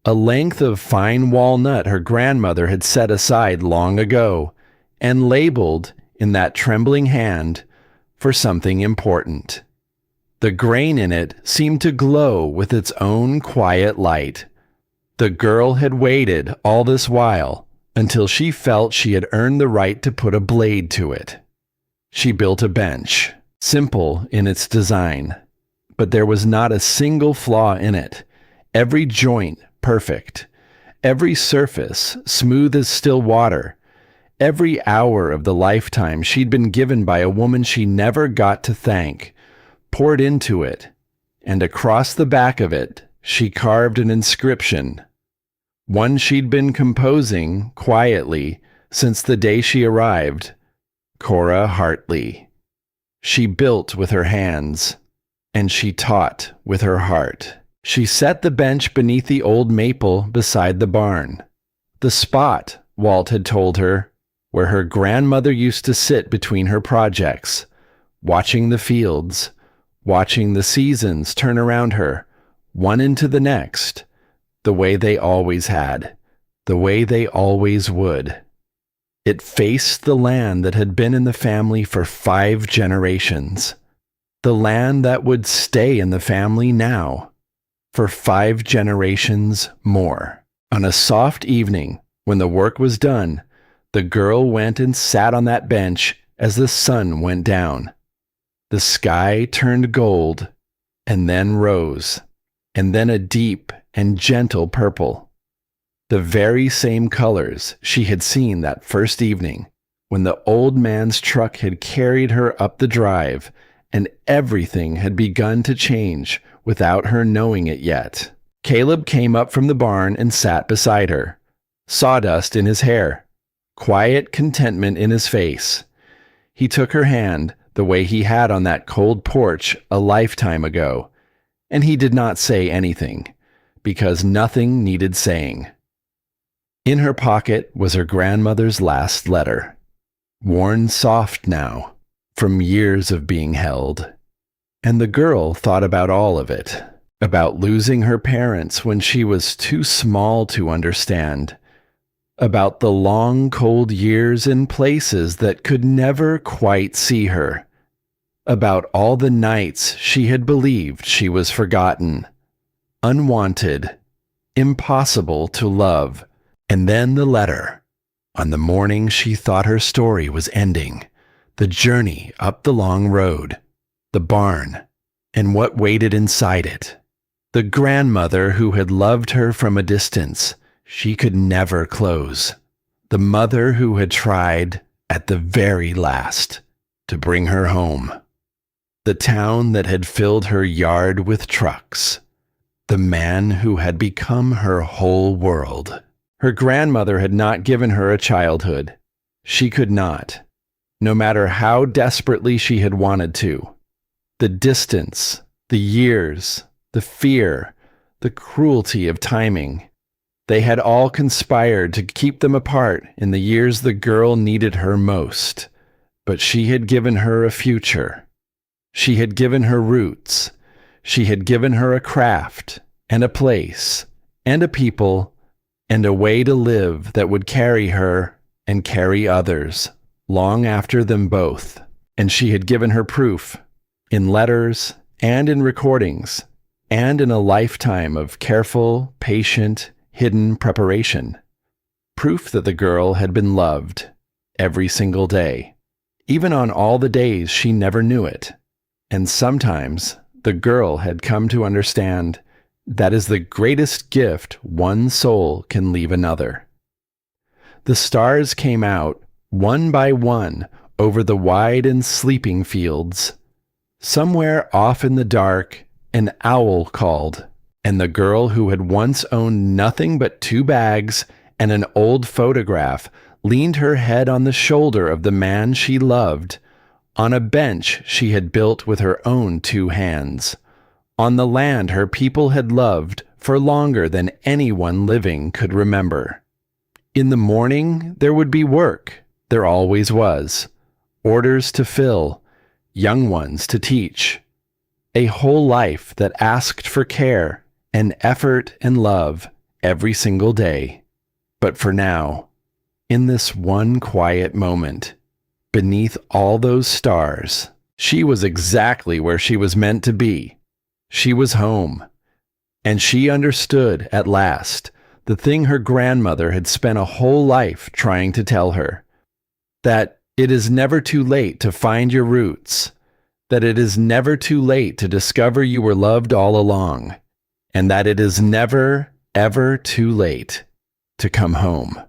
a length of fine walnut her grandmother had set aside long ago, and labeled in that trembling hand for something important. The grain in it seemed to glow with its own quiet light. The girl had waited all this while, until she felt she had earned the right to put a blade to it. She built a bench, simple in its design, but there was not a single flaw in it, every joint perfect, every surface smooth as still water, every hour of the lifetime she'd been given by a woman she never got to thank, poured into it, and across the back of it she carved an inscription, one she'd been composing quietly since the day she arrived. Cora Hartley. She built with her hands, and she taught with her heart. She set the bench beneath the old maple beside the barn, the spot, Walt had told her, where her grandmother used to sit between her projects, watching the fields, watching the seasons turn around her, one into the next, the way they always had, the way they always would. It faced the land that had been in the family for 5 generations, the land that would stay in the family now, for 5 generations more. On a soft evening, when the work was done, the girl went and sat on that bench as the sun went down. The sky turned gold, and then rose, and then a deep and gentle purple. The very same colors she had seen that first evening, when the old man's truck had carried her up the drive, and everything had begun to change without her knowing it yet. Caleb came up from the barn and sat beside her, sawdust in his hair, quiet contentment in his face. He took her hand the way he had on that cold porch a lifetime ago, and he did not say anything, because nothing needed saying. In her pocket was her grandmother's last letter, worn soft now, from years of being held. And the girl thought about all of it, about losing her parents when she was too small to understand, about the long cold years in places that could never quite see her, about all the nights she had believed she was forgotten, unwanted, impossible to love. And then the letter, on the morning she thought her story was ending, the journey up the long road, the barn, and what waited inside it. The grandmother who had loved her from a distance she could never close. The mother who had tried, at the very last, to bring her home. The town that had filled her yard with trucks. The man who had become her whole world. Her grandmother had not given her a childhood. She could not, no matter how desperately she had wanted to. The distance, the years, the fear, the cruelty of timing, they had all conspired to keep them apart in the years the girl needed her most. But she had given her a future. She had given her roots. She had given her a craft, and a place, and a people, and a way to live that would carry her and carry others, long after them both. And she had given her proof, in letters and in recordings, and in a lifetime of careful, patient, hidden preparation. Proof that the girl had been loved every single day, even on all the days she never knew it. And sometimes the girl had come to understand that is the greatest gift one soul can leave another. The stars came out, one by one, over the wide and sleeping fields. Somewhere off in the dark, an owl called, and the girl who had once owned nothing but 2 bags and an old photograph leaned her head on the shoulder of the man she loved, on a bench she had built with her own 2 hands, on the land her people had loved for longer than anyone living could remember. In the morning there would be work, there always was, orders to fill, young ones to teach, a whole life that asked for care and effort and love every single day. But for now, in this one quiet moment, beneath all those stars, she was exactly where she was meant to be. She was home. And she understood, at last, the thing her grandmother had spent a whole life trying to tell her. That it is never too late to find your roots. That it is never too late to discover you were loved all along. And that it is never, ever too late to come home.